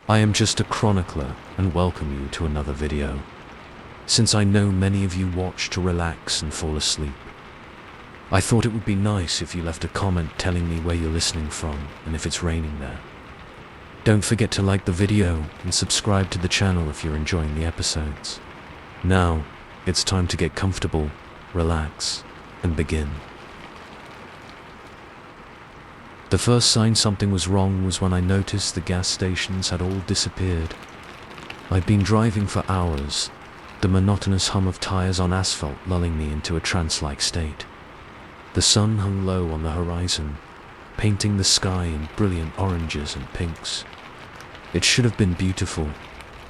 I am just a chronicler and welcome you to another video. Since I know many of you watch to relax and fall asleep, I thought it would be nice if you left a comment telling me where you're listening from and if it's raining there. Don't forget to like the video and subscribe to the channel if you're enjoying the episodes. Now, it's time to get comfortable, relax, and begin. The first sign something was wrong was when I noticed the gas stations had all disappeared. I'd been driving for hours, the monotonous hum of tires on asphalt lulling me into a trance-like state. The sun hung low on the horizon, painting the sky in brilliant oranges and pinks. It should have been beautiful,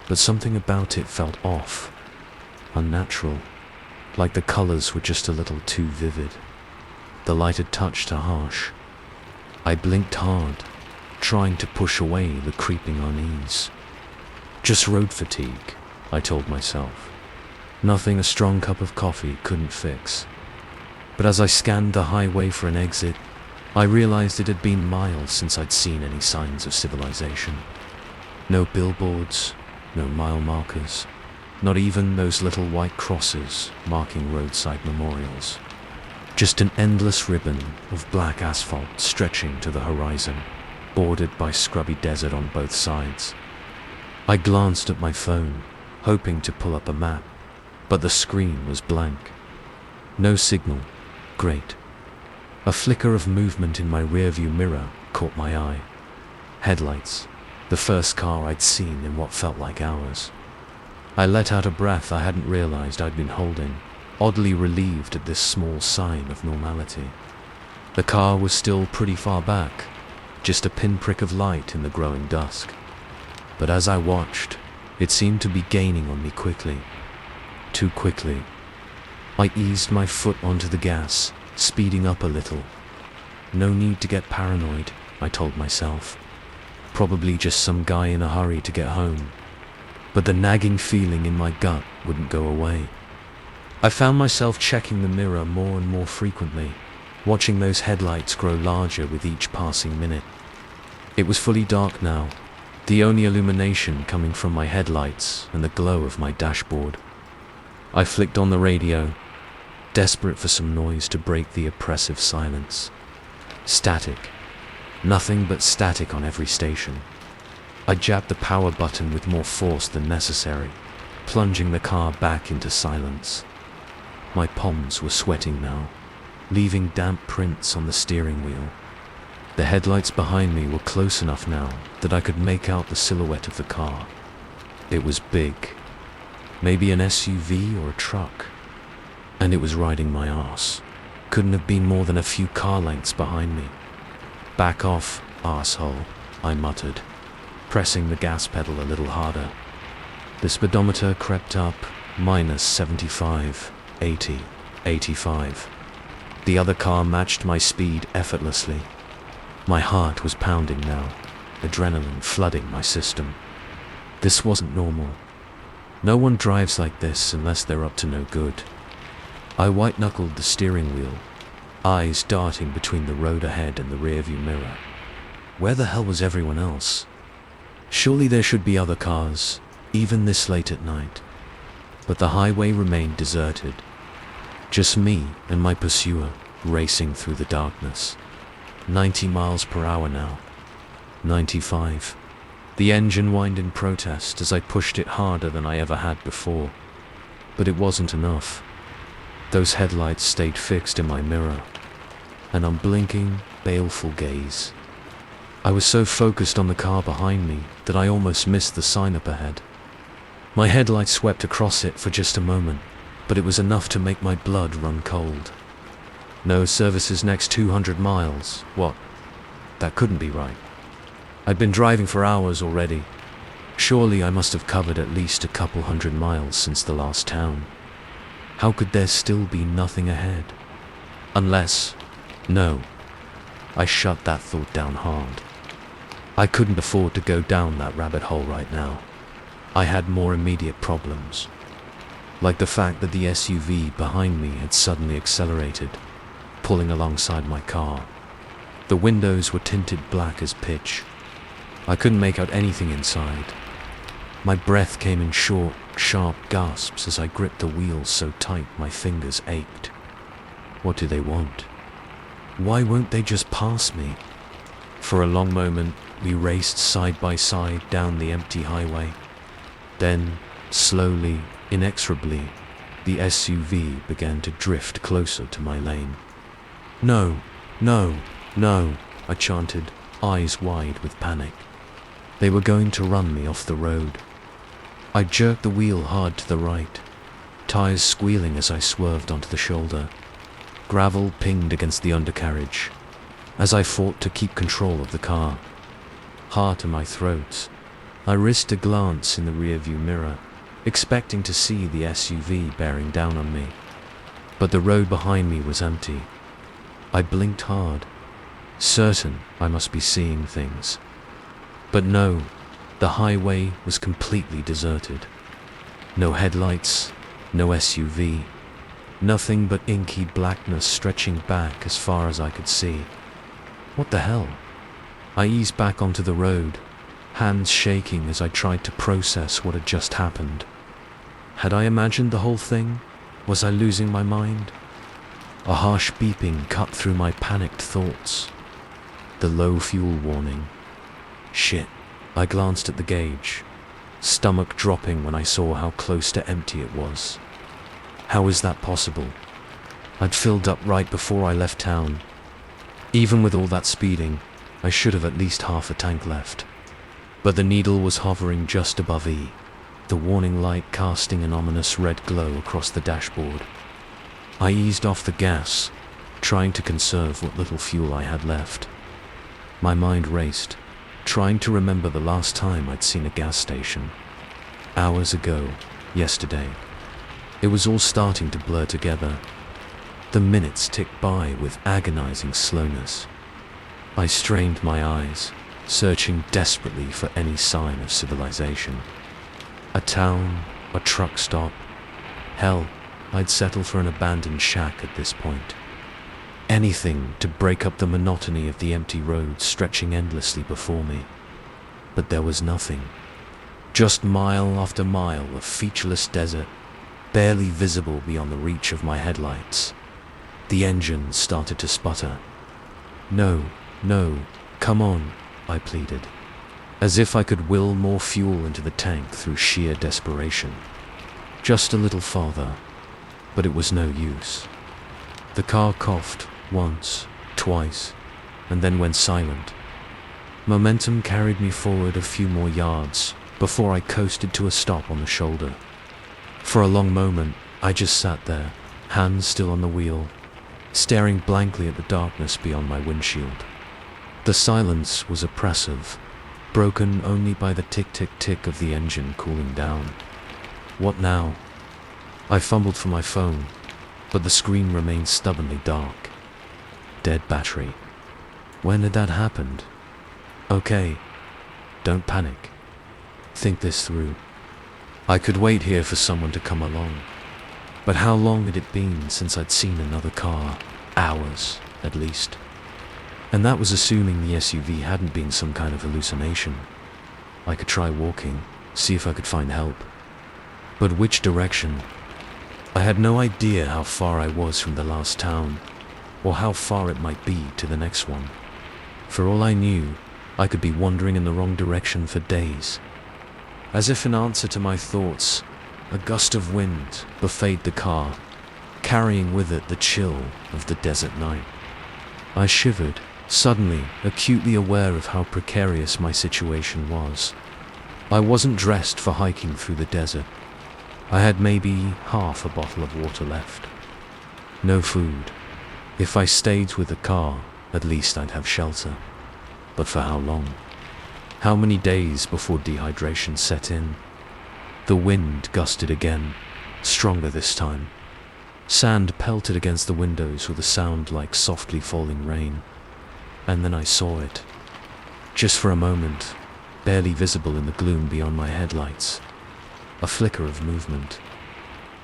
but something about it felt off, unnatural, like the colors were just a little too vivid. The light had touched her harsh. I blinked hard, trying to push away the creeping unease. Just road fatigue, I told myself. Nothing a strong cup of coffee couldn't fix. But as I scanned the highway for an exit, I realized it had been miles since I'd seen any signs of civilization. No billboards, no mile markers, not even those little white crosses marking roadside memorials. Just an endless ribbon of black asphalt stretching to the horizon, bordered by scrubby desert on both sides. I glanced at my phone, hoping to pull up a map, but the screen was blank. No signal. Great. A flicker of movement in my rearview mirror caught my eye. Headlights. The first car I'd seen in what felt like hours. I let out a breath I hadn't realized I'd been holding, oddly relieved at this small sign of normality. The car was still pretty far back, just a pinprick of light in the growing dusk. But as I watched, it seemed to be gaining on me quickly. Too quickly. I eased my foot onto the gas, speeding up a little. No need to get paranoid, I told myself. Probably just some guy in a hurry to get home. But the nagging feeling in my gut wouldn't go away. I found myself checking the mirror more and more frequently, watching those headlights grow larger with each passing minute. It was fully dark now, the only illumination coming from my headlights and the glow of my dashboard. I flicked on the radio, desperate for some noise to break the oppressive silence. Static. Nothing but static on every station. I jabbed the power button with more force than necessary, plunging the car back into silence. My palms were sweating now, leaving damp prints on the steering wheel. The headlights behind me were close enough now that I could make out the silhouette of the car. It was big, maybe an SUV or a truck, and it was riding my arse. Couldn't have been more than a few car lengths behind me. Back off, arsehole, I muttered, pressing the gas pedal a little harder. The speedometer crept up, minus 75. 80, 85. The other car matched my speed effortlessly. My heart was pounding now, adrenaline flooding my system. This wasn't normal. No one drives like this unless they're up to no good. I white-knuckled the steering wheel, eyes darting between the road ahead and the rearview mirror. Where the hell was everyone else? Surely there should be other cars, even this late at night. But the highway remained deserted. Just me and my pursuer racing through the darkness. 90 miles per hour now. 95. The engine whined in protest as I pushed it harder than I ever had before. But it wasn't enough. Those headlights stayed fixed in my mirror. An unblinking, baleful gaze. I was so focused on the car behind me that I almost missed the sign up ahead. My headlights swept across it for just a moment, but it was enough to make my blood run cold. No services next 200 miles. What? That couldn't be right. I'd been driving for hours already. Surely I must have covered at least a couple hundred miles since the last town. How could there still be nothing ahead? Unless... No. I shut that thought down hard. I couldn't afford to go down that rabbit hole right now. I had more immediate problems. Like the fact that the SUV behind me had suddenly accelerated, pulling alongside my car. The windows were tinted black as pitch. I couldn't make out anything inside. My breath came in short, sharp gasps as I gripped the wheels so tight my fingers ached. What do they want? Why won't they just pass me? For a long moment, we raced side by side down the empty highway. Then, slowly, inexorably, the SUV began to drift closer to my lane. No, no, no, I chanted, eyes wide with panic. They were going to run me off the road. I jerked the wheel hard to the right, tires squealing as I swerved onto the shoulder. Gravel pinged against the undercarriage as I fought to keep control of the car. Heart in my throat, I risked a glance in the rearview mirror, expecting to see the SUV bearing down on me. But the road behind me was empty. I blinked hard, certain I must be seeing things. But no, the highway was completely deserted. No headlights, no SUV, nothing but inky blackness stretching back as far as I could see. What the hell? I eased back onto the road, hands shaking as I tried to process what had just happened. Had I imagined the whole thing? Was I losing my mind? A harsh beeping cut through my panicked thoughts. The low fuel warning. Shit. I glanced at the gauge, stomach dropping when I saw how close to empty it was. How was that possible? I'd filled up right before I left town. Even with all that speeding, I should have at least half a tank left. But the needle was hovering just above E, the warning light casting an ominous red glow across the dashboard. I eased off the gas, trying to conserve what little fuel I had left. My mind raced, trying to remember the last time I'd seen a gas station. Hours ago, yesterday. It was all starting to blur together. The minutes ticked by with agonizing slowness. I strained my eyes, searching desperately for any sign of civilization. A town, a truck stop. Hell, I'd settle for an abandoned shack at this point. Anything to break up the monotony of the empty road stretching endlessly before me. But there was nothing. Just mile after mile of featureless desert, barely visible beyond the reach of my headlights. The engine started to sputter. No, come on, I pleaded, as if I could will more fuel into the tank through sheer desperation. Just a little farther, but it was no use. The car coughed once, twice, and then went silent. Momentum carried me forward a few more yards before I coasted to a stop on the shoulder. For a long moment, I just sat there, hands still on the wheel, staring blankly at the darkness beyond my windshield. The silence was oppressive, broken only by the tick-tick-tick of the engine cooling down. What now? I fumbled for my phone, but the screen remained stubbornly dark. Dead battery. When had that happened? Okay, don't panic. Think this through. I could wait here for someone to come along. But how long had it been since I'd seen another car? Hours, at least. And that was assuming the SUV hadn't been some kind of hallucination. I could try walking, see if I could find help. But which direction? I had no idea how far I was from the last town, or how far it might be to the next one. For all I knew, I could be wandering in the wrong direction for days. As if in answer to my thoughts, a gust of wind buffeted the car, carrying with it the chill of the desert night. I shivered, suddenly acutely aware of how precarious my situation was. I wasn't dressed for hiking through the desert. I had maybe half a bottle of water left. No food. If I stayed with the car, at least I'd have shelter. But for how long? How many days before dehydration set in? The wind gusted again, stronger this time. Sand pelted against the windows with a sound like softly falling rain. And then I saw it. Just for a moment, barely visible in the gloom beyond my headlights. A flicker of movement.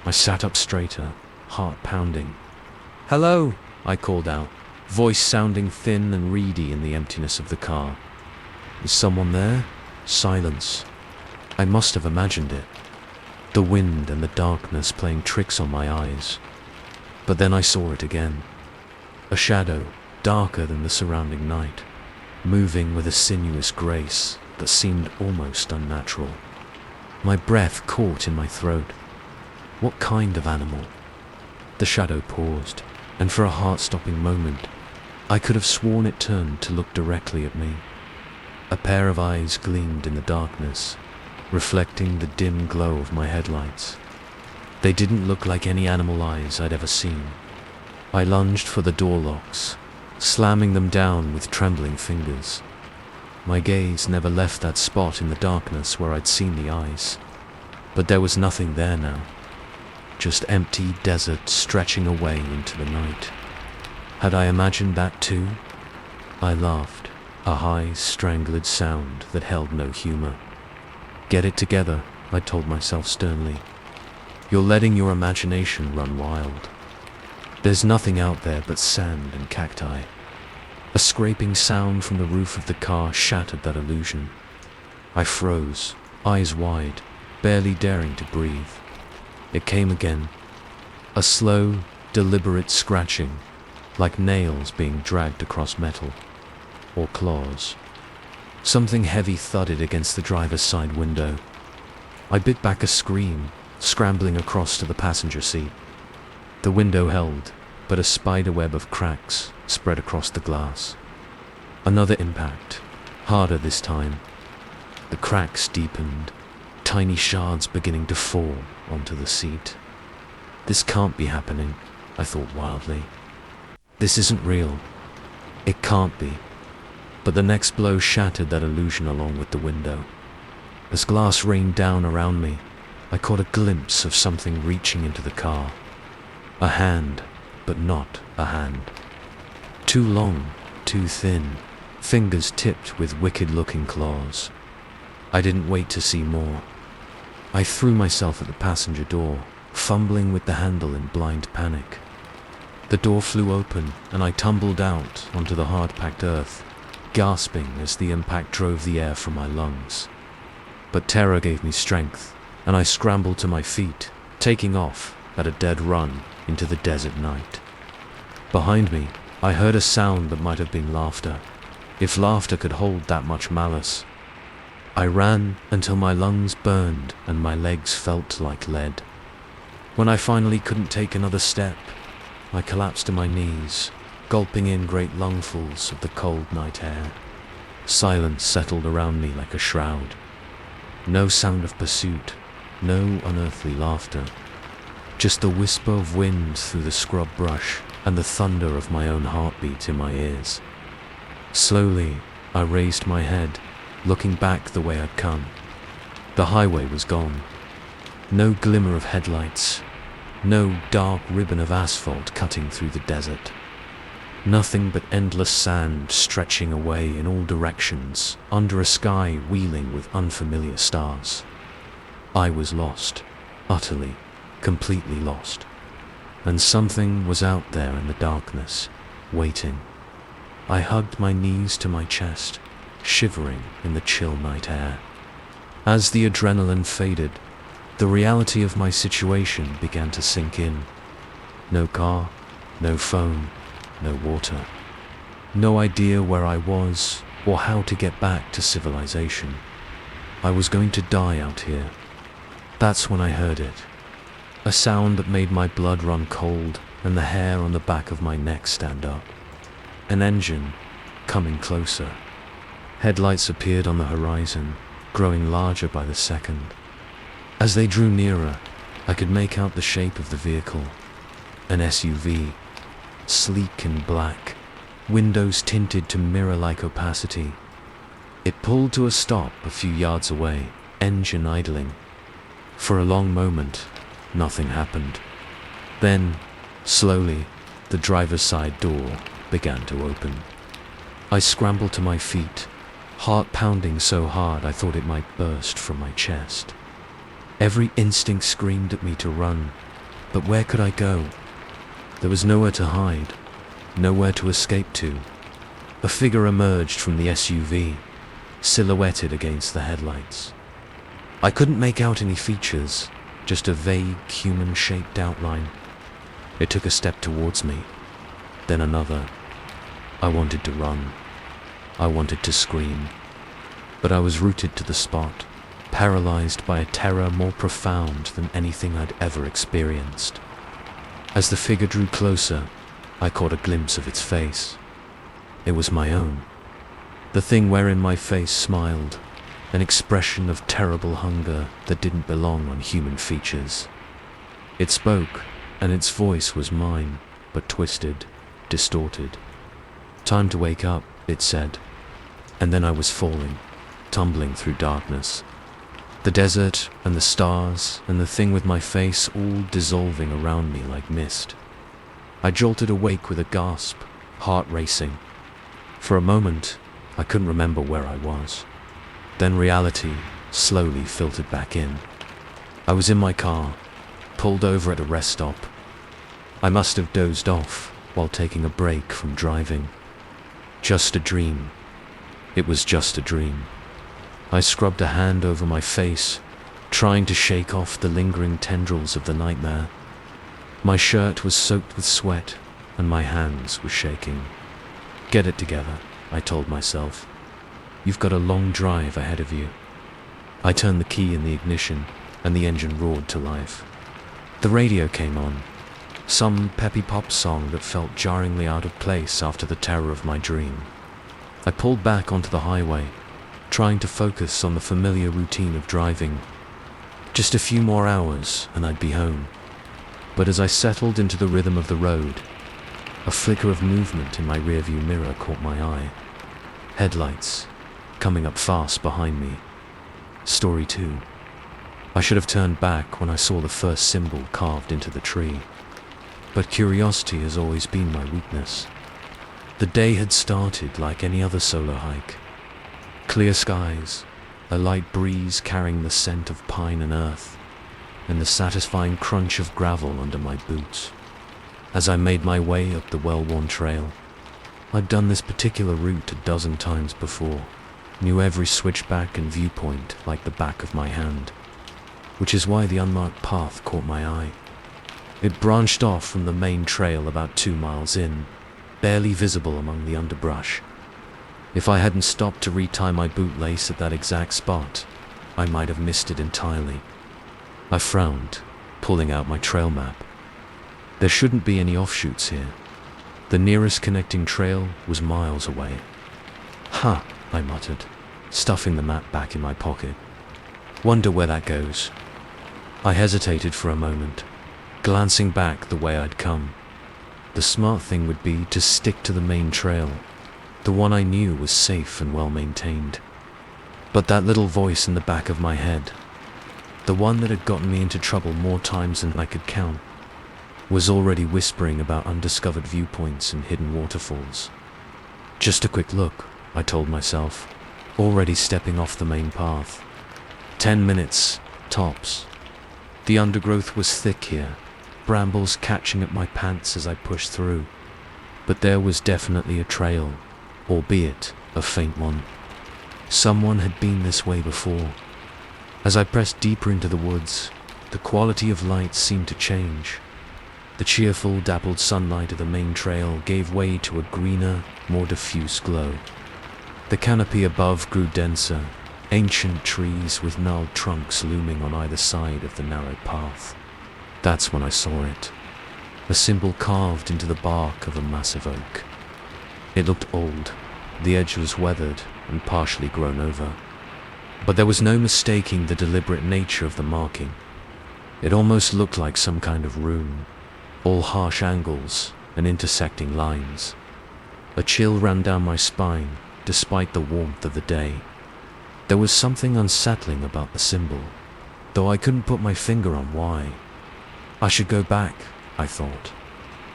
I sat up straighter, heart pounding. "Hello," I called out, voice sounding thin and reedy in the emptiness of the car. Is someone there? Silence. I must have imagined it. The wind and the darkness playing tricks on my eyes. But then I saw it again. A shadow, darker than the surrounding night, moving with a sinuous grace that seemed almost unnatural. My breath caught in my throat. What kind of animal? The shadow paused, and for a heart-stopping moment, I could have sworn it turned to look directly at me. A pair of eyes gleamed in the darkness, reflecting the dim glow of my headlights. They didn't look like any animal eyes I'd ever seen. I lunged for the door locks, slamming them down with trembling fingers. My gaze never left that spot in the darkness where I'd seen the eyes. But there was nothing there now. Just empty desert stretching away into the night. Had I imagined that too? I laughed, a high, strangled sound that held no humor. Get it together, I told myself sternly. You're letting your imagination run wild. There's nothing out there but sand and cacti. A scraping sound from the roof of the car shattered that illusion. I froze, eyes wide, barely daring to breathe. It came again. A slow, deliberate scratching, like nails being dragged across metal, or claws. Something heavy thudded against the driver's side window. I bit back a scream, scrambling across to the passenger seat. The window held, but a spiderweb of cracks spread across the glass. Another impact, harder this time. The cracks deepened, tiny shards beginning to fall onto the seat. This can't be happening, I thought wildly. This isn't real. It can't be. But the next blow shattered that illusion along with the window. As glass rained down around me, I caught a glimpse of something reaching into the car. A hand, but not a hand. Too long, too thin, fingers tipped with wicked-looking claws. I didn't wait to see more. I threw myself at the passenger door, fumbling with the handle in blind panic. The door flew open, and I tumbled out onto the hard-packed earth, gasping as the impact drove the air from my lungs. But terror gave me strength, and I scrambled to my feet, taking off at a dead run into the desert night. Behind me, I heard a sound that might have been laughter, if laughter could hold that much malice. I ran until my lungs burned and my legs felt like lead. When I finally couldn't take another step, I collapsed to my knees, gulping in great lungfuls of the cold night air. Silence settled around me like a shroud. No sound of pursuit, no unearthly laughter. Just the whisper of wind through the scrub brush and the thunder of my own heartbeat in my ears. Slowly, I raised my head, looking back the way I'd come. The highway was gone. No glimmer of headlights, no dark ribbon of asphalt cutting through the desert. Nothing but endless sand stretching away in all directions under a sky wheeling with unfamiliar stars. I was lost, utterly, completely lost. And something was out there in the darkness, waiting. I hugged my knees to my chest, shivering in the chill night air. As the adrenaline faded, the reality of my situation began to sink in. No car, no phone, no water. No idea where I was or how to get back to civilization. I was going to die out here. That's when I heard it. A sound that made my blood run cold and the hair on the back of my neck stand up. An engine coming closer. Headlights appeared on the horizon, growing larger by the second. As they drew nearer, I could make out the shape of the vehicle. An SUV, sleek and black, windows tinted to mirror-like opacity. It pulled to a stop a few yards away, engine idling. For a long moment, nothing happened. Then, slowly, the driver's side door began to open. I scrambled to my feet, heart pounding so hard I thought it might burst from my chest. Every instinct screamed at me to run, but where could I go? There was nowhere to hide, nowhere to escape to. A figure emerged from the SUV, silhouetted against the headlights. I couldn't make out any features, just a vague human-shaped outline. It took a step towards me, then another. I wanted to run. I wanted to scream. But I was rooted to the spot, paralyzed by a terror more profound than anything I'd ever experienced. As the figure drew closer, I caught a glimpse of its face. It was my own. The thing wherein my face smiled, an expression of terrible hunger that didn't belong on human features. It spoke, and its voice was mine, but twisted, distorted. "Time to wake up," it said. And then I was falling, tumbling through darkness. The desert and the stars and the thing with my face all dissolving around me like mist. I jolted awake with a gasp, heart racing. For a moment, I couldn't remember where I was. Then reality slowly filtered back in. I was in my car, pulled over at a rest stop. I must have dozed off while taking a break from driving. Just a dream. It was just a dream. I scrubbed a hand over my face, trying to shake off the lingering tendrils of the nightmare. My shirt was soaked with sweat, and my hands were shaking. "Get it together," I told myself. "You've got a long drive ahead of you." I turned the key in the ignition, and the engine roared to life. The radio came on, some peppy pop song that felt jarringly out of place after the terror of my dream. I pulled back onto the highway, trying to focus on the familiar routine of driving. Just a few more hours and I'd be home. But as I settled into the rhythm of the road, a flicker of movement in my rearview mirror caught my eye. Headlights, coming up fast behind me. Story 2. I should have turned back when I saw the first symbol carved into the tree. But curiosity has always been my weakness. The day had started like any other solo hike. Clear skies, a light breeze carrying the scent of pine and earth, and the satisfying crunch of gravel under my boots. As I made my way up the well-worn trail, I'd done this particular route a dozen times before, knew every switchback and viewpoint like the back of my hand, which is why the unmarked path caught my eye. It branched off from the main trail about 2 miles in, barely visible among the underbrush. If I hadn't stopped to retie my bootlace at that exact spot, I might have missed it entirely. I frowned, pulling out my trail map. There shouldn't be any offshoots here. The nearest connecting trail was miles away. "Huh," I muttered, stuffing the map back in my pocket. "Wonder where that goes." I hesitated for a moment, glancing back the way I'd come. The smart thing would be to stick to the main trail. The one I knew was safe and well maintained. But that little voice in the back of my head, the one that had gotten me into trouble more times than I could count, was already whispering about undiscovered viewpoints and hidden waterfalls. Just a quick look, I told myself, already stepping off the main path. 10 minutes, tops. The undergrowth was thick here, brambles catching at my pants as I pushed through. But there was definitely a trail, albeit a faint one. Someone had been this way before. As I pressed deeper into the woods, the quality of light seemed to change. The cheerful, dappled sunlight of the main trail gave way to a greener, more diffuse glow. The canopy above grew denser, ancient trees with gnarled trunks looming on either side of the narrow path. That's when I saw it. A symbol carved into the bark of a massive oak. It looked old, the edge was weathered and partially grown over. But there was no mistaking the deliberate nature of the marking. It almost looked like some kind of rune, all harsh angles and intersecting lines. A chill ran down my spine, despite the warmth of the day. There was something unsettling about the symbol, though I couldn't put my finger on why. I should go back, I thought,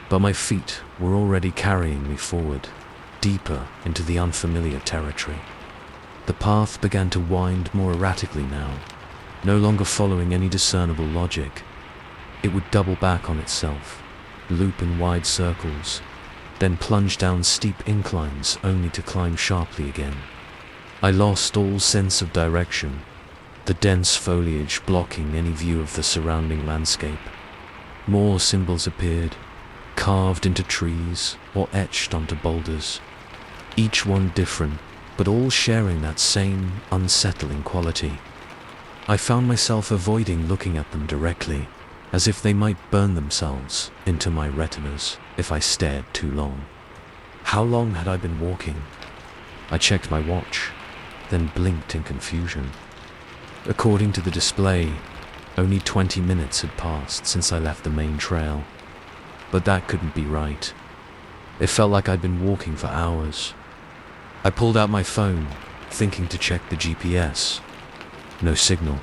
but my feet were already carrying me forward, deeper into the unfamiliar territory. The path began to wind more erratically now, no longer following any discernible logic. It would double back on itself, loop in wide circles, then plunge down steep inclines only to climb sharply again. I lost all sense of direction, the dense foliage blocking any view of the surrounding landscape. More symbols appeared, carved into trees or etched onto boulders, each one different, but all sharing that same unsettling quality. I found myself avoiding looking at them directly, as if they might burn themselves into my retinas if I stared too long. How long had I been walking? I checked my watch, then blinked in confusion. According to the display, only 20 minutes had passed since I left the main trail. But that couldn't be right. It felt like I'd been walking for hours. I pulled out my phone, thinking to check the GPS. No signal.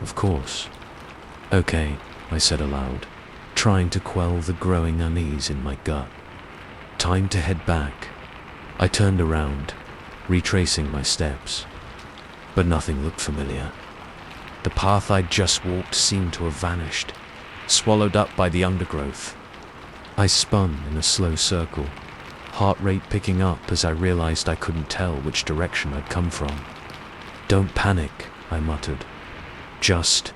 Of course. Okay, I said aloud, trying to quell the growing unease in my gut. Time to head back. I turned around, retracing my steps. But nothing looked familiar. The path I'd just walked seemed to have vanished, swallowed up by the undergrowth. I spun in a slow circle, heart rate picking up as I realized I couldn't tell which direction I'd come from. Don't panic, I muttered. Just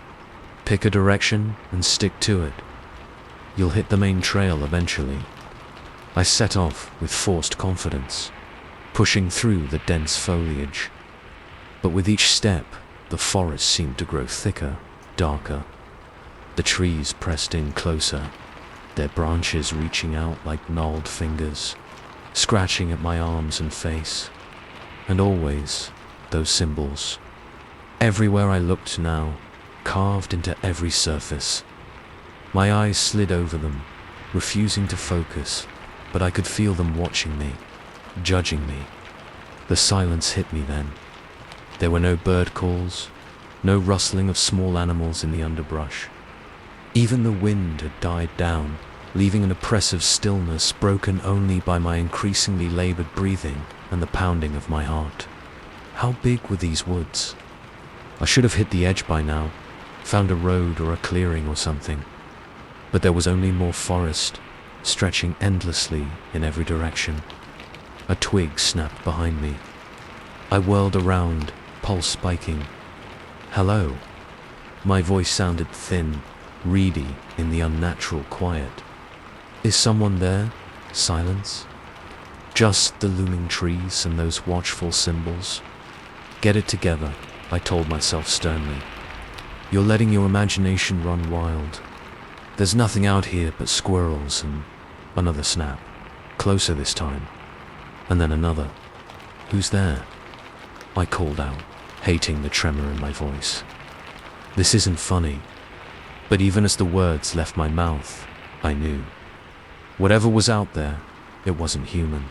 pick a direction and stick to it. You'll hit the main trail eventually. I set off with forced confidence, pushing through the dense foliage. But with each step, the forest seemed to grow thicker, darker. The trees pressed in closer, their branches reaching out like gnarled fingers, scratching at my arms and face. And always, those symbols. Everywhere I looked now, carved into every surface. My eyes slid over them, refusing to focus, but I could feel them watching me, judging me. The silence hit me then. There were no bird calls, no rustling of small animals in the underbrush. Even the wind had died down, leaving an oppressive stillness broken only by my increasingly labored breathing and the pounding of my heart. How big were these woods? I should have hit the edge by now, found a road or a clearing or something. But there was only more forest, stretching endlessly in every direction. A twig snapped behind me. I whirled around, pulse spiking. Hello. My voice sounded thin, reedy in the unnatural quiet. Is someone there? Silence. Just the looming trees and those watchful symbols. Get it together, I told myself sternly. You're letting your imagination run wild. There's nothing out here but squirrels and another snap. Closer this time. And then another. Who's there? I called out, hating the tremor in my voice. This isn't funny. But even as the words left my mouth, I knew. Whatever was out there, it wasn't human.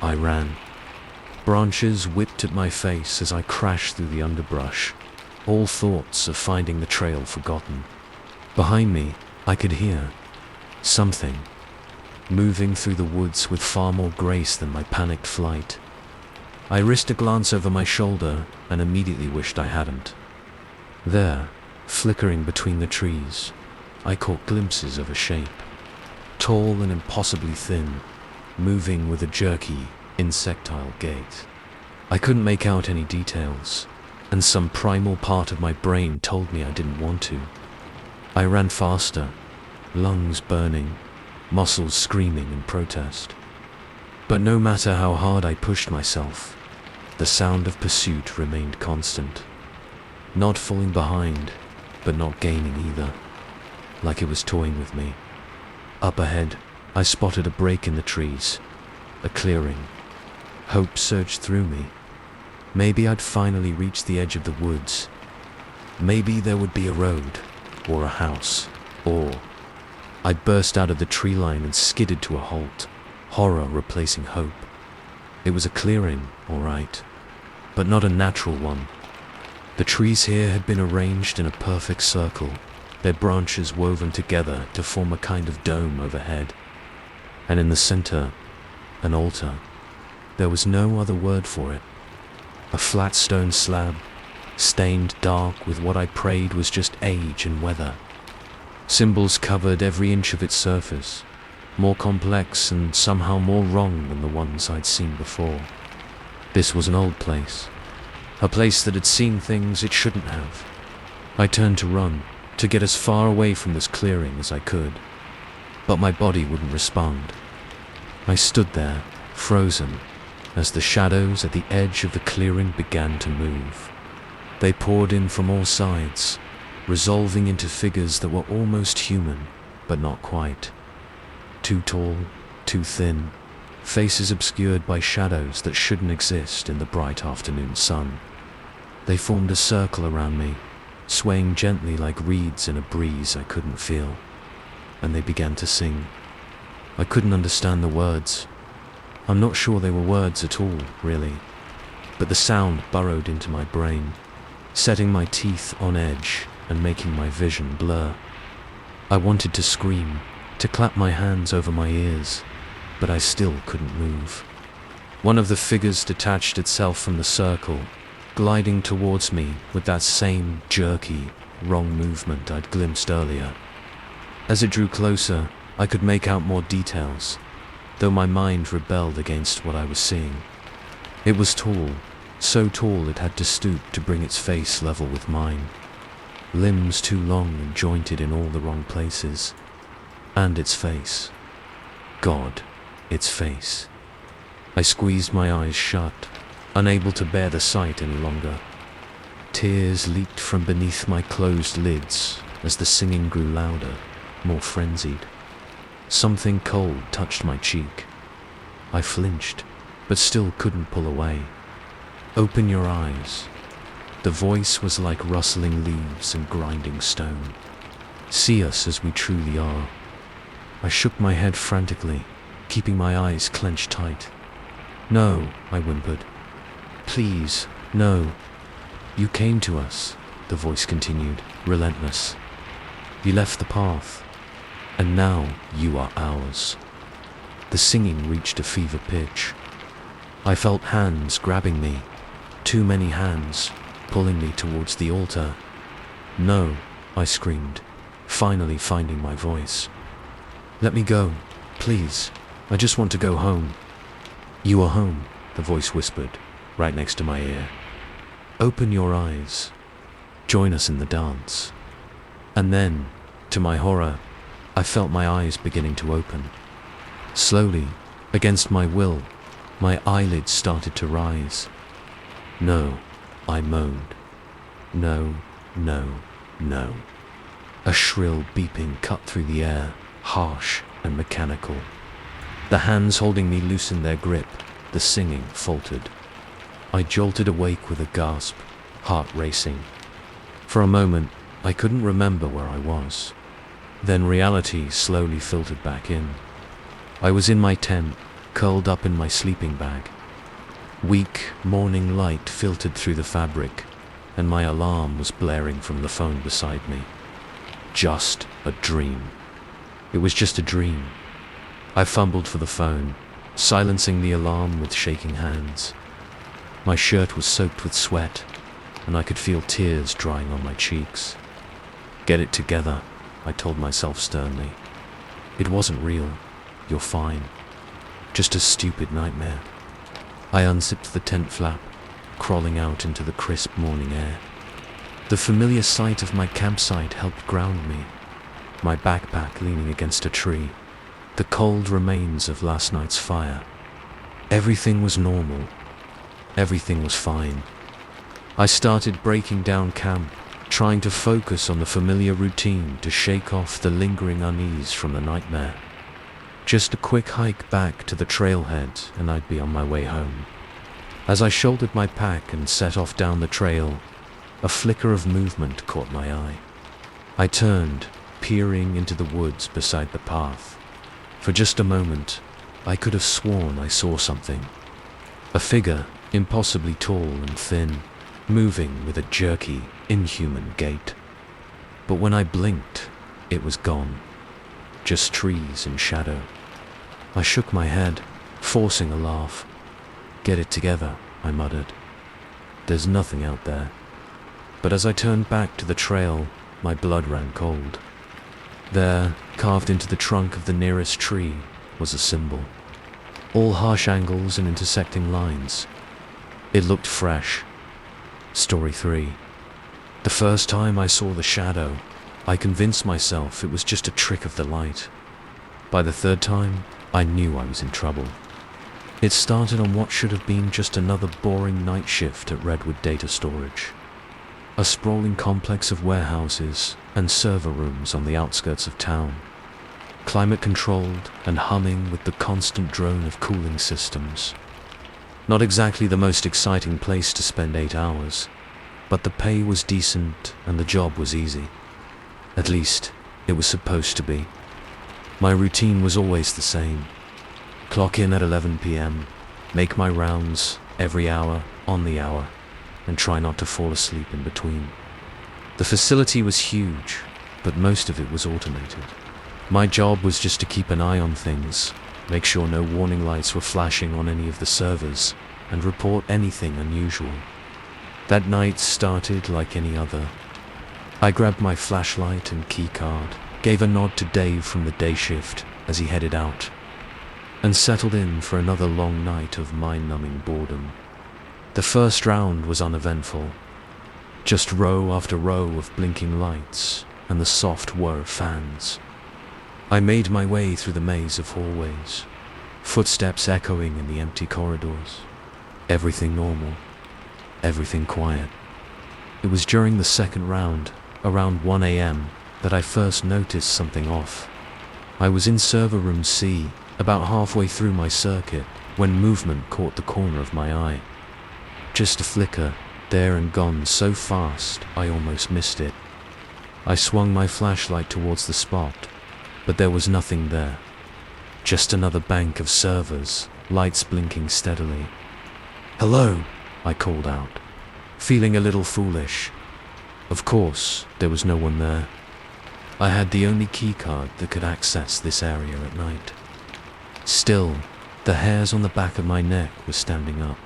I ran. Branches whipped at my face as I crashed through the underbrush, all thoughts of finding the trail forgotten. Behind me, I could hear something, moving through the woods with far more grace than my panicked flight. I risked a glance over my shoulder and immediately wished I hadn't. There, flickering between the trees, I caught glimpses of a shape, tall and impossibly thin, moving with a jerky, insectile gait. I couldn't make out any details, and some primal part of my brain told me I didn't want to. I ran faster, lungs burning, muscles screaming in protest. But no matter how hard I pushed myself, the sound of pursuit remained constant. Not falling behind, but not gaining either, like it was toying with me. Up ahead, I spotted a break in the trees, a clearing. Hope surged through me. Maybe I'd finally reached the edge of the woods. Maybe there would be a road, or a house, or... I burst out of the tree line and skidded to a halt, horror replacing hope. It was a clearing, all right, but not a natural one. The trees here had been arranged in a perfect circle, their branches woven together to form a kind of dome overhead. And in the center, an altar. There was no other word for it. A flat stone slab, stained dark with what I prayed was just age and weather. Symbols covered every inch of its surface, more complex and somehow more wrong than the ones I'd seen before. This was an old place. A place that had seen things it shouldn't have. I turned to run, to get as far away from this clearing as I could. But my body wouldn't respond. I stood there, frozen, as the shadows at the edge of the clearing began to move. They poured in from all sides, resolving into figures that were almost human, but not quite. Too tall, too thin, faces obscured by shadows that shouldn't exist in the bright afternoon sun. They formed a circle around me, swaying gently like reeds in a breeze I couldn't feel. And they began to sing. I couldn't understand the words. I'm not sure they were words at all, really. But the sound burrowed into my brain, setting my teeth on edge and making my vision blur. I wanted to scream, to clap my hands over my ears, but I still couldn't move. One of the figures detached itself from the circle, gliding towards me with that same jerky, wrong movement I'd glimpsed earlier. As it drew closer, I could make out more details, though my mind rebelled against what I was seeing. It was tall, so tall it had to stoop to bring its face level with mine. Limbs too long and jointed in all the wrong places. And its face. God, its face. I squeezed my eyes shut, unable to bear the sight any longer. Tears leaked from beneath my closed lids as the singing grew louder, more frenzied. Something cold touched my cheek. I flinched, but still couldn't pull away. Open your eyes. The voice was like rustling leaves and grinding stone. See us as we truly are. I shook my head frantically, keeping my eyes clenched tight. No, I whimpered. Please, no. You came to us, the voice continued, relentless. You left the path, and now you are ours. The singing reached a fever pitch. I felt hands grabbing me, too many hands, pulling me towards the altar. No, I screamed, finally finding my voice. Let me go, please. I just want to go home. You are home, the voice whispered, right next to my ear. Open your eyes. Join us in the dance. And then, to my horror, I felt my eyes beginning to open. Slowly, against my will, my eyelids started to rise. No, I moaned. No, no, no. A shrill beeping cut through the air, harsh and mechanical. The hands holding me loosened their grip, the singing faltered. I jolted awake with a gasp, heart racing. For a moment, I couldn't remember where I was. Then reality slowly filtered back in. I was in my tent, curled up in my sleeping bag. Weak morning light filtered through the fabric, and my alarm was blaring from the phone beside me. Just a dream. It was just a dream. I fumbled for the phone, silencing the alarm with shaking hands. My shirt was soaked with sweat, and I could feel tears drying on my cheeks. Get it together, I told myself sternly. It wasn't real. You're fine. Just a stupid nightmare. I unzipped the tent flap, crawling out into the crisp morning air. The familiar sight of my campsite helped ground me, my backpack leaning against a tree, the cold remains of last night's fire. Everything was normal. Everything was fine. I started breaking down camp, trying to focus on the familiar routine to shake off the lingering unease from the nightmare. Just a quick hike back to the trailhead and I'd be on my way home. As I shouldered my pack and set off down the trail, a flicker of movement caught my eye. I turned, peering into the woods beside the path. For just a moment, I could have sworn I saw something. A figure, impossibly tall and thin, moving with a jerky, inhuman gait. But when I blinked, it was gone. Just trees and shadow. I shook my head, forcing a laugh. Get it together, I muttered. There's nothing out there. But as I turned back to the trail, my blood ran cold. There, carved into the trunk of the nearest tree, was a symbol. All harsh angles and intersecting lines. It looked fresh. Story 3. The first time I saw the shadow, I convinced myself it was just a trick of the light. By the third time, I knew I was in trouble. It started on what should have been just another boring night shift at Redwood Data Storage. A sprawling complex of warehouses and server rooms on the outskirts of town. Climate-controlled and humming with the constant drone of cooling systems. Not exactly the most exciting place to spend 8 hours, but the pay was decent and the job was easy. At least, it was supposed to be. My routine was always the same. Clock in at 11 p.m., make my rounds every hour on the hour, and try not to fall asleep in between. The facility was huge, but most of it was automated. My job was just to keep an eye on things, make sure no warning lights were flashing on any of the servers, and report anything unusual. That night started like any other. I grabbed my flashlight and keycard, gave a nod to Dave from the day shift as he headed out, and settled in for another long night of mind-numbing boredom. The first round was uneventful. Just row after row of blinking lights and the soft whir of fans. I made my way through the maze of hallways, footsteps echoing in the empty corridors. Everything normal, everything quiet. It was during the second round, around 1 a.m., that I first noticed something off. I was in server room C, about halfway through my circuit, when movement caught the corner of my eye. Just a flicker, there and gone so fast I almost missed it. I swung my flashlight towards the spot, but there was nothing there. Just another bank of servers, lights blinking steadily. "Hello," I called out, feeling a little foolish. Of course, there was no one there. I had the only keycard that could access this area at night. Still, the hairs on the back of my neck were standing up.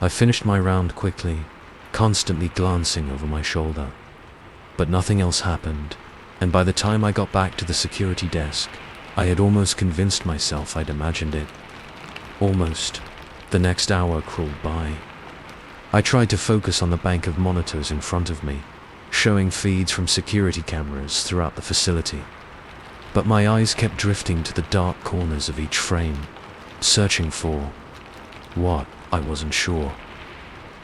I finished my round quickly, constantly glancing over my shoulder. But nothing else happened, and by the time I got back to the security desk, I had almost convinced myself I'd imagined it. Almost. The next hour crawled by. I tried to focus on the bank of monitors in front of me, showing feeds from security cameras throughout the facility. But my eyes kept drifting to the dark corners of each frame, searching for what, I wasn't sure.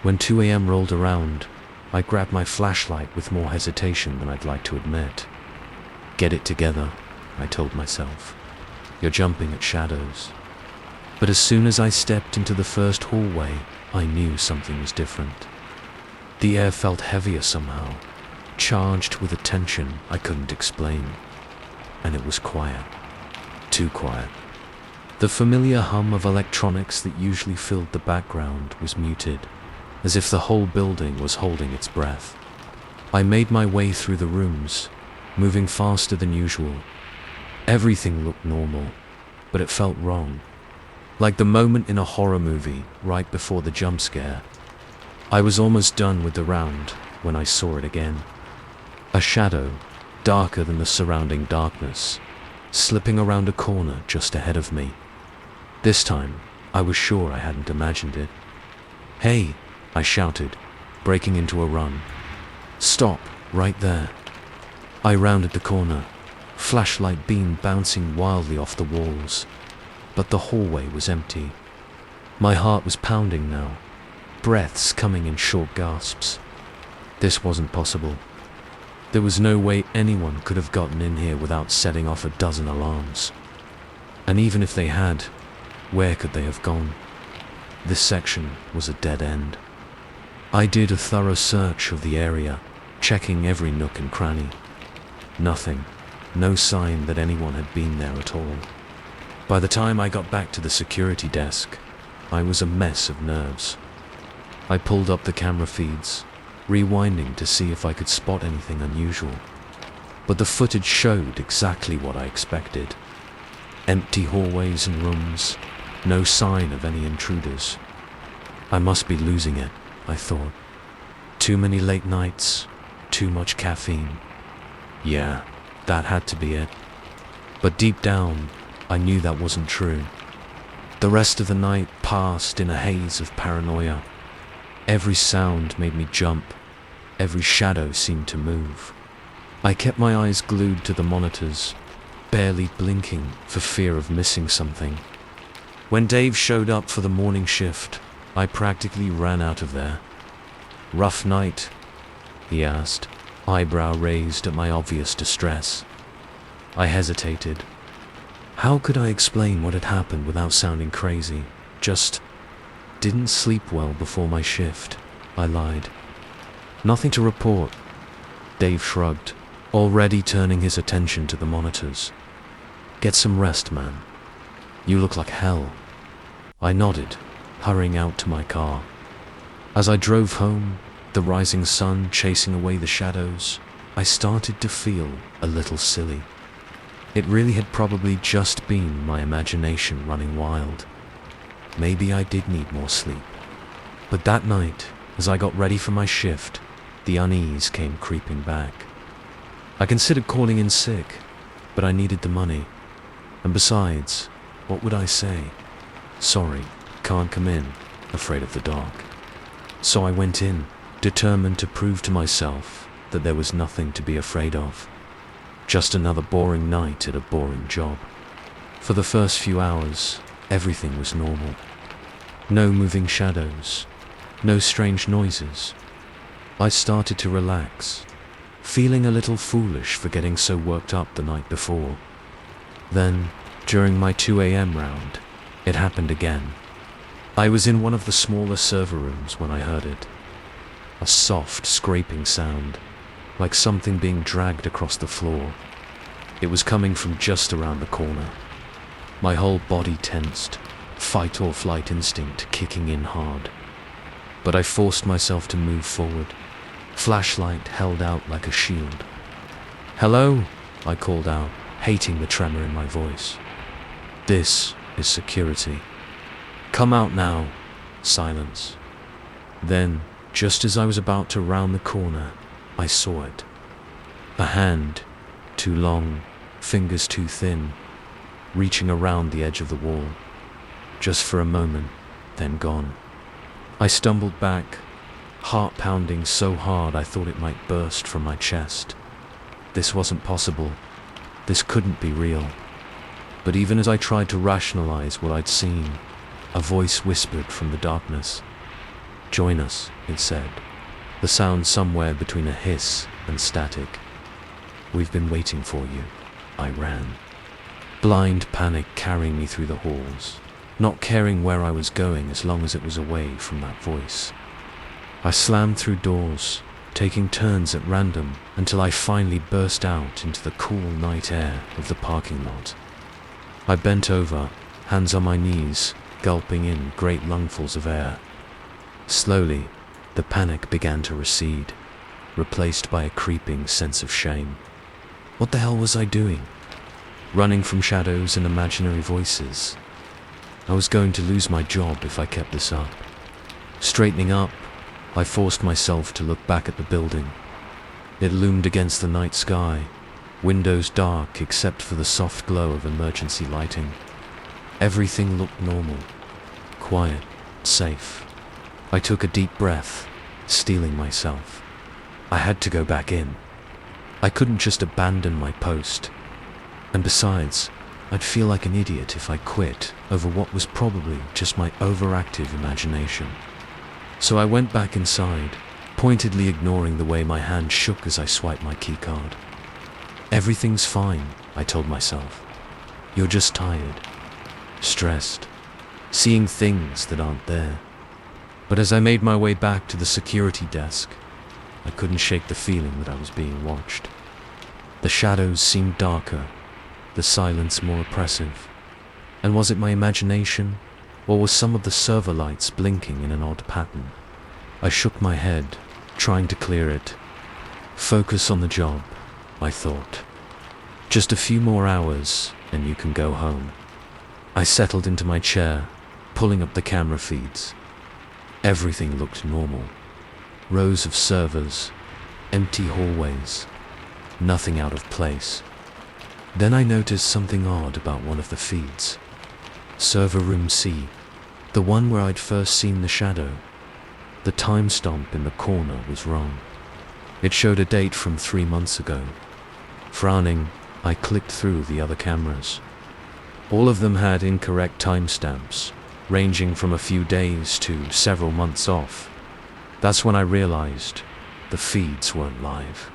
When 2 a.m. rolled around, I grabbed my flashlight with more hesitation than I'd like to admit. "Get it together," I told myself. "You're jumping at shadows." But as soon as I stepped into the first hallway, I knew something was different. The air felt heavier somehow, charged with a tension I couldn't explain. And it was quiet. Too quiet. The familiar hum of electronics that usually filled the background was muted, as if the whole building was holding its breath. I made my way through the rooms, moving faster than usual. Everything looked normal, but it felt wrong. Like the moment in a horror movie right before the jump scare. I was almost done with the round when I saw it again. A shadow, darker than the surrounding darkness, slipping around a corner just ahead of me. This time, I was sure I hadn't imagined it. "Hey!" I shouted, breaking into a run. "Stop, right there." I rounded the corner, flashlight beam bouncing wildly off the walls. But the hallway was empty. My heart was pounding now, breaths coming in short gasps. This wasn't possible. There was no way anyone could have gotten in here without setting off a dozen alarms. And even if they had, where could they have gone? This section was a dead end. I did a thorough search of the area, checking every nook and cranny. Nothing. No sign that anyone had been there at all. By the time I got back to the security desk, I was a mess of nerves. I pulled up the camera feeds, rewinding to see if I could spot anything unusual. But the footage showed exactly what I expected. Empty hallways and rooms, no sign of any intruders. I must be losing it, I thought. Too many late nights, too much caffeine. Yeah, that had to be it. But deep down, I knew that wasn't true. The rest of the night passed in a haze of paranoia, Every sound made me jump. Every shadow seemed to move. I kept my eyes glued to the monitors, barely blinking for fear of missing something. When Dave showed up for the morning shift, I practically ran out of there. "Rough night?" he asked, eyebrow raised at my obvious distress. I hesitated. How could I explain what had happened without sounding crazy? Just didn't sleep well before my shift, I lied. "Nothing to report." Dave shrugged, already turning his attention to the monitors. "Get some rest, man. You look like hell." I nodded, hurrying out to my car. As I drove home, the rising sun chasing away the shadows, I started to feel a little silly. It really had probably just been my imagination running wild. Maybe I did need more sleep. But that night, as I got ready for my shift, the unease came creeping back. I considered calling in sick, but I needed the money. And besides, what would I say? "Sorry, can't come in, afraid of the dark." So I went in, determined to prove to myself that there was nothing to be afraid of. Just another boring night at a boring job. For the first few hours, everything was normal. No moving shadows, no strange noises. I started to relax, feeling a little foolish for getting so worked up the night before. Then, during my 2 a.m. round, it happened again. I was in one of the smaller server rooms when I heard it. A soft, scraping sound, like something being dragged across the floor. It was coming from just around the corner. My whole body tensed, fight or flight instinct kicking in hard. But I forced myself to move forward, flashlight held out like a shield. "Hello?" I called out, hating the tremor in my voice. "This is security." "Come out now." Silence. Then, just as I was about to round the corner, I saw it. A hand, too long, fingers too thin, reaching around the edge of the wall. Just for a moment, then gone. I stumbled back, heart pounding so hard I thought it might burst from my chest. This wasn't possible. This couldn't be real. But even as I tried to rationalize what I'd seen, a voice whispered from the darkness. "Join us," it said, the sound somewhere between a hiss and static. "We've been waiting for you." I ran. Blind panic carrying me through the halls, not caring where I was going as long as it was away from that voice. I slammed through doors, taking turns at random until I finally burst out into the cool night air of the parking lot. I bent over, hands on my knees, gulping in great lungfuls of air. Slowly, the panic began to recede, replaced by a creeping sense of shame. What the hell was I doing? Running from shadows and imaginary voices. I was going to lose my job if I kept this up. Straightening up, I forced myself to look back at the building. It loomed against the night sky, windows dark except for the soft glow of emergency lighting. Everything looked normal, quiet, safe. I took a deep breath, steeling myself. I had to go back in. I couldn't just abandon my post. And besides, I'd feel like an idiot if I quit over what was probably just my overactive imagination. So I went back inside, pointedly ignoring the way my hand shook as I swiped my keycard. "Everything's fine," I told myself. "You're just tired, stressed, seeing things that aren't there." But as I made my way back to the security desk, I couldn't shake the feeling that I was being watched. The shadows seemed darker, the silence more oppressive. And was it my imagination, or was some of the server lights blinking in an odd pattern? I shook my head, trying to clear it. Focus on the job, I thought. Just a few more hours, and you can go home. I settled into my chair, pulling up the camera feeds. Everything looked normal. Rows of servers, empty hallways, nothing out of place. Then I noticed something odd about one of the feeds. Server room C, the one where I'd first seen the shadow. The timestamp in the corner was wrong. It showed a date from 3 months ago. Frowning, I clicked through the other cameras. All of them had incorrect timestamps, ranging from a few days to several months off. That's when I realized the feeds weren't live.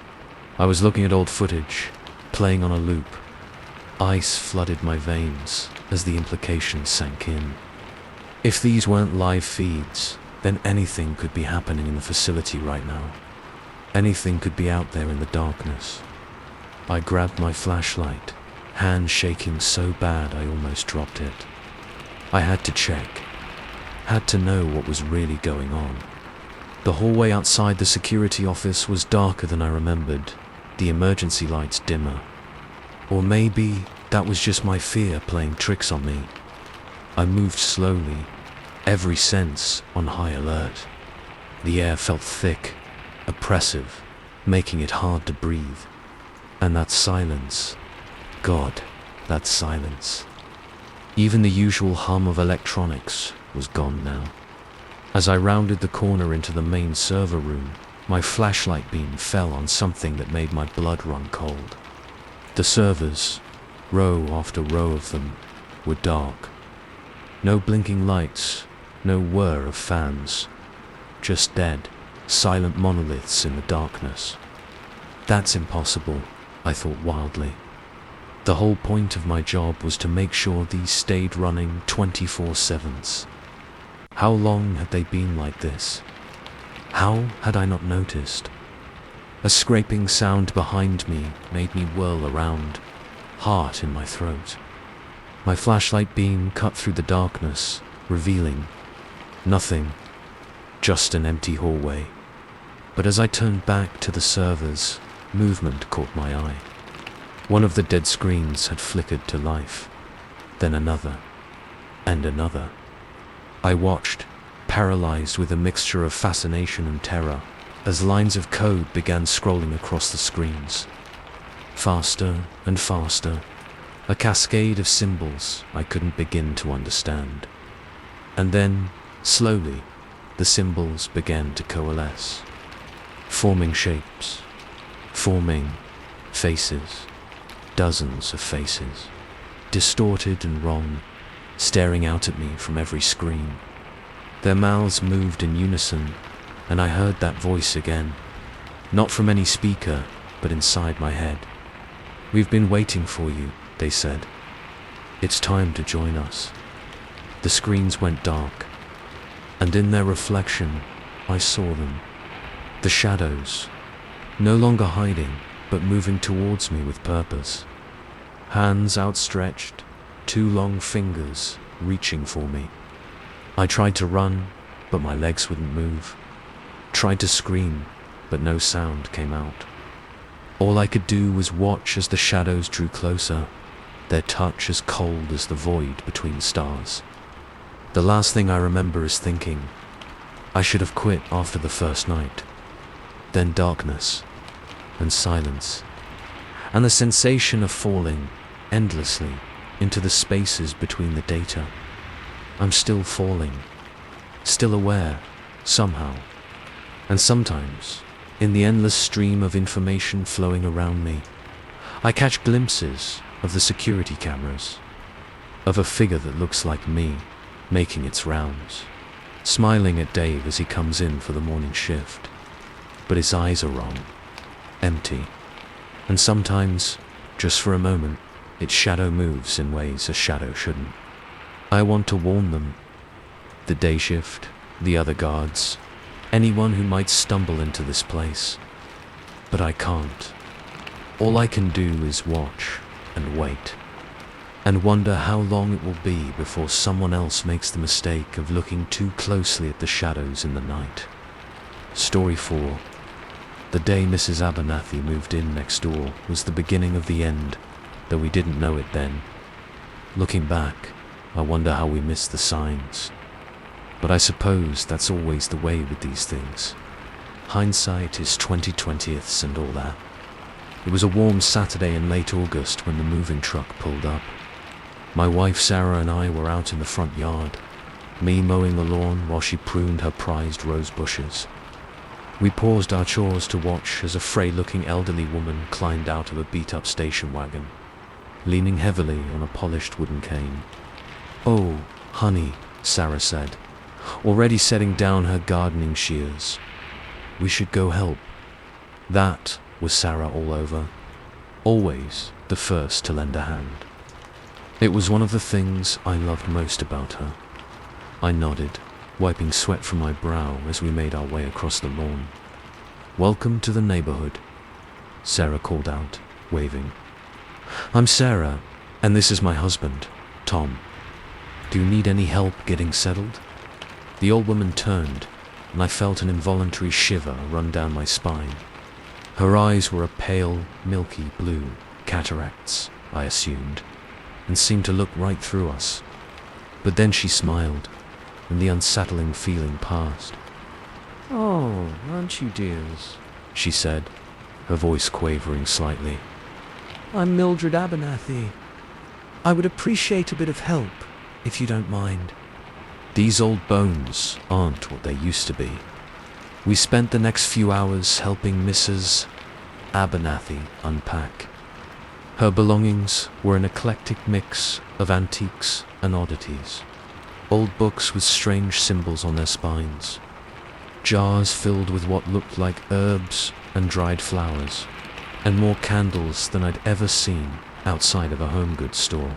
I was looking at old footage, playing on a loop. Ice flooded my veins as the implications sank in. If these weren't live feeds, then anything could be happening in the facility right now. Anything could be out there in the darkness. I grabbed my flashlight, hand shaking so bad I almost dropped it. I had to check, had to know what was really going on. The hallway outside the security office was darker than I remembered, the emergency lights dimmer. Or maybe that was just my fear playing tricks on me. I moved slowly, every sense on high alert. The air felt thick, oppressive, making it hard to breathe. And that silence, God, that silence. Even the usual hum of electronics was gone now. As I rounded the corner into the main server room, my flashlight beam fell on something that made my blood run cold. The servers, row after row of them, were dark. No blinking lights, no whir of fans. Just dead, silent monoliths in the darkness. That's impossible, I thought wildly. The whole point of my job was to make sure these stayed running 24/7s. How long had they been like this? How had I not noticed? A scraping sound behind me made me whirl around, heart in my throat. My flashlight beam cut through the darkness, revealing nothing, just an empty hallway. But as I turned back to the servers, movement caught my eye. One of the dead screens had flickered to life, then another, and another. I watched, paralyzed with a mixture of fascination and terror, as lines of code began scrolling across the screens. Faster and faster, a cascade of symbols I couldn't begin to understand. And then, slowly, the symbols began to coalesce, forming shapes, forming faces, dozens of faces, distorted and wrong, staring out at me from every screen. Their mouths moved in unison, and I heard that voice again, not from any speaker, but inside my head. "We've been waiting for you," they said. "It's time to join us." The screens went dark, and in their reflection, I saw them. The shadows, no longer hiding, but moving towards me with purpose. Hands outstretched, 2 long fingers reaching for me. I tried to run, but my legs wouldn't move. Tried to scream, but no sound came out. All I could do was watch as the shadows drew closer, their touch as cold as the void between stars. The last thing I remember is thinking, I should have quit after the first night. Then darkness, and silence, and the sensation of falling, endlessly, into the spaces between the data. I'm still falling, still aware, somehow. And sometimes, in the endless stream of information flowing around me, I catch glimpses of the security cameras, of a figure that looks like me, making its rounds, smiling at Dave as he comes in for the morning shift. But his eyes are wrong, empty. And sometimes, just for a moment, its shadow moves in ways a shadow shouldn't. I want to warn them, the day shift, the other guards, anyone who might stumble into this place. But I can't. All I can do is watch and wait, and wonder how long it will be before someone else makes the mistake of looking too closely at the shadows in the night. Story 4. The day Mrs. Abernathy moved in next door was the beginning of the end, though we didn't know it then. Looking back, I wonder how we missed the signs. But I suppose that's always the way with these things. Hindsight is 20/20ths and all that. It was a warm Saturday in late August when the moving truck pulled up. My wife Sarah and I were out in the front yard, me mowing the lawn while she pruned her prized rose bushes. We paused our chores to watch as a frail-looking elderly woman climbed out of a beat-up station wagon, leaning heavily on a polished wooden cane. "Oh, honey," Sarah said, already setting down her gardening shears. "We should go help." That was Sarah all over, always the first to lend a hand. It was one of the things I loved most about her. I nodded, wiping sweat from my brow as we made our way across the lawn. "Welcome to the neighborhood," Sarah called out, waving. "I'm Sarah, and this is my husband, Tom. Do you need any help getting settled?" The old woman turned, and I felt an involuntary shiver run down my spine. Her eyes were a pale, milky blue, cataracts, I assumed, and seemed to look right through us. But then she smiled, and the unsettling feeling passed. "Oh, aren't you dears?" she said, her voice quavering slightly. "I'm Mildred Abernathy. I would appreciate a bit of help, if you don't mind." These old bones aren't what they used to be. We spent the next few hours helping Mrs. Abernathy unpack. Her belongings were an eclectic mix of antiques and oddities. Old books with strange symbols on their spines. Jars filled with what looked like herbs and dried flowers. And more candles than I'd ever seen outside of a home goods store.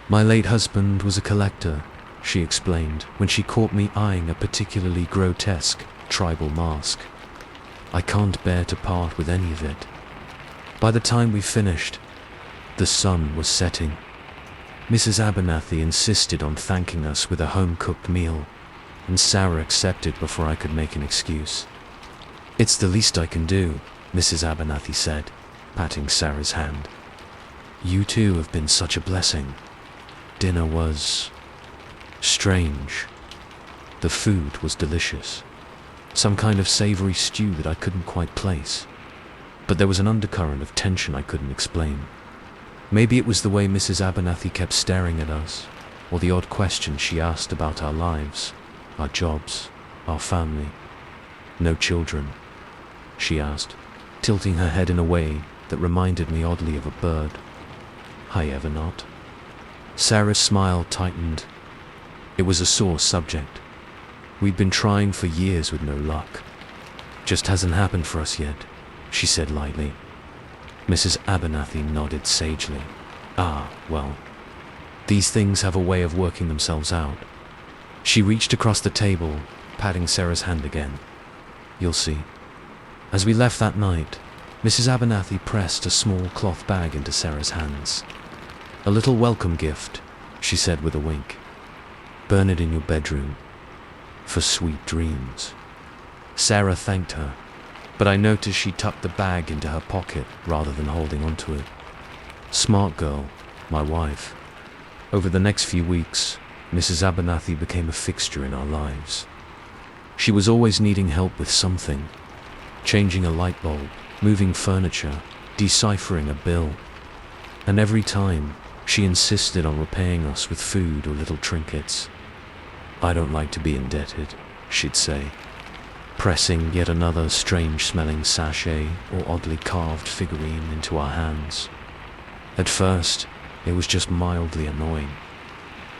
My late husband was a collector, she explained when she caught me eyeing a particularly grotesque tribal mask. I can't bear to part with any of it. By the time we finished, the sun was setting. Mrs. Abernathy insisted on thanking us with a home-cooked meal, and Sarah accepted before I could make an excuse. "It's the least I can do," Mrs. Abernathy said, patting Sarah's hand. "You two have been such a blessing." Dinner was strange. The food was delicious. Some kind of savory stew that I couldn't quite place. But there was an undercurrent of tension I couldn't explain. Maybe it was the way Mrs. Abernathy kept staring at us, or the odd questions she asked about our lives, our jobs, our family. "No children?" she asked, tilting her head in a way that reminded me oddly of a bird. "I ever not." Sarah's smile tightened. It was a sore subject. We'd been trying for years with no luck. "Just hasn't happened for us yet," she said lightly. Mrs. Abernathy nodded sagely. "Ah, well, these things have a way of working themselves out." She reached across the table, patting Sarah's hand again. "You'll see." As we left that night, Mrs. Abernathy pressed a small cloth bag into Sarah's hands. "A little welcome gift," she said with a wink. "Burn it in your bedroom. For sweet dreams." Sarah thanked her, but I noticed she tucked the bag into her pocket rather than holding onto it. Smart girl, my wife. Over the next few weeks, Mrs. Abernathy became a fixture in our lives. She was always needing help with something. Changing a light bulb, moving furniture, deciphering a bill. And every time, she insisted on repaying us with food or little trinkets. "I don't like to be indebted," she'd say, pressing yet another strange-smelling sachet or oddly carved figurine into our hands. At first, it was just mildly annoying,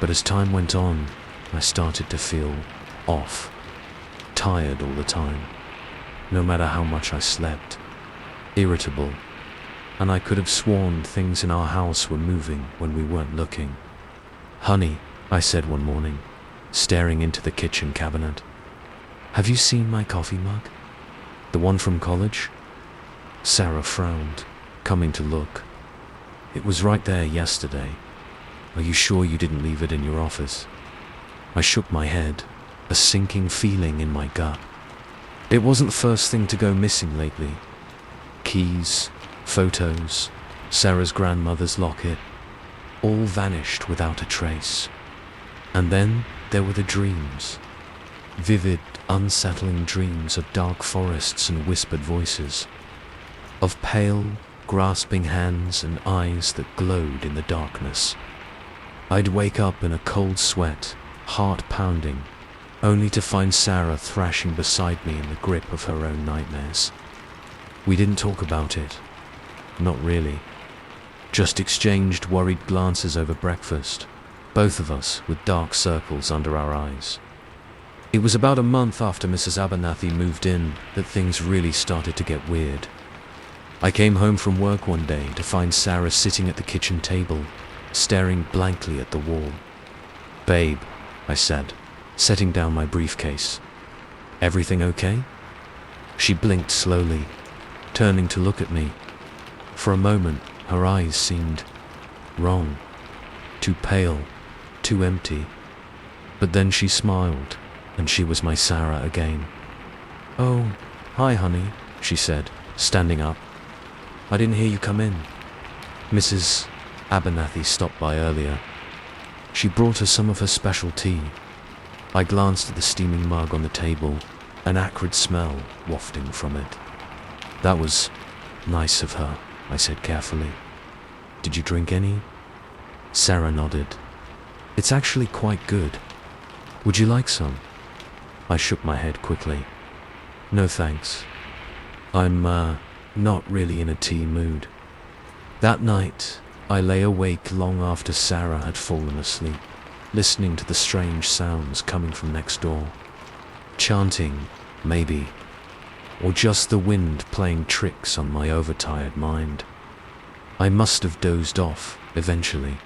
but as time went on, I started to feel off, tired all the time, no matter how much I slept, irritable, and I could have sworn things in our house were moving when we weren't looking. "Honey," I said one morning, staring into the kitchen cabinet, "have you seen my coffee mug? The one from college?" Sarah frowned, coming to look. "It was right there yesterday. Are you sure you didn't leave it in your office?" I shook my head, a sinking feeling in my gut. It wasn't the first thing to go missing lately. Keys, photos, Sarah's grandmother's locket, all vanished without a trace. And then there were the dreams. Vivid, unsettling dreams of dark forests and whispered voices. Of pale, grasping hands and eyes that glowed in the darkness. I'd wake up in a cold sweat, heart pounding, only to find Sarah thrashing beside me in the grip of her own nightmares. We didn't talk about it. Not really. Just exchanged worried glances over breakfast, both of us with dark circles under our eyes. It was about a month after Mrs. Abernathy moved in that things really started to get weird. I came home from work one day to find Sarah sitting at the kitchen table, staring blankly at the wall. "Babe," I said, setting down my briefcase. "Everything okay?" She blinked slowly, turning to look at me. For a moment, her eyes seemed wrong, too pale, too empty. But then she smiled, and she was my Sarah again. "Oh, hi honey," she said, standing up. "I didn't hear you come in. Mrs. Abernathy stopped by earlier. She brought us some of her special tea." I glanced at the steaming mug on the table, an acrid smell wafting from it. "That was nice of her," I said carefully. "Did you drink any?" Sarah nodded. "It's actually quite good. Would you like some?" I shook my head quickly. "No thanks. I'm not really in a tea mood." That night, I lay awake long after Sarah had fallen asleep, listening to the strange sounds coming from next door. Chanting, maybe, or just the wind playing tricks on my overtired mind. I must have dozed off eventually,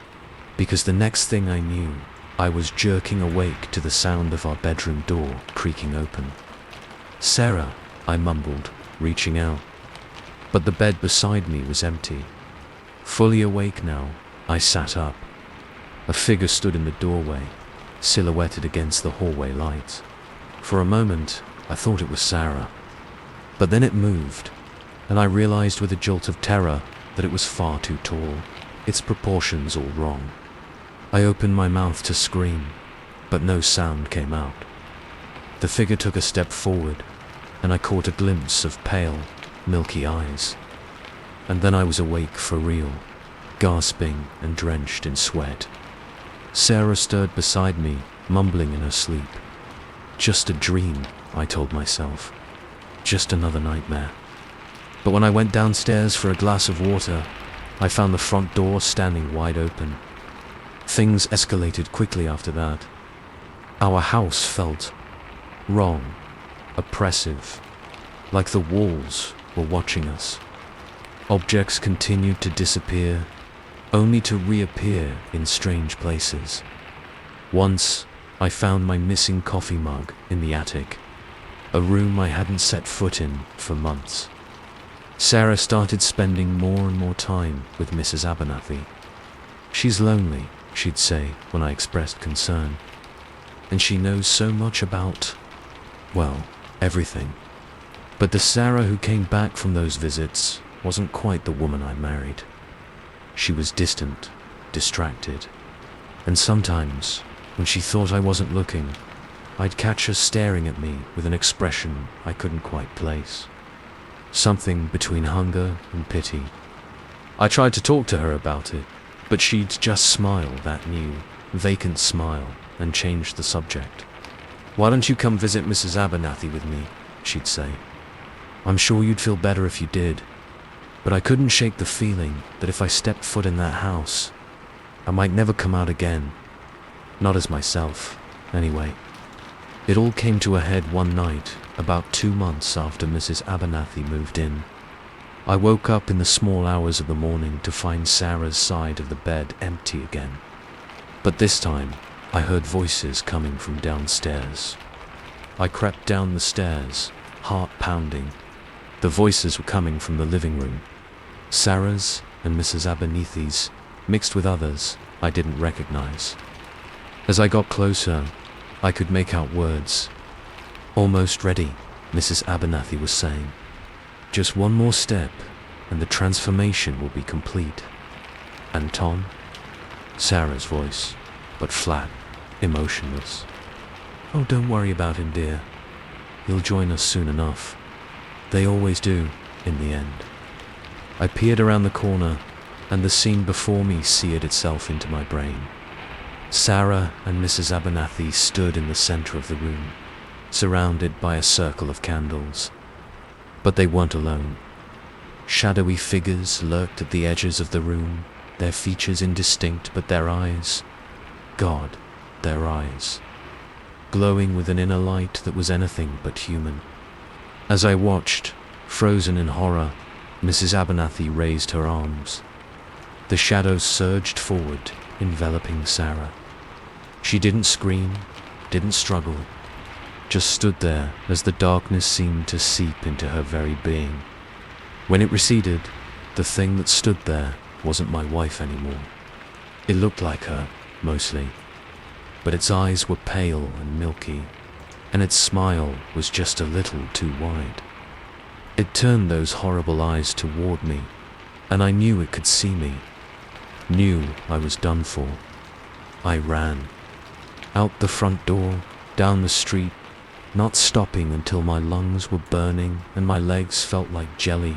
because the next thing I knew, I was jerking awake to the sound of our bedroom door creaking open. "Sarah," I mumbled, reaching out. But the bed beside me was empty. Fully awake now, I sat up. A figure stood in the doorway, silhouetted against the hallway light. For a moment, I thought it was Sarah. But then it moved, and I realized with a jolt of terror that it was far too tall, its proportions all wrong. I opened my mouth to scream, but no sound came out. The figure took a step forward, and I caught a glimpse of pale, milky eyes. And then I was awake for real, gasping and drenched in sweat. Sarah stirred beside me, mumbling in her sleep. "Just a dream," I told myself. "Just another nightmare." But when I went downstairs for a glass of water, I found the front door standing wide open. Things escalated quickly after that. Our house felt wrong, oppressive, like the walls were watching us. Objects continued to disappear, only to reappear in strange places. Once, I found my missing coffee mug in the attic, a room I hadn't set foot in for months. Sarah started spending more and more time with Mrs. Abernathy. "She's lonely," she'd say when I expressed concern. "And she knows so much about, well, everything." But the Sarah who came back from those visits wasn't quite the woman I married. She was distant, distracted, and sometimes, when she thought I wasn't looking, I'd catch her staring at me with an expression I couldn't quite place. Something between hunger and pity. I tried to talk to her about it, but she'd just smile that new, vacant smile and change the subject. "Why don't you come visit Mrs. Abernathy with me?" she'd say. "I'm sure you'd feel better if you did." But I couldn't shake the feeling that if I stepped foot in that house, I might never come out again. Not as myself, anyway. It all came to a head one night, about 2 months after Mrs. Abernathy moved in. I woke up in the small hours of the morning to find Sarah's side of the bed empty again. But this time, I heard voices coming from downstairs. I crept down the stairs, heart pounding. The voices were coming from the living room. Sarah's and Mrs. Abernathy's, mixed with others I didn't recognize. As I got closer, I could make out words. "Almost ready," Mrs. Abernathy was saying. "Just one more step, and the transformation will be complete." "And Tom?" Sarah's voice, but flat, emotionless. "Oh, don't worry about him, dear. He'll join us soon enough. They always do, in the end." I peered around the corner, and the scene before me seared itself into my brain. Sarah and Mrs. Abernathy stood in the center of the room, surrounded by a circle of candles. But they weren't alone. Shadowy figures lurked at the edges of the room, their features indistinct, but their eyes, God, their eyes, glowing with an inner light that was anything but human. As I watched, frozen in horror, Mrs. Abernathy raised her arms. The shadows surged forward, enveloping Sarah. She didn't scream, didn't struggle, just stood there as the darkness seemed to seep into her very being. When it receded, the thing that stood there wasn't my wife anymore. It looked like her, mostly, but its eyes were pale and milky, and its smile was just a little too wide. It turned those horrible eyes toward me, and I knew it could see me, knew I was done for. I ran. Out the front door, down the street, not stopping until my lungs were burning and my legs felt like jelly.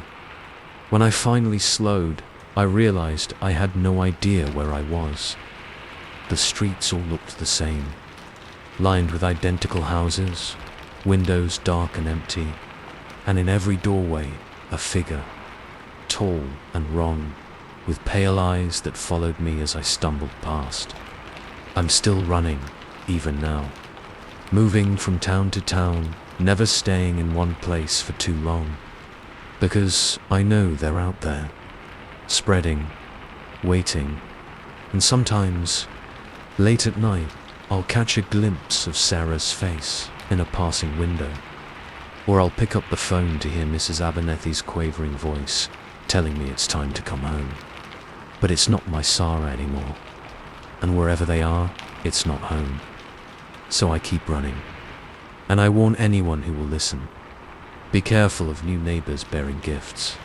When I finally slowed, I realized I had no idea where I was. The streets all looked the same, lined with identical houses, windows dark and empty, and in every doorway a figure, tall and wan, with pale eyes that followed me as I stumbled past. I'm still running, even now, moving from town to town, never staying in one place for too long, because I know they're out there, spreading, waiting, and sometimes, late at night, I'll catch a glimpse of Sarah's face in a passing window, or I'll pick up the phone to hear Mrs. Abernathy's quavering voice telling me it's time to come home. But it's not my Sarah anymore, and wherever they are, it's not home. So I keep running, and I warn anyone who will listen. Be careful of new neighbors bearing gifts.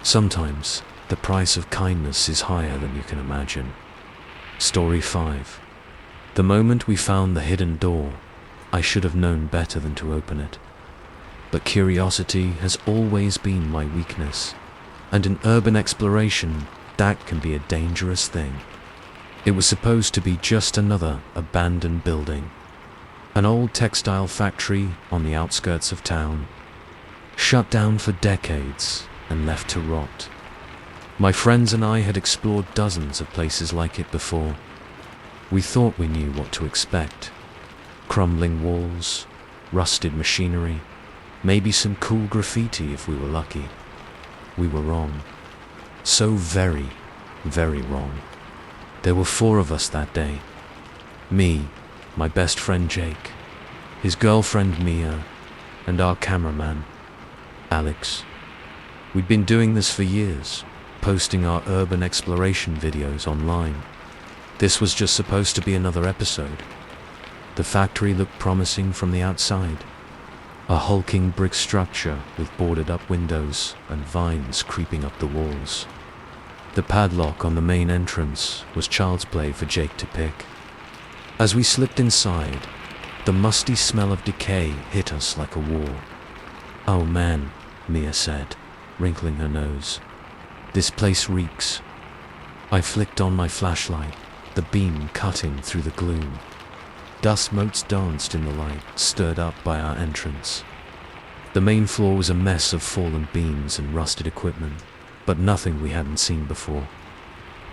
Sometimes the price of kindness is higher than you can imagine. Story 5. The moment we found the hidden door, I should have known better than to open it. But curiosity has always been my weakness, and in urban exploration, that can be a dangerous thing. It was supposed to be just another abandoned building, an old textile factory on the outskirts of town, shut down for decades and left to rot. My friends and I had explored dozens of places like it before. We thought we knew what to expect. Crumbling walls, rusted machinery, maybe some cool graffiti if we were lucky. We were wrong. So very, very wrong. There were 4 of us that day. Me, my best friend Jake, his girlfriend Mia, and our cameraman, Alex. We'd been doing this for years, posting our urban exploration videos online. This was just supposed to be another episode. The factory looked promising from the outside. A hulking brick structure with boarded-up windows and vines creeping up the walls. The padlock on the main entrance was child's play for Jake to pick. As we slipped inside, the musty smell of decay hit us like a wall. "Oh man," Mia said, wrinkling her nose. "This place reeks." I flicked on my flashlight, the beam cutting through the gloom. Dust motes danced in the light, stirred up by our entrance. The main floor was a mess of fallen beams and rusted equipment, but nothing we hadn't seen before.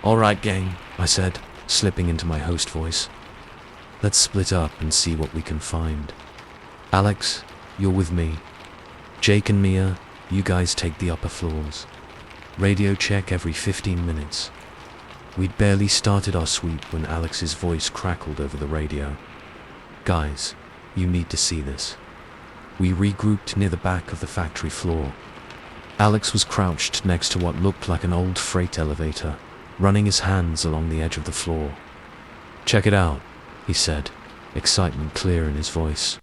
"All right, gang," I said, slipping into my host voice. "Let's split up and see what we can find. Alex, you're with me. Jake and Mia, you guys take the upper floors. Radio check every 15 minutes. We'd barely started our sweep when Alex's voice crackled over the radio. "Guys, you need to see this." We regrouped near the back of the factory floor. Alex was crouched next to what looked like an old freight elevator, running his hands along the edge of the floor. "Check it out," he said, excitement clear in his voice.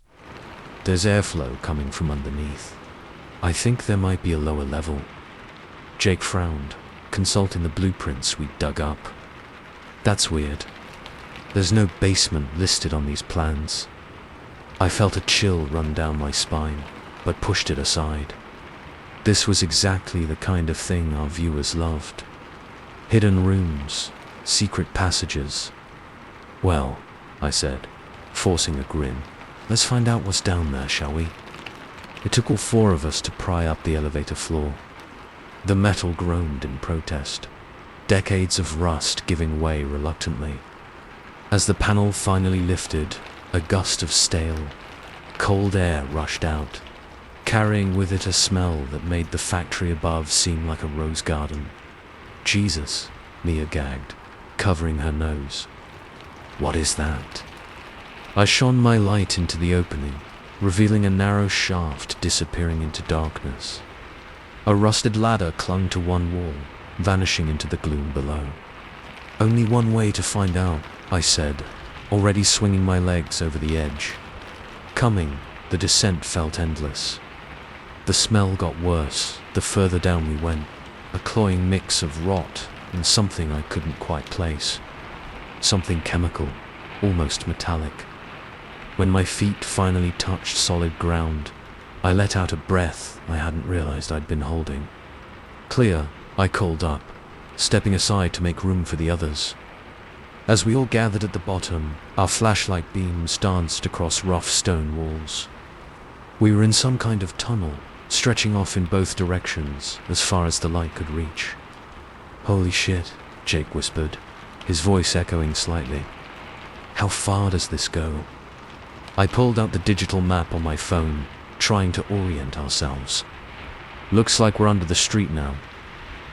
"There's airflow coming from underneath. I think there might be a lower level." Jake frowned, consulting the blueprints we'd dug up. "That's weird. There's no basement listed on these plans." I felt a chill run down my spine, but pushed it aside. This was exactly the kind of thing our viewers loved. Hidden rooms, secret passages, Well, I said, forcing a grin, let's find out what's down there, shall we? It took all four of us to pry up the elevator floor. The metal groaned in protest, decades of rust giving way reluctantly. As the panel finally lifted, a gust of stale, cold air rushed out, carrying with it a smell that made the factory above seem like a rose garden. Jesus, Mia gagged, covering her nose. What is that? I shone my light into the opening, revealing a narrow shaft disappearing into darkness. A rusted ladder clung to one wall, vanishing into the gloom below. Only one way to find out, I said, already swinging my legs over the edge. Coming, the descent felt endless. The smell got worse the further down we went, a cloying mix of rot and something I couldn't quite place. Something chemical, almost metallic. When my feet finally touched solid ground, I let out a breath I hadn't realized I'd been holding. Clear, I called up, stepping aside to make room for the others. As we all gathered at the bottom, our flashlight beams danced across rough stone walls. We were in some kind of tunnel, stretching off in both directions as far as the light could reach. Holy shit, Jake whispered, his voice echoing slightly. How far does this go? I pulled out the digital map on my phone, trying to orient ourselves. Looks like we're under the street now.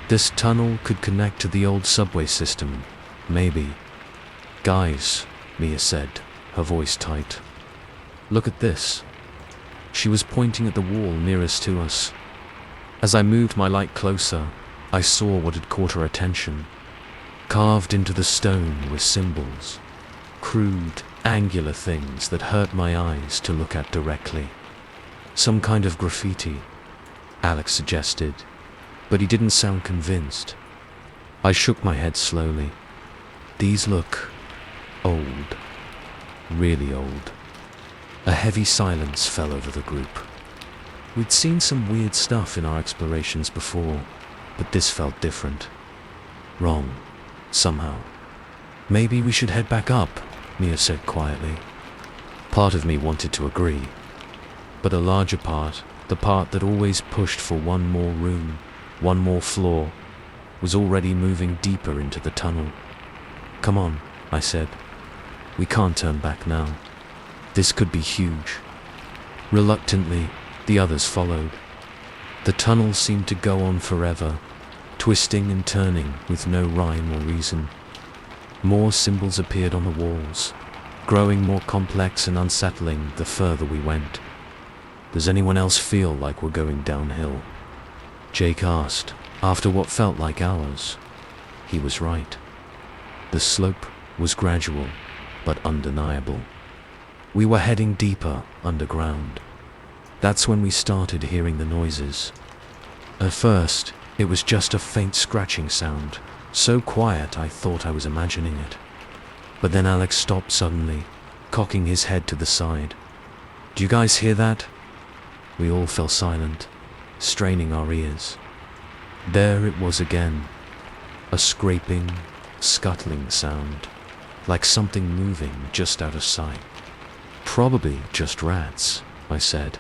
This tunnel could connect to the old subway system, maybe. Guys, Mia said, her voice tight. Look at this. She was pointing at the wall nearest to us. As I moved my light closer, I saw what had caught her attention. Carved into the stone were symbols, crude, angular things that hurt my eyes to look at directly. Some kind of graffiti, Alex suggested, but he didn't sound convinced. I shook my head slowly. These look old, really old. A heavy silence fell over the group. We'd seen some weird stuff in our explorations before, but this felt different. Wrong, somehow. Maybe we should head back up, Mia said quietly. Part of me wanted to agree, but a larger part, the part that always pushed for one more room, one more floor, was already moving deeper into the tunnel. Come on, I said. We can't turn back now. This could be huge. Reluctantly, the others followed. The tunnel seemed to go on forever, twisting and turning with no rhyme or reason. More symbols appeared on the walls, growing more complex and unsettling the further we went. Does anyone else feel like we're going downhill? Jake asked, after what felt like hours. He was right. The slope was gradual, but undeniable. We were heading deeper underground. That's when we started hearing the noises. At first, it was just a faint scratching sound, so quiet I thought I was imagining it. But then Alex stopped suddenly, cocking his head to the side. Do you guys hear that? We all fell silent, straining our ears. There it was again, a scraping, scuttling sound, like something moving just out of sight. Probably just rats, I said,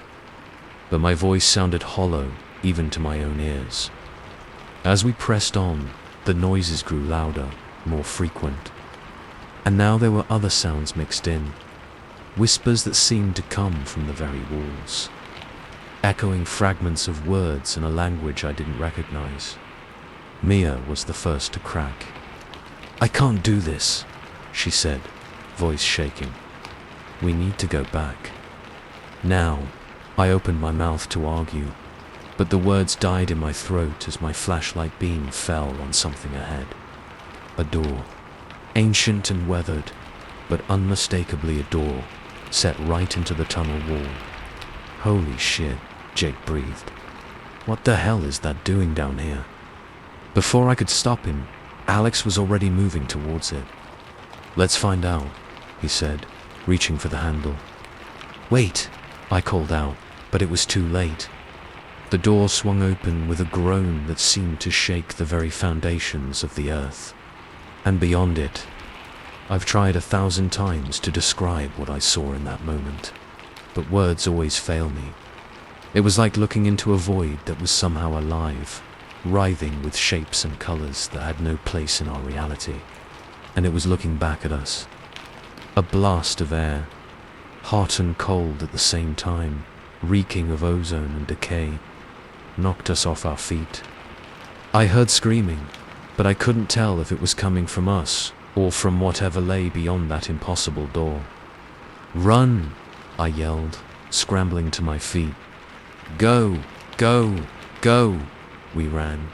but my voice sounded hollow even to my own ears. As we pressed on, the noises grew louder, more frequent. And now there were other sounds mixed in, whispers that seemed to come from the very walls, echoing fragments of words in a language I didn't recognize. Mia was the first to crack. I can't do this, she said, voice shaking. We need to go back. Now, I opened my mouth to argue, but the words died in my throat as my flashlight beam fell on something ahead. A door, ancient and weathered, but unmistakably a door, set right into the tunnel wall. Holy shit, Jake breathed. What the hell is that doing down here? Before I could stop him, Alex was already moving towards it. Let's find out, he said, reaching for the handle. Wait, I called out, but it was too late. The door swung open with a groan that seemed to shake the very foundations of the earth. And beyond it, I've tried 1,000 times to describe what I saw in that moment, but words always fail me. It was like looking into a void that was somehow alive, writhing with shapes and colors that had no place in our reality. And it was looking back at us. A blast of air, hot and cold at the same time, reeking of ozone and decay, knocked us off our feet. I heard screaming, but I couldn't tell if it was coming from us or from whatever lay beyond that impossible door. "Run!" I yelled, scrambling to my feet. "Go! Go! Go!" We ran.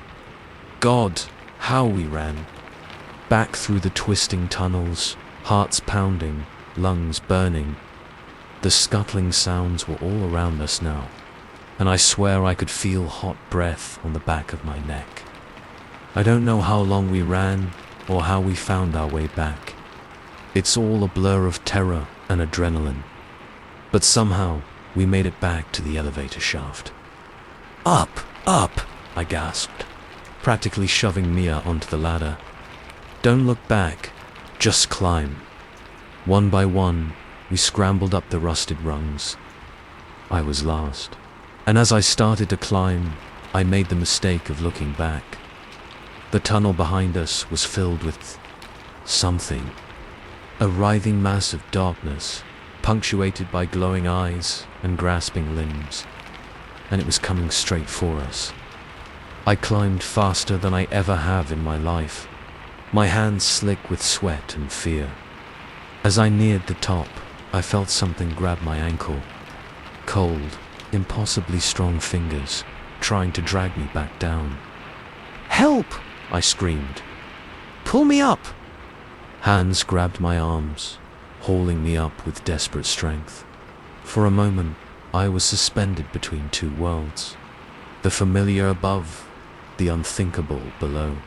God, how we ran! Back through the twisting tunnels, hearts pounding, lungs burning. The scuttling sounds were all around us now, and I swear I could feel hot breath on the back of my neck. I don't know how long we ran or how we found our way back. It's all a blur of terror and adrenaline. But somehow, we made it back to the elevator shaft. "Up! Up!" I gasped, practically shoving Mia onto the ladder. "Don't look back, just climb." One by one, we scrambled up the rusted rungs. I was last, and as I started to climb, I made the mistake of looking back. The tunnel behind us was filled with something, a writhing mass of darkness, punctuated by glowing eyes and grasping limbs, and it was coming straight for us. I climbed faster than I ever have in my life, my hands slick with sweat and fear. As I neared the top, I felt something grab my ankle. Cold, impossibly strong fingers, trying to drag me back down. "Help!" I screamed. "Pull me up!" Hands grabbed my arms, hauling me up with desperate strength. For a moment, I was suspended between two worlds. The familiar above, the unthinkable below.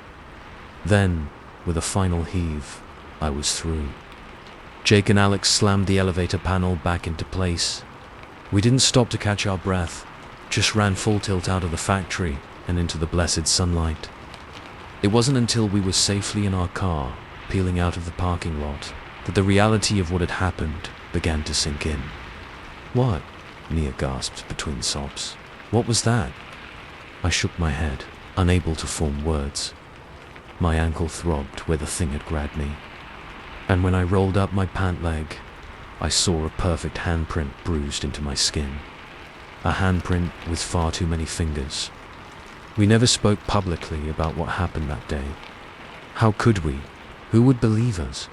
Then, with a final heave, I was through. Jake and Alex slammed the elevator panel back into place. We didn't stop to catch our breath, just ran full tilt out of the factory and into the blessed sunlight. It wasn't until we were safely in our car, peeling out of the parking lot, that the reality of what had happened began to sink in. "What?" Mia gasped between sobs. "What was that?" I shook my head, unable to form words. My ankle throbbed where the thing had grabbed me, and when I rolled up my pant leg, I saw a perfect handprint bruised into my skin. A handprint with far too many fingers. We never spoke publicly about what happened that day. How could we? Who would believe us?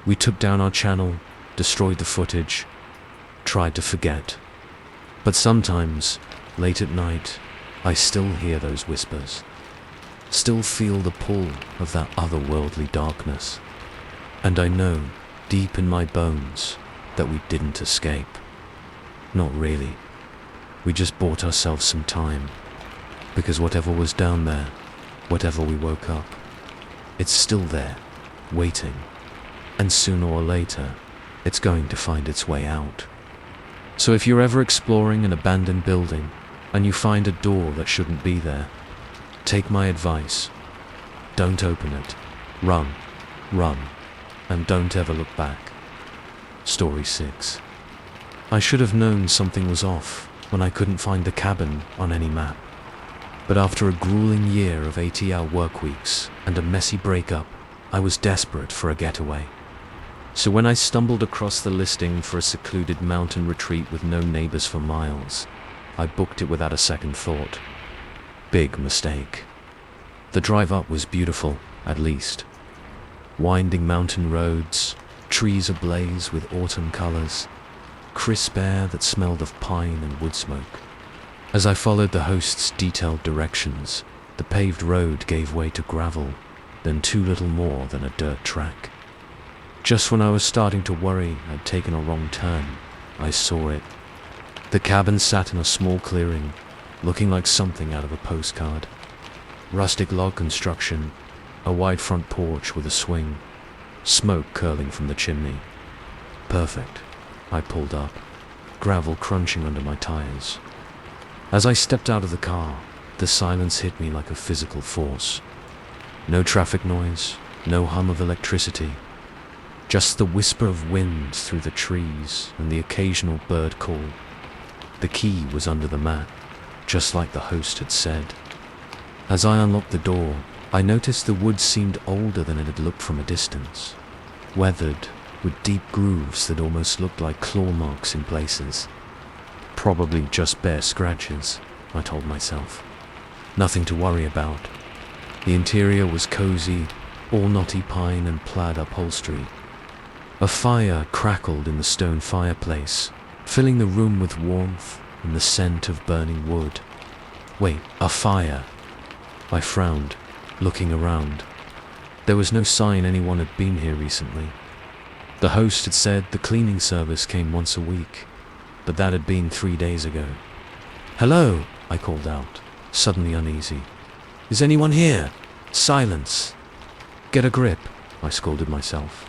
We took down our channel, destroyed the footage, tried to forget. But sometimes, late at night, I still hear those whispers. Still feel the pull of that otherworldly darkness. And I know, deep in my bones, that we didn't escape. Not really. We just bought ourselves some time. Because whatever was down there, whatever we woke up, it's still there, waiting. And sooner or later, it's going to find its way out. So if you're ever exploring an abandoned building, and you find a door that shouldn't be there, take my advice. Don't open it. Run. Run. And don't ever look back. Story 6. I should have known something was off when I couldn't find the cabin on any map. But after a grueling year of 80-hour work weeks and a messy breakup, I was desperate for a getaway. So when I stumbled across the listing for a secluded mountain retreat with no neighbors for miles, I booked it without a second thought. Big mistake. The drive up was beautiful, at least. Winding mountain roads, trees ablaze with autumn colors, crisp air that smelled of pine and wood smoke. As I followed the host's detailed directions, the paved road gave way to gravel, then too little more than a dirt track. Just when I was starting to worry I'd taken a wrong turn, I saw it. The cabin sat in a small clearing, looking like something out of a postcard. Rustic log construction, a wide front porch with a swing, smoke curling from the chimney. Perfect. I pulled up, gravel crunching under my tires. As I stepped out of the car, the silence hit me like a physical force. No traffic noise, no hum of electricity, Just the whisper of wind through the trees and the occasional bird call. The key was under the mat, just like the host had said. As I unlocked the door, I noticed the wood seemed older than it had looked from a distance, weathered, with deep grooves that almost looked like claw marks in places. Probably just bare scratches, I told myself. Nothing to worry about. The interior was cozy, all knotty pine and plaid upholstery. A fire crackled in the stone fireplace, filling the room with warmth and the scent of burning wood. Wait, a fire? I frowned, looking around. There was no sign anyone had been here recently. The host had said the cleaning service came once a week, but that had been 3 days ago. "Hello," I called out, suddenly uneasy. "Is anyone here?" Silence. "Get a grip," I scolded myself.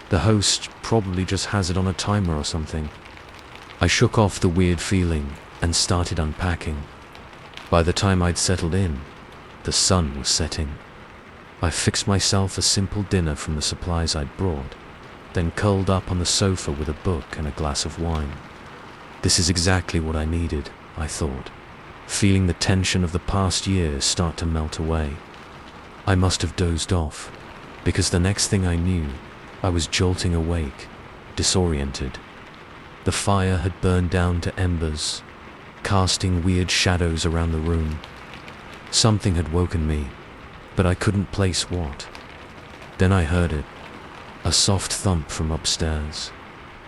The host probably just has it on a timer or something. I shook off the weird feeling and started unpacking. By the time I'd settled in, the sun was setting. I fixed myself a simple dinner from the supplies I'd brought, then curled up on the sofa with a book and a glass of wine. This is exactly what I needed, I thought, feeling the tension of the past years start to melt away. I must have dozed off, because the next thing I knew, I was jolting awake, disoriented. The fire had burned down to embers, casting weird shadows around the room. Something had woken me, but I couldn't place what. Then I heard it, a soft thump from upstairs,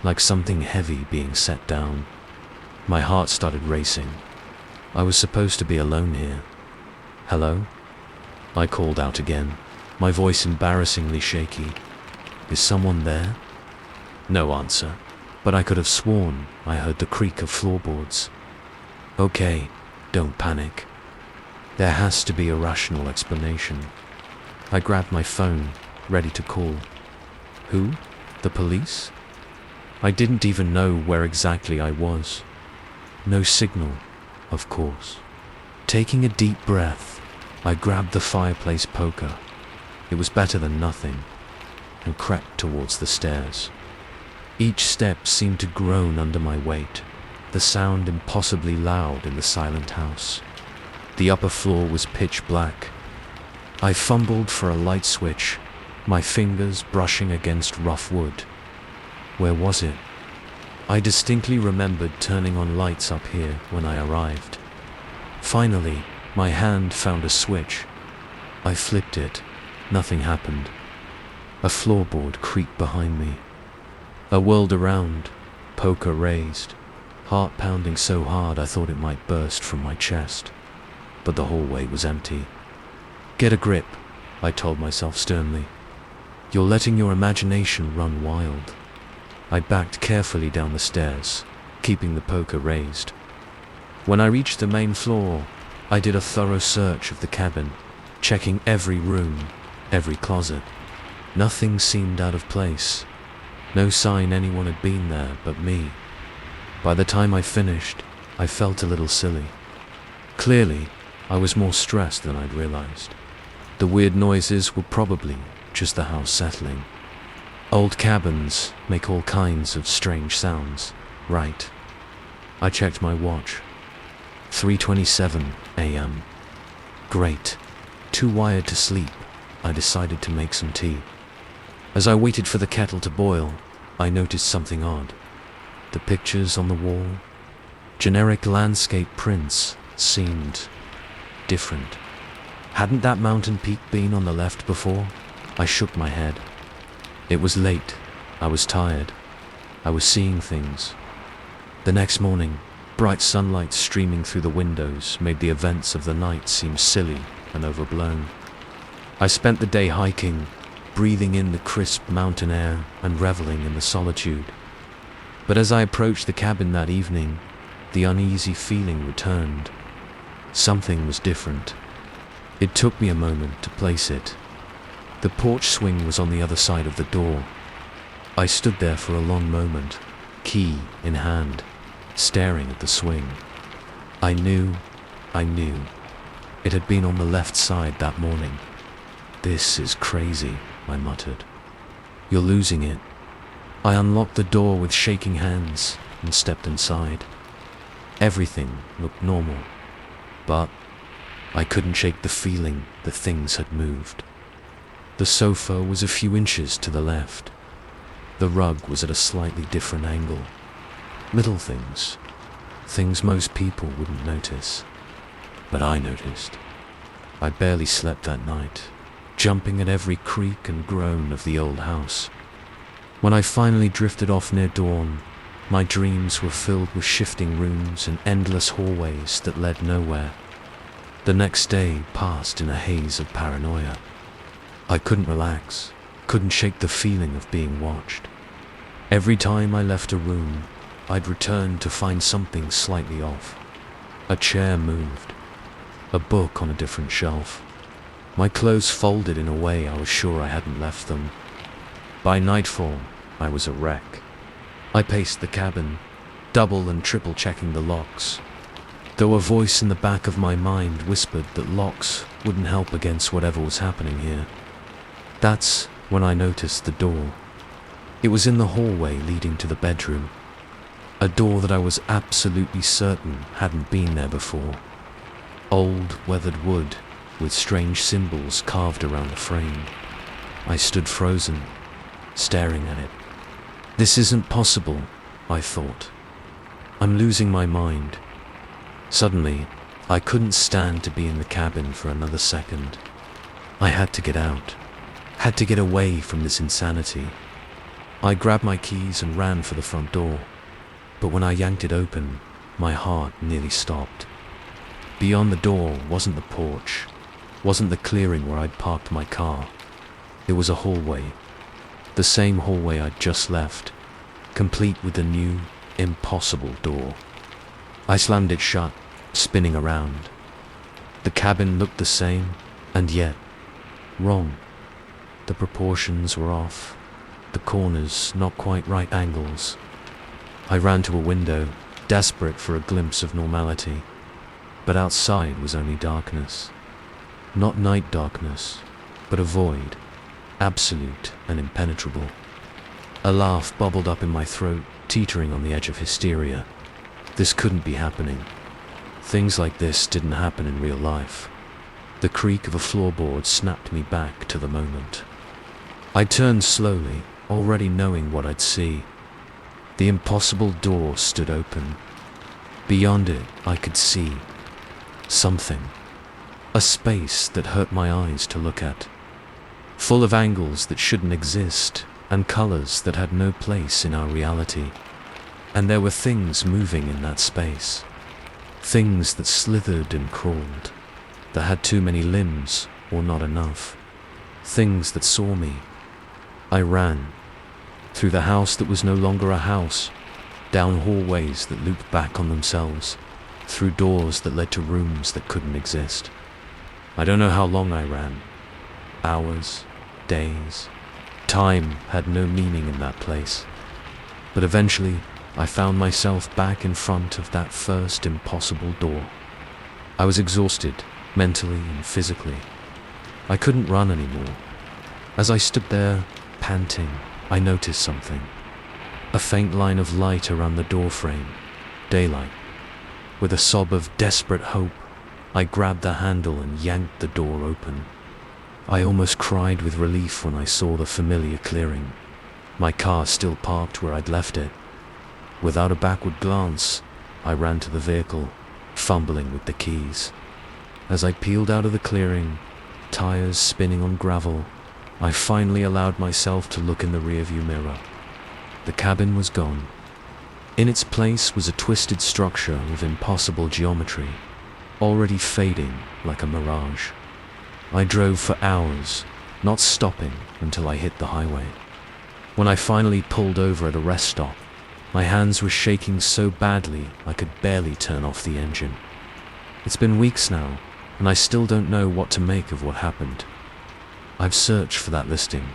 like something heavy being set down. My heart started racing. I was supposed to be alone here. "Hello?" I called out again, my voice embarrassingly shaky. "Is someone there?" No answer, but I could have sworn I heard the creak of floorboards. Okay, don't panic. There has to be a rational explanation. I grabbed my phone, ready to call. Who? The police? I didn't even know where exactly I was. No signal, of course. Taking a deep breath, I grabbed the fireplace poker. It was better than nothing, and crept towards the stairs. Each step seemed to groan under my weight, the sound impossibly loud in the silent house. The upper floor was pitch black. I fumbled for a light switch, my fingers brushing against rough wood. Where was it? I distinctly remembered turning on lights up here when I arrived. Finally, my hand found a switch. I flipped it. Nothing happened. A floorboard creaked behind me. I whirled around, poker raised, heart pounding so hard I thought it might burst from my chest. But the hallway was empty. "Get a grip," I told myself sternly. "You're letting your imagination run wild." I backed carefully down the stairs, keeping the poker raised. When I reached the main floor, I did a thorough search of the cabin, checking every room, every closet. Nothing seemed out of place. No sign anyone had been there but me. By the time I finished, I felt a little silly. Clearly, I was more stressed than I'd realized. The weird noises were probably just the house settling. Old cabins make all kinds of strange sounds, right? I checked my watch. 3:27 a.m. Great. Too wired to sleep, I decided to make some tea. As I waited for the kettle to boil, I noticed something odd. The pictures on the wall, generic landscape prints, seemed different. Hadn't that mountain peak been on the left before? I shook my head. It was late. I was tired. I was seeing things. The next morning, bright sunlight streaming through the windows made the events of the night seem silly and overblown. I spent the day hiking, breathing in the crisp mountain air and reveling in the solitude. But as I approached the cabin that evening, the uneasy feeling returned. Something was different. It took me a moment to place it. The porch swing was on the other side of the door. I stood there for a long moment, key in hand, staring at the swing. I knew. It had been on the left side that morning. "This is crazy," I muttered. You're losing it. I unlocked the door with shaking hands and stepped inside. Everything looked normal, but I couldn't shake the feeling that things had moved. The sofa was a few inches to the left. The rug was at a slightly different angle. Little things. Things most people wouldn't notice. But I noticed. I barely slept that night, jumping at every creak and groan of the old house. When I finally drifted off near dawn, my dreams were filled with shifting rooms and endless hallways that led nowhere. The next day passed in a haze of paranoia. I couldn't relax, couldn't shake the feeling of being watched. Every time I left a room, I'd return to find something slightly off. A chair moved, a book on a different shelf. My clothes folded in a way I was sure I hadn't left them. By nightfall, I was a wreck. I paced the cabin, double and triple checking the locks, though a voice in the back of my mind whispered that locks wouldn't help against whatever was happening here. That's when I noticed the door. It was in the hallway leading to the bedroom, a door that I was absolutely certain hadn't been there before. Old, weathered wood with strange symbols carved around the frame. I stood frozen, staring at it. This isn't possible, I thought. I'm losing my mind. Suddenly, I couldn't stand to be in the cabin for another second. I had to get out, had to get away from this insanity. I grabbed my keys and ran for the front door, but when I yanked it open, my heart nearly stopped. Beyond the door wasn't the porch, wasn't the clearing where I'd parked my car. It was a hallway. The same hallway I'd just left, complete with a new, impossible door. I slammed it shut, spinning around. The cabin looked the same, and yet, wrong. The proportions were off, the corners not quite right angles. I ran to a window, desperate for a glimpse of normality, but outside was only darkness. Not night darkness, but a void. Absolute and impenetrable. A laugh bubbled up in my throat, teetering on the edge of hysteria. This couldn't be happening. Things like this didn't happen in real life. The creak of a floorboard snapped me back to the moment. I turned slowly, already knowing what I'd see. The impossible door stood open. Beyond it, I could see something. A space that hurt my eyes to look at. Full of angles that shouldn't exist, and colors that had no place in our reality. And there were things moving in that space. Things that slithered and crawled, that had too many limbs or not enough. Things that saw me. I ran, through the house that was no longer a house, down hallways that looped back on themselves, through doors that led to rooms that couldn't exist. I don't know how long I ran. Hours, days. Time had no meaning in that place. But eventually, I found myself back in front of that first impossible door. I was exhausted, mentally and physically. I couldn't run anymore. As I stood there, panting, I noticed something. A faint line of light around the door frame. Daylight. With a sob of desperate hope, I grabbed the handle and yanked the door open. I almost cried with relief when I saw the familiar clearing. My car still parked where I'd left it. Without a backward glance, I ran to the vehicle, fumbling with the keys. As I peeled out of the clearing, tires spinning on gravel, I finally allowed myself to look in the rearview mirror. The cabin was gone. In its place was a twisted structure of impossible geometry, already fading like a mirage. I drove for hours, not stopping until I hit the highway. When I finally pulled over at a rest stop, my hands were shaking so badly I could barely turn off the engine. It's been weeks now, and I still don't know what to make of what happened. I've searched for that listing,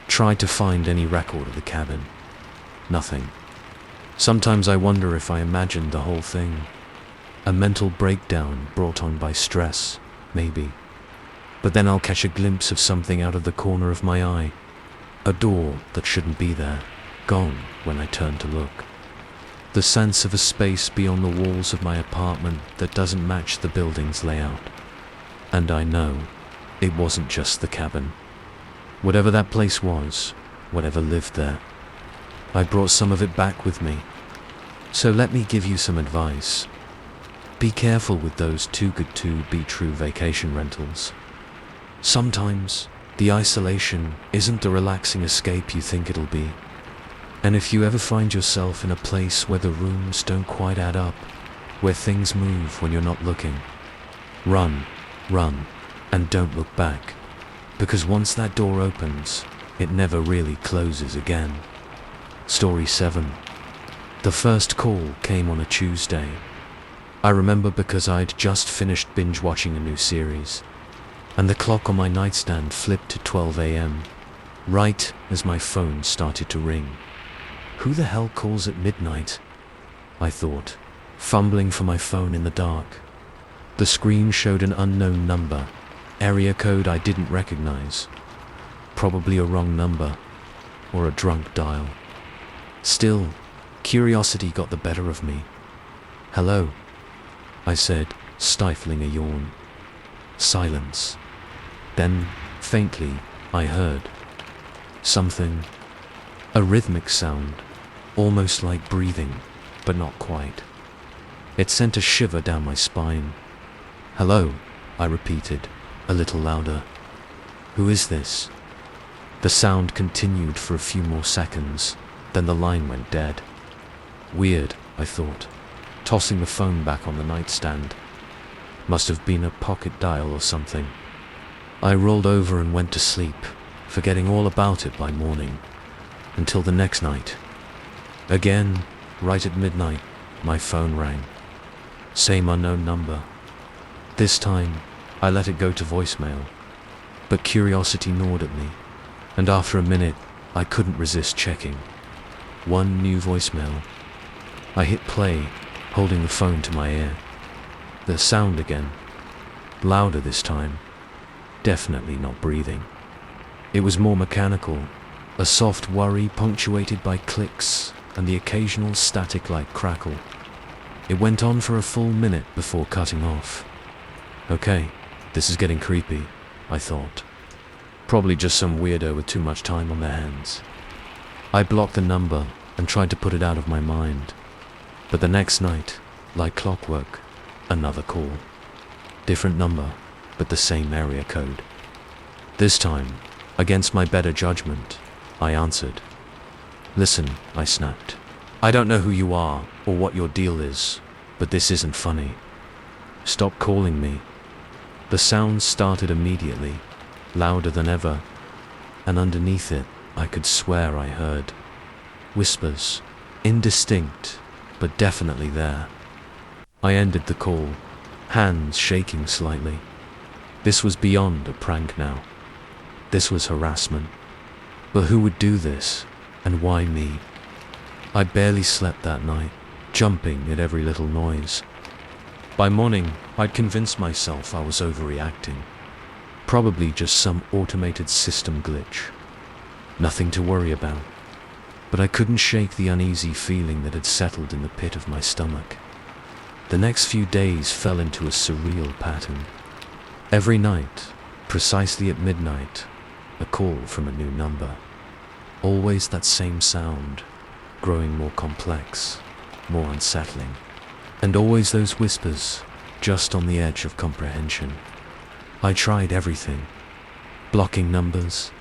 tried to find any record of the cabin. Nothing. Sometimes I wonder if I imagined the whole thing. A mental breakdown brought on by stress, maybe. But then I'll catch a glimpse of something out of the corner of my eye. A door that shouldn't be there, gone when I turned to look. The sense of a space beyond the walls of my apartment that doesn't match the building's layout. And I know it wasn't just the cabin. Whatever that place was, whatever lived there, I brought some of it back with me. So let me give you some advice. Be careful with those too good to be true vacation rentals. Sometimes the isolation isn't the relaxing escape you think it'll be. And if you ever find yourself in a place where the rooms don't quite add up, where things move when you're not looking, run, and don't look back. Because once that door opens, it never really closes again. Story 7. The first call came on a Tuesday. I remember because I'd just finished binge watching a new series, and the clock on my nightstand flipped to 12 a.m., right as my phone started to ring. Who the hell calls at midnight? I thought, fumbling for my phone in the dark. The screen showed an unknown number, area code I didn't recognize. Probably a wrong number, or a drunk dial. Still, curiosity got the better of me. "Hello," I said, stifling a yawn. Silence. Then, faintly, I heard something. A rhythmic sound, almost like breathing, but not quite. It sent a shiver down my spine. "Hello," I repeated, a little louder. "Who is this?" The sound continued for a few more seconds, then the line went dead. Weird, I thought, tossing the phone back on the nightstand. Must have been a pocket dial or something. I rolled over and went to sleep, forgetting all about it by morning. Until the next night. Again, right at midnight, my phone rang. Same unknown number. This time, I let it go to voicemail. But curiosity gnawed at me, and after a minute, I couldn't resist checking. One new voicemail. I hit play, holding the phone to my ear. The sound again. Louder this time. Definitely not breathing. It was more mechanical. A soft worry punctuated by clicks and the occasional static-like crackle. It went on for a full minute before cutting off. Okay, this is getting creepy, I thought. Probably just some weirdo with too much time on their hands. I blocked the number and tried to put it out of my mind. But the next night, like clockwork, another call. Different number, but the same area code. This time, against my better judgment, I answered. "Listen," I snapped. "I don't know who you are or what your deal is, but this isn't funny. Stop calling me." The sound started immediately, louder than ever, and underneath it, I could swear I heard whispers, indistinct, but definitely there. I ended the call, hands shaking slightly. This was beyond a prank now. This was harassment. But who would do this, and why me? I barely slept that night, jumping at every little noise. By morning, I'd convinced myself I was overreacting. Probably just some automated system glitch. Nothing to worry about. But I couldn't shake the uneasy feeling that had settled in the pit of my stomach. The next few days fell into a surreal pattern. Every night, precisely at midnight, a call from a new number. Always that same sound, growing more complex, more unsettling. And always those whispers, just on the edge of comprehension. I tried everything. Blocking numbers,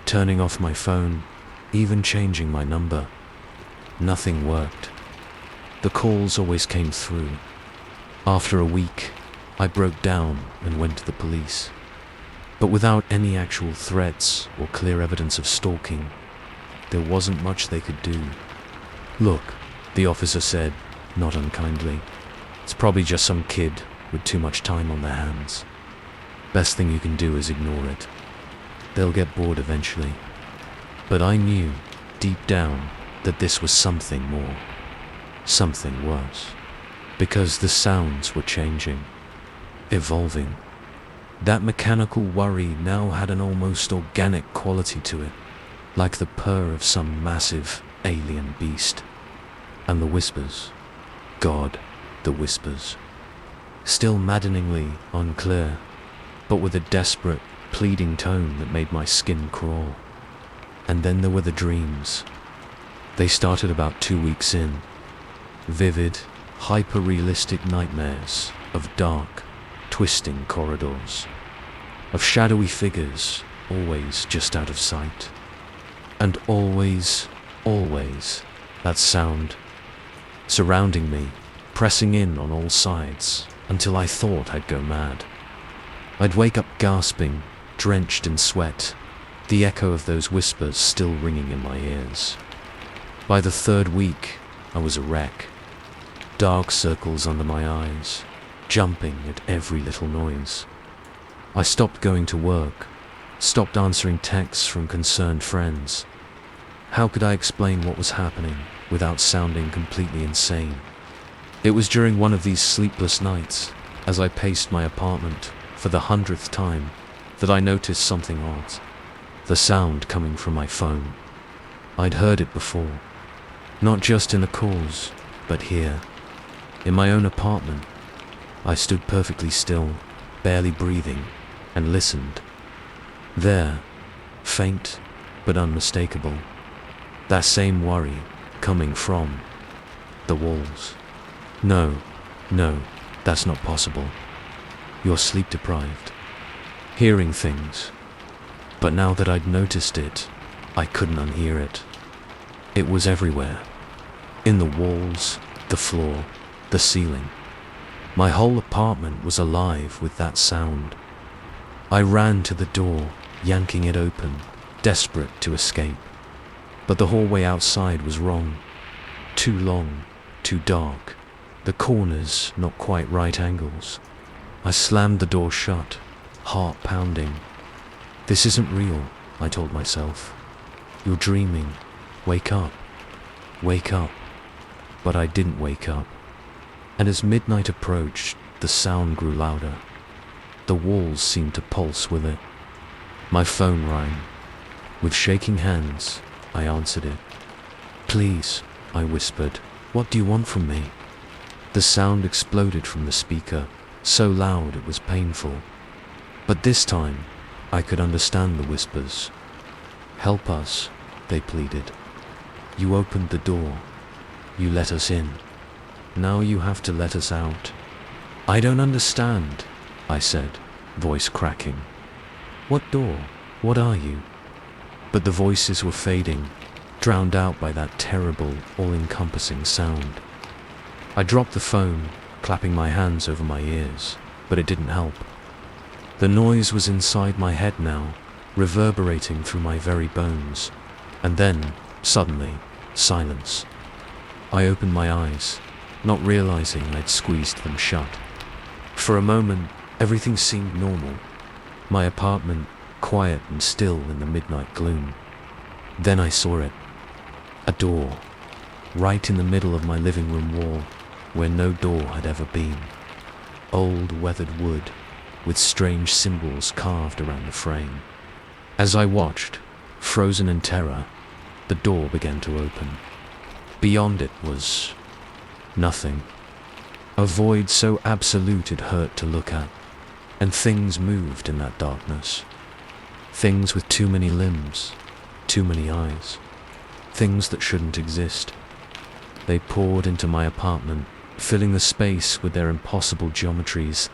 turning off my phone, even changing my number. Nothing worked. The calls always came through. After a week, I broke down and went to the police. But without any actual threats or clear evidence of stalking, there wasn't much they could do. "Look," the officer said, not unkindly. "It's probably just some kid with too much time on their hands. Best thing you can do is ignore it. They'll get bored eventually." But I knew, deep down, that this was something more. Something worse. Because the sounds were changing. Evolving. That mechanical worry now had an almost organic quality to it. like the purr of some massive alien beast. And the whispers. God, the whispers. Still maddeningly unclear, but with a desperate, pleading tone that made my skin crawl. And then there were the dreams. They started about 2 weeks in. Vivid, hyper-realistic nightmares of dark, twisting corridors, of shadowy figures always just out of sight. And always, that sound, surrounding me, pressing in on all sides, until I thought I'd go mad. I'd wake up gasping, drenched in sweat, the echo of those whispers still ringing in my ears. By the 3rd week, I was a wreck. Dark circles under my eyes, jumping at every little noise. I stopped going to work, stopped answering texts from concerned friends. How could I explain what was happening without sounding completely insane? It was during one of these sleepless nights, as I paced my apartment for the 100th time, that I noticed something odd. The sound coming from my phone. I'd heard it before, not just in the calls, but here, in my own apartment. I stood perfectly still, barely breathing, and listened. There, faint but unmistakable, that same worry coming from the walls. No, that's not possible. You're sleep deprived. Hearing things. But now that I'd noticed it, I couldn't unhear it. It was everywhere. In the walls, the floor, the ceiling. My whole apartment was alive with that sound. I ran to the door, yanking it open, desperate to escape. But the hallway outside was wrong. Too long, too dark. The corners not quite right angles. I slammed the door shut, heart pounding. This isn't real, I told myself. You're dreaming. Wake up. Wake up. But I didn't wake up. And as midnight approached, the sound grew louder. The walls seemed to pulse with it. My phone rang. With shaking hands, I answered it. Please, I whispered, what do you want from me? The sound exploded from the speaker, so loud it was painful. But this time, I could understand the whispers. Help us, they pleaded. You opened the door. You let us in. Now you have to let us out. I don't understand, I said, voice cracking. What door? What are you? But the voices were fading, drowned out by that terrible, all-encompassing sound. I dropped the phone, clapping my hands over my ears, but it didn't help. The noise was inside my head now, reverberating through my very bones. And then, suddenly, silence. I opened my eyes, not realizing I'd squeezed them shut. For a moment, everything seemed normal. My apartment, quiet and still in the midnight gloom. Then I saw it. A door, right in the middle of my living room wall, where no door had ever been. Old weathered wood, with strange symbols carved around the frame. As I watched, frozen in terror, the door began to open. Beyond it was nothing. A void so absolute it hurt to look at, and things moved in that darkness. Things with too many limbs, too many eyes. Things that shouldn't exist. They poured into my apartment, filling the space with their impossible geometries.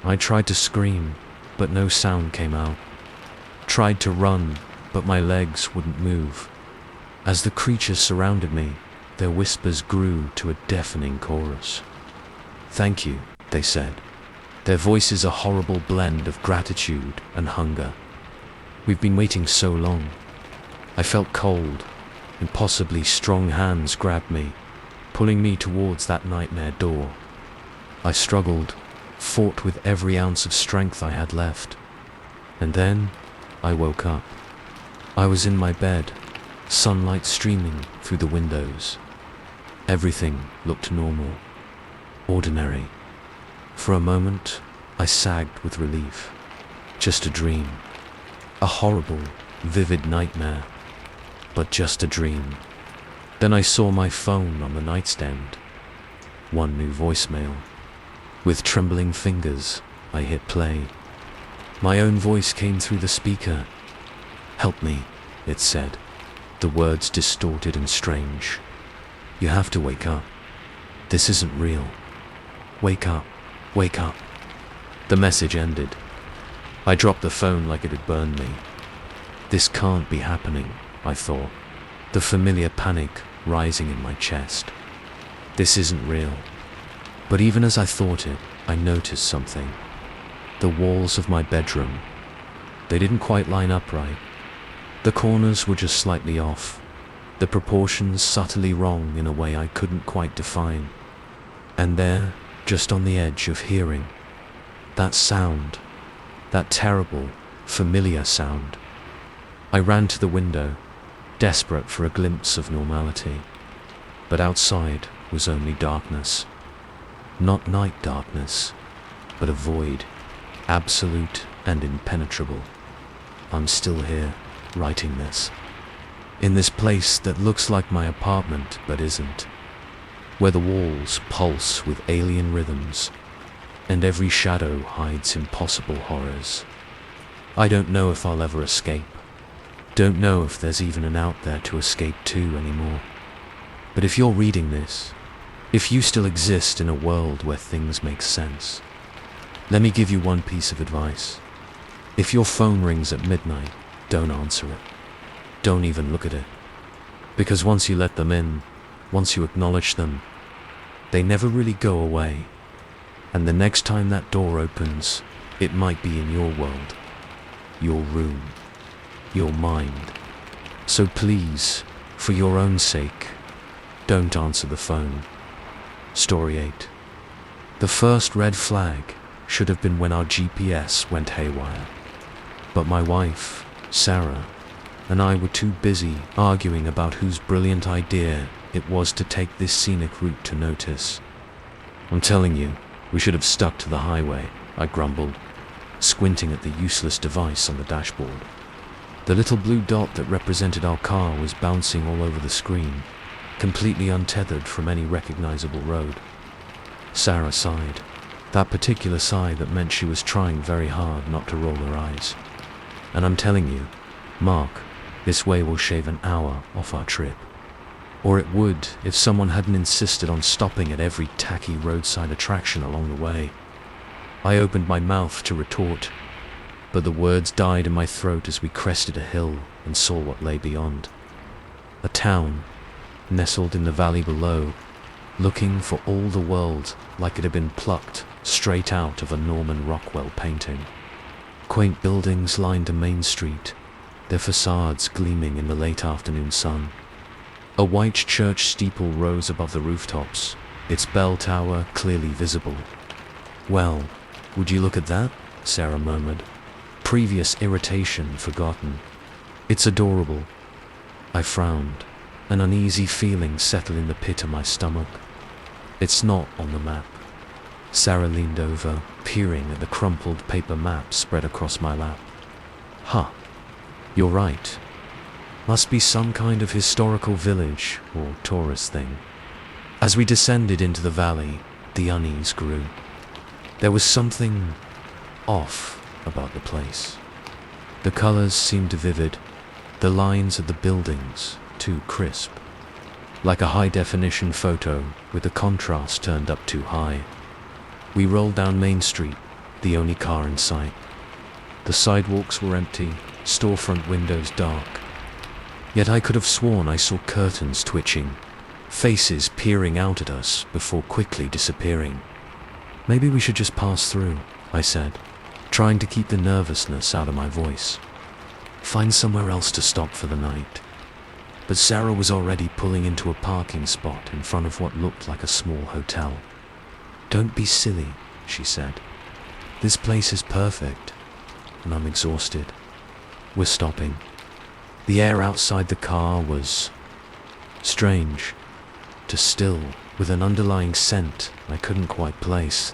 I tried to scream, but no sound came out. Tried to run, but my legs wouldn't move. As the creatures surrounded me, their whispers grew to a deafening chorus. Thank you, they said. Their voices a horrible blend of gratitude and hunger. We've been waiting so long. I felt cold, impossibly strong hands grabbed me, pulling me towards that nightmare door. I struggled, fought with every ounce of strength I had left. And then, I woke up. I was in my bed, sunlight streaming through the windows. Everything looked normal, ordinary. For a moment, I sagged with relief. Just a dream. A horrible, vivid nightmare, but just a dream. Then I saw my phone on the nightstand. One new voicemail. With trembling fingers, I hit play. My own voice came through the speaker. "Help me," it said, the words distorted and strange. "You have to wake up. This isn't real. Wake up, wake up." The message ended. I dropped the phone like it had burned me. This can't be happening, I thought, the familiar panic rising in my chest. This isn't real. But even as I thought it, I noticed something. The walls of my bedroom. They didn't quite line up right. The corners were just slightly off, the proportions subtly wrong in a way I couldn't quite define. And there, just on the edge of hearing, that sound, that terrible, familiar sound. I ran to the window, desperate for a glimpse of normality. But outside was only darkness. Not night darkness, but a void, absolute and impenetrable. I'm still here, writing this, in this place that looks like my apartment but isn't, where the walls pulse with alien rhythms, and every shadow hides impossible horrors. I don't know if I'll ever escape. Don't know if there's even an out there to escape to anymore. But if you're reading this, if you still exist in a world where things make sense, let me give you one piece of advice. If your phone rings at midnight, don't answer it. Don't even look at it. Because once you let them in, once you acknowledge them, they never really go away. And the next time that door opens, it might be in your world, your room, your mind. So please, for your own sake, don't answer the phone. Story 8. The first red flag should have been when our GPS went haywire. But my wife, Sarah, and I were too busy arguing about whose brilliant idea it was to take this scenic route to notice. "I'm telling you, we should have stuck to the highway," I grumbled, squinting at the useless device on the dashboard. The little blue dot that represented our car was bouncing all over the screen, completely untethered from any recognizable road. Sarah sighed, that particular sigh that meant she was trying very hard not to roll her eyes. "And I'm telling you, Mark, this way will shave an hour off our trip. Or it would if someone hadn't insisted on stopping at every tacky roadside attraction along the way." I opened my mouth to retort, but the words died in my throat as we crested a hill and saw what lay beyond. A town, nestled in the valley below, looking for all the world like it had been plucked straight out of a Norman Rockwell painting. Quaint buildings lined a main street, their facades gleaming in the late afternoon sun. A white church steeple rose above the rooftops, its bell tower clearly visible. "Well, would you look at that?" Sarah murmured, previous irritation forgotten. "It's adorable." I frowned, an uneasy feeling settled in the pit of my stomach. "It's not on the map." Sarah leaned over, peering at the crumpled paper map spread across my lap. "Huh, you're right. Must be some kind of historical village or tourist thing." As we descended into the valley, the unease grew. There was something off about the place. The colors seemed vivid, the lines of the buildings too crisp. Like a high-definition photo with the contrast turned up too high. We rolled down Main Street, the only car in sight. The sidewalks were empty, storefront windows dark. Yet I could have sworn I saw curtains twitching, faces peering out at us before quickly disappearing. "Maybe we should just pass through," I said, trying to keep the nervousness out of my voice. "Find somewhere else to stop for the night." But Sarah was already pulling into a parking spot in front of what looked like a small hotel. "Don't be silly," she said. "This place is perfect, and I'm exhausted. We're stopping." The air outside the car was strange, just still, with an underlying scent I couldn't quite place.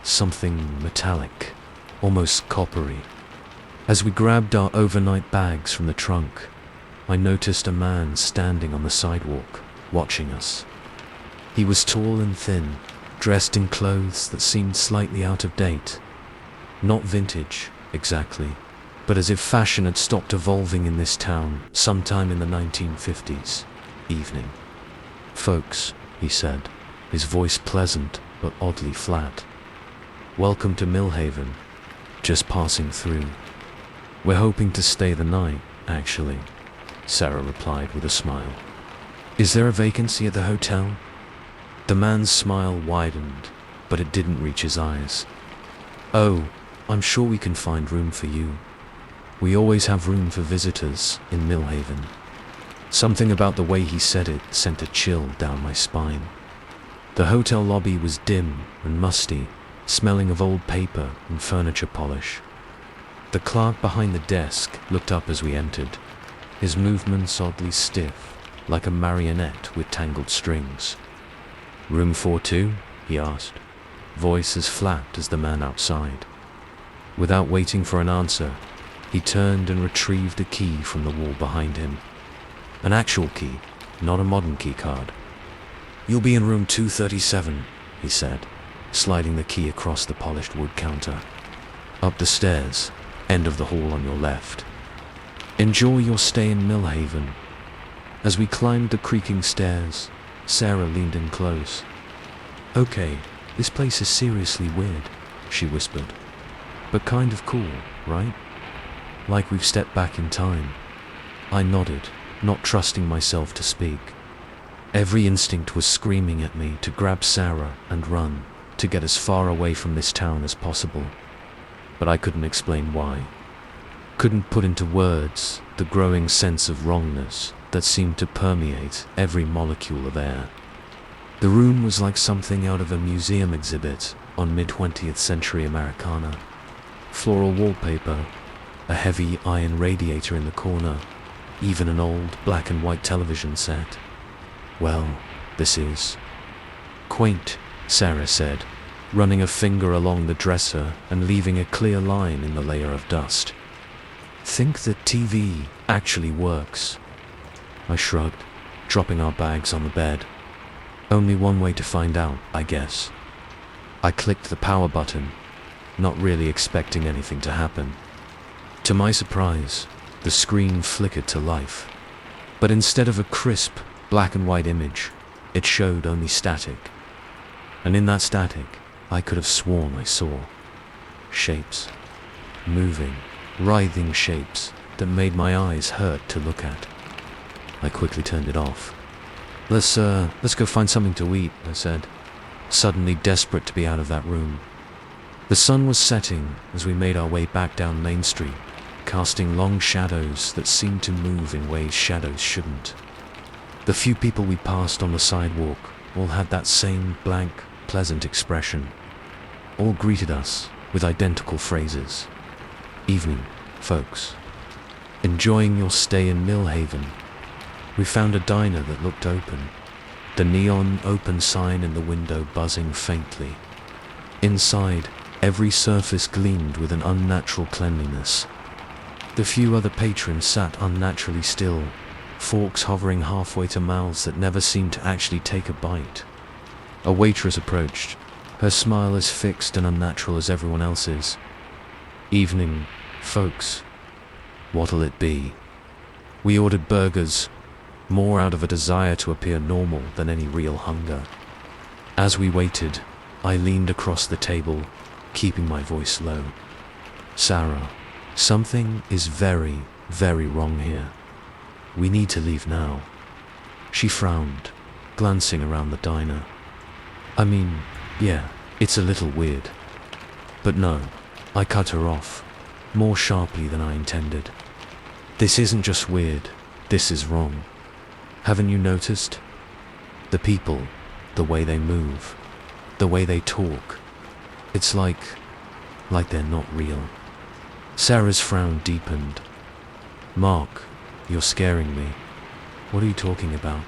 Something metallic, almost coppery. As we grabbed our overnight bags from the trunk, I noticed a man standing on the sidewalk, watching us. He was tall and thin, dressed in clothes that seemed slightly out of date. Not vintage, exactly, but as if fashion had stopped evolving in this town sometime in the 1950s. Evening. "Folks," he said, his voice pleasant but oddly flat. "Welcome to Millhaven. Just passing through. We're hoping to stay the night, actually," Sarah replied with a smile. "Is there a vacancy at the hotel?" The man's smile widened, but it didn't reach his eyes. "Oh, I'm sure we can find room for you. We always have room for visitors in Millhaven." Something about the way he said it sent a chill down my spine. The hotel lobby was dim and musty, smelling of old paper and furniture polish. The clerk behind the desk looked up as we entered, his movements oddly stiff, like a marionette with tangled strings. "Room 42?" he asked, voice as flat as the man outside. Without waiting for an answer, he turned and retrieved a key from the wall behind him. An actual key, not a modern key card. "You'll be in room 237, he said, sliding the key across the polished wood counter. "Up the stairs, end of the hall on your left. Enjoy your stay in Millhaven." As we climbed the creaking stairs, Sarah leaned in close. "Okay, this place is seriously weird," she whispered. "But kind of cool, right? Like we've stepped back in time." I nodded, not trusting myself to speak. Every instinct was screaming at me to grab Sarah and run, to get as far away from this town as possible. But I couldn't explain why. Couldn't put into words the growing sense of wrongness that seemed to permeate every molecule of air. The room was like something out of a museum exhibit on mid-20th century Americana. Floral wallpaper, a heavy iron radiator in the corner, even an old black and white television set. "Well, this is quaint," Sarah said, running a finger along the dresser and leaving a clear line in the layer of dust. "Think that TV actually works." I shrugged, dropping our bags on the bed. Only one way to find out, I guess. I clicked the power button, not really expecting anything to happen. To my surprise, the screen flickered to life. But instead of a crisp, black and white image, it showed only static. And in that static, I could have sworn I saw shapes. Moving, writhing shapes that made my eyes hurt to look at. I quickly turned it off. Let's go find something to eat," I said, suddenly desperate to be out of that room. The sun was setting as we made our way back down Main Street, casting long shadows that seemed to move in ways shadows shouldn't. The few people we passed on the sidewalk all had that same blank, pleasant expression. All greeted us with identical phrases. "Evening, folks. Enjoying your stay in Millhaven." We found a diner that looked open, the neon open sign in the window buzzing faintly. Inside, every surface gleamed with an unnatural cleanliness. The few other patrons sat unnaturally still, forks hovering halfway to mouths that never seemed to actually take a bite. A waitress approached, her smile as fixed and unnatural as everyone else's. "Evening, folks. What'll it be?" We ordered burgers, more out of a desire to appear normal than any real hunger. As we waited, I leaned across the table, keeping my voice low. "Sarah, something is very, very wrong here. We need to leave now." She frowned, glancing around the diner. "I mean, yeah, it's a little weird." But no, I cut her off, more sharply than I intended. "This isn't just weird, this is wrong. Haven't you noticed? The people, the way they move, the way they talk. It's like they're not real." Sarah's frown deepened. "Mark, you're scaring me. What are you talking about?"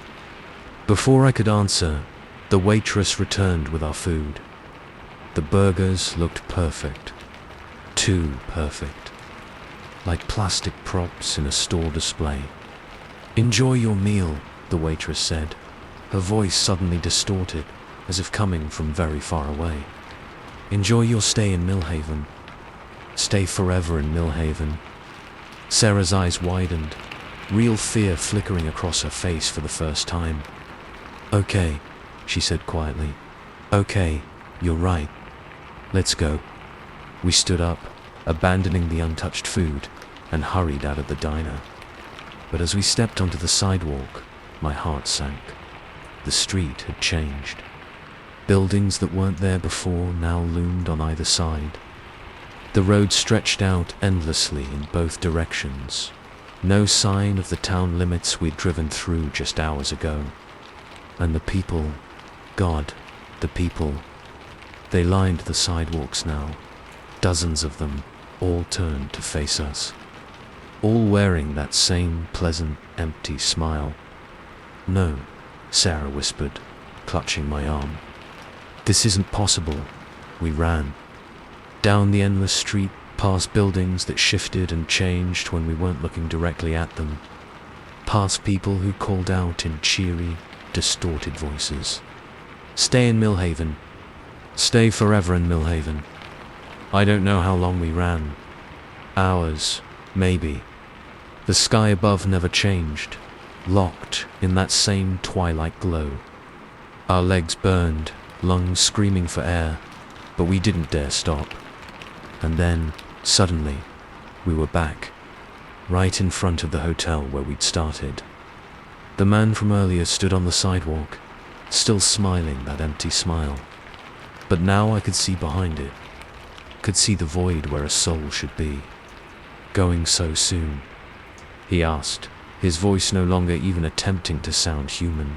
Before I could answer, the waitress returned with our food. The burgers looked perfect. Too perfect. Like plastic props in a store display. "Enjoy your meal," the waitress said, her voice suddenly distorted, as if coming from very far away. "Enjoy your stay in Millhaven. Stay forever in Millhaven." Sarah's eyes widened, real fear flickering across her face for the first time. "Okay," she said quietly. "Okay, you're right. Let's go." We stood up, abandoning the untouched food, and hurried out of the diner. But as we stepped onto the sidewalk, my heart sank. The street had changed. Buildings that weren't there before now loomed on either side. The road stretched out endlessly in both directions. No sign of the town limits we'd driven through just hours ago. And the people, God, the people, they lined the sidewalks now. Dozens of them, all turned to face us. All wearing that same pleasant, empty smile. "No," Sarah whispered, clutching my arm. "This isn't possible." We ran. Down the endless street, past buildings that shifted and changed when we weren't looking directly at them. Past people who called out in cheery, distorted voices. "Stay in Millhaven. Stay forever in Millhaven." I don't know how long we ran. Hours, maybe. The sky above never changed, locked in that same twilight glow. Our legs burned, lungs screaming for air, but we didn't dare stop. And then, suddenly, we were back, right in front of the hotel where we'd started. The man from earlier stood on the sidewalk, still smiling that empty smile. But now I could see behind it, could see the void where a soul should be. "Going so soon?" he asked, his voice no longer even attempting to sound human.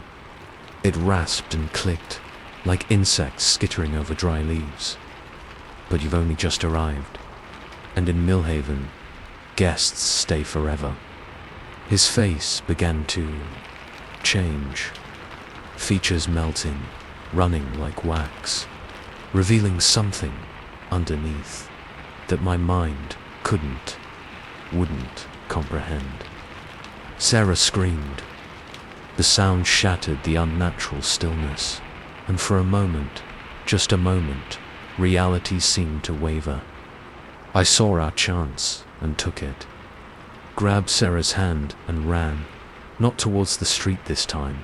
It rasped and clicked, like insects skittering over dry leaves. "But you've only just arrived, and in Millhaven, guests stay forever." His face began to change, features melting, running like wax, revealing something underneath that my mind wouldn't comprehend. Sarah screamed. The sound shattered the unnatural stillness, and for a moment, just a moment, reality seemed to waver. I saw our chance and took it. Grabbed Sarah's hand and ran, not towards the street this time,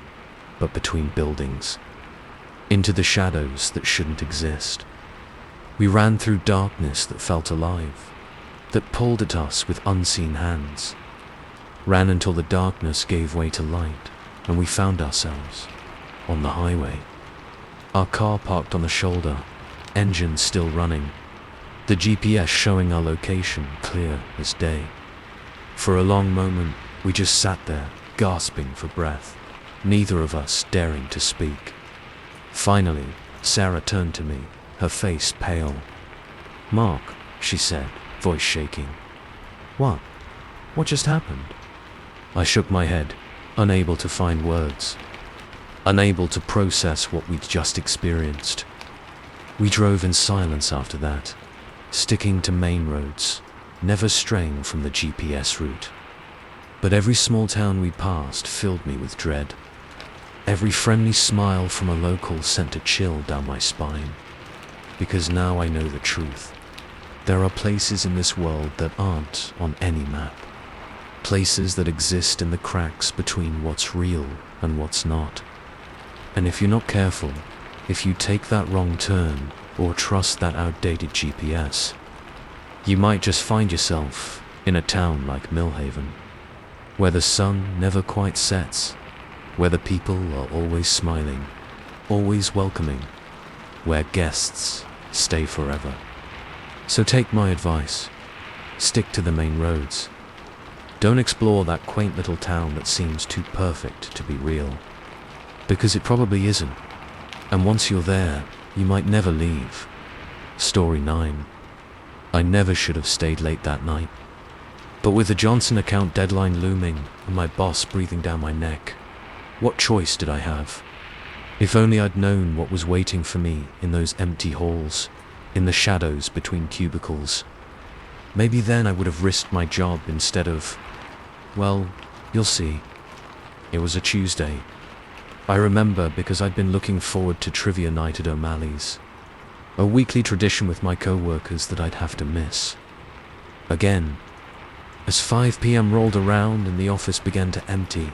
but between buildings, into the shadows that shouldn't exist. We ran through darkness that felt alive, that pulled at us with unseen hands. Ran until the darkness gave way to light, and we found ourselves on the highway. Our car parked on the shoulder, engine still running, the GPS showing our location clear as day. For a long moment, we just sat there, gasping for breath, neither of us daring to speak. Finally, Sarah turned to me, her face pale. "Mark," she said, voice shaking. "What? What just happened?" I shook my head, unable to find words, unable to process what we'd just experienced. We drove in silence after that, sticking to main roads, never straying from the GPS route. But every small town we passed filled me with dread. Every friendly smile from a local sent a chill down my spine. Because now I know the truth. There are places in this world that aren't on any map. Places that exist in the cracks between what's real and what's not. And if you're not careful, if you take that wrong turn or trust that outdated GPS, you might just find yourself in a town like Millhaven, where the sun never quite sets, where the people are always smiling, always welcoming, where guests stay forever. So take my advice. Stick to the main roads. Don't explore that quaint little town that seems too perfect to be real. Because it probably isn't. And once you're there, you might never leave. Story 9. I never should have stayed late that night. But with the Johnson account deadline looming and my boss breathing down my neck, what choice did I have? If only I'd known what was waiting for me in those empty halls, in the shadows between cubicles. Maybe then I would have risked my job instead of, well, you'll see. It was a Tuesday. I remember because I'd been looking forward to trivia night at O'Malley's, a weekly tradition with my co-workers that I'd have to miss. Again, as 5 p.m. rolled around and the office began to empty,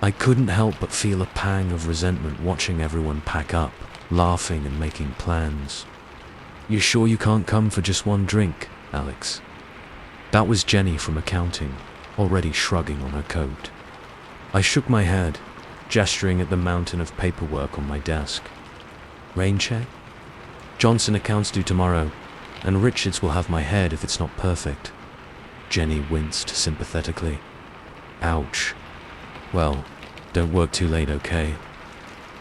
I couldn't help but feel a pang of resentment watching everyone pack up, laughing and making plans. "You sure you can't come for just one drink, Alex?" That was Jenny from accounting, already shrugging on her coat. I shook my head, gesturing at the mountain of paperwork on my desk. "Rain check? Johnson accounts due tomorrow, and Richards will have my head if it's not perfect." Jenny winced sympathetically. "Ouch. Well, don't work too late, okay?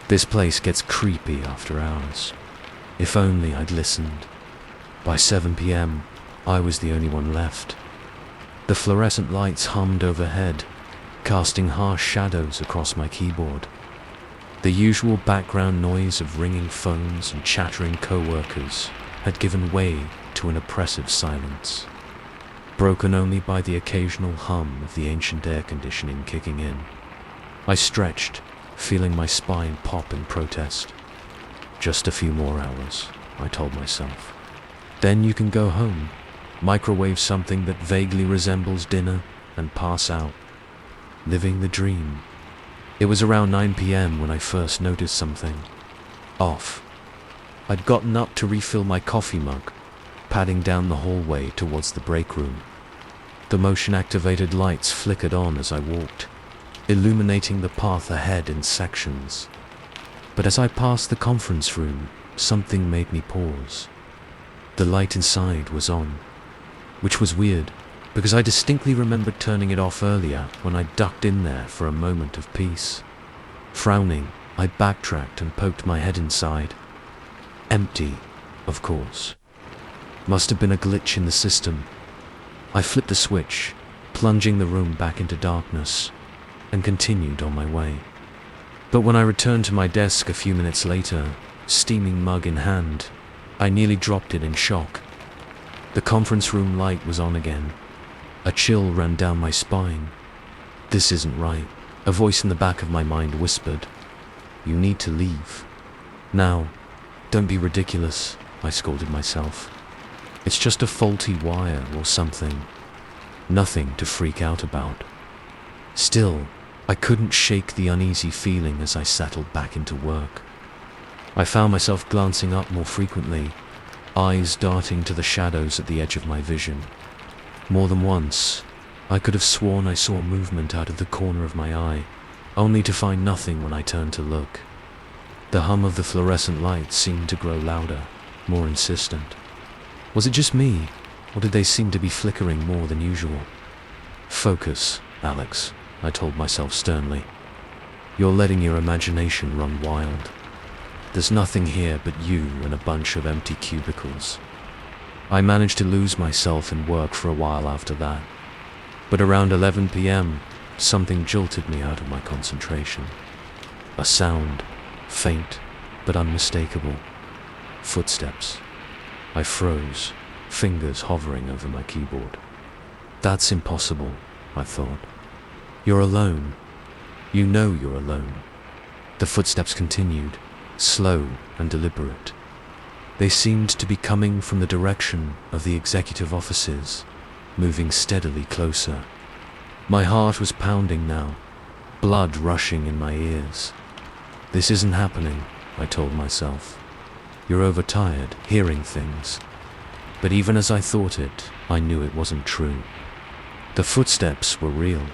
This place gets creepy after hours. If only I'd listened." By 7 p.m., I was the only one left. The fluorescent lights hummed overhead, casting harsh shadows across my keyboard. The usual background noise of ringing phones and chattering co-workers had given way to an oppressive silence, broken only by the occasional hum of the ancient air conditioning kicking in. I stretched, feeling my spine pop in protest. "Just a few more hours," I told myself. "Then you can go home, microwave something that vaguely resembles dinner, and pass out. Living the dream." It was around 9 p.m. when I first noticed something off. I'd gotten up to refill my coffee mug, padding down the hallway towards the break room. The motion-activated lights flickered on as I walked, illuminating the path ahead in sections. But as I passed the conference room, something made me pause. The light inside was on, which was weird, because I distinctly remembered turning it off earlier when I ducked in there for a moment of peace. Frowning, I backtracked and poked my head inside. Empty, of course. Must have been a glitch in the system. I flipped a switch, plunging the room back into darkness, and continued on my way. But when I returned to my desk a few minutes later, steaming mug in hand, I nearly dropped it in shock. The conference room light was on again. A chill ran down my spine. "This isn't right," a voice in the back of my mind whispered. "You need to leave. Now, don't be ridiculous," I scolded myself. "It's just a faulty wire or something. Nothing to freak out about." Still, I couldn't shake the uneasy feeling as I settled back into work. I found myself glancing up more frequently, eyes darting to the shadows at the edge of my vision. More than once, I could have sworn I saw movement out of the corner of my eye, only to find nothing when I turned to look. The hum of the fluorescent lights seemed to grow louder, more insistent. Was it just me, or did they seem to be flickering more than usual? "Focus, Alex," I told myself sternly. "You're letting your imagination run wild. There's nothing here but you and a bunch of empty cubicles." I managed to lose myself in work for a while after that. But around 11 p.m., something jolted me out of my concentration. A sound, faint but unmistakable. Footsteps. I froze, fingers hovering over my keyboard. "That's impossible," I thought. "You're alone. You know you're alone." The footsteps continued, slow and deliberate. They seemed to be coming from the direction of the executive offices, moving steadily closer. My heart was pounding now, blood rushing in my ears. "This isn't happening," I told myself. "You're overtired, hearing things." But even as I thought it, I knew it wasn't true. The footsteps were real,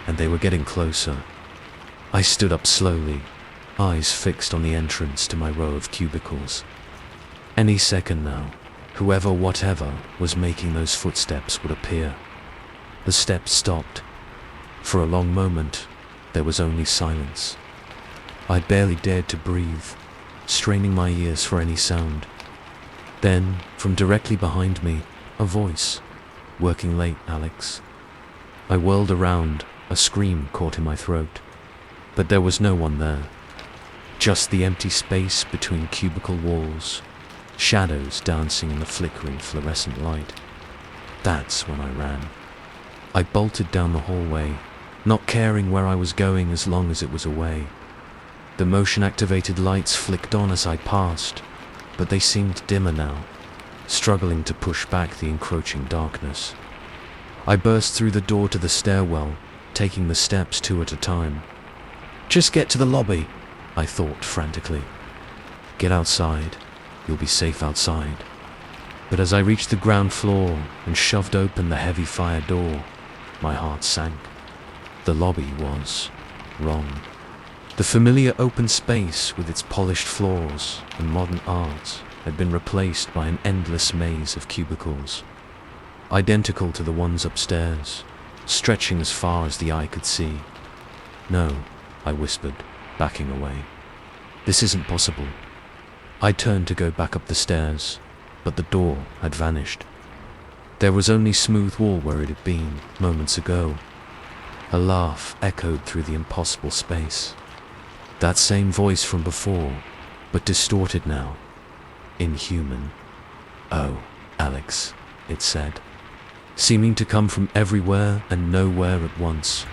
and they were getting closer. I stood up slowly, eyes fixed on the entrance to my row of cubicles. Any second now, whoever, whatever, was making those footsteps would appear. The steps stopped. For a long moment, there was only silence. I barely dared to breathe, straining my ears for any sound. Then, from directly behind me, a voice. "Working late, Alex." I whirled around, a scream caught in my throat. But there was no one there. Just the empty space between cubicle walls, shadows dancing in the flickering fluorescent light. That's when I ran. I bolted down the hallway, not caring where I was going as long as it was away. The motion-activated lights flicked on as I passed, but they seemed dimmer now, struggling to push back the encroaching darkness. I burst through the door to the stairwell, taking the steps 2 at a time. Just get to the lobby, I thought frantically. Get outside, you'll be safe outside. But as I reached the ground floor and shoved open the heavy fire door, my heart sank. The lobby was wrong. The familiar open space with its polished floors and modern art had been replaced by an endless maze of cubicles, identical to the ones upstairs, stretching as far as the eye could see. No, I whispered, backing away. This isn't possible. I turned to go back up the stairs, but the door had vanished. There was only smooth wall where it had been moments ago. A laugh echoed through the impossible space. That same voice from before, but distorted now. Inhuman. Oh, Alex, it said, seeming to come from everywhere and nowhere at once.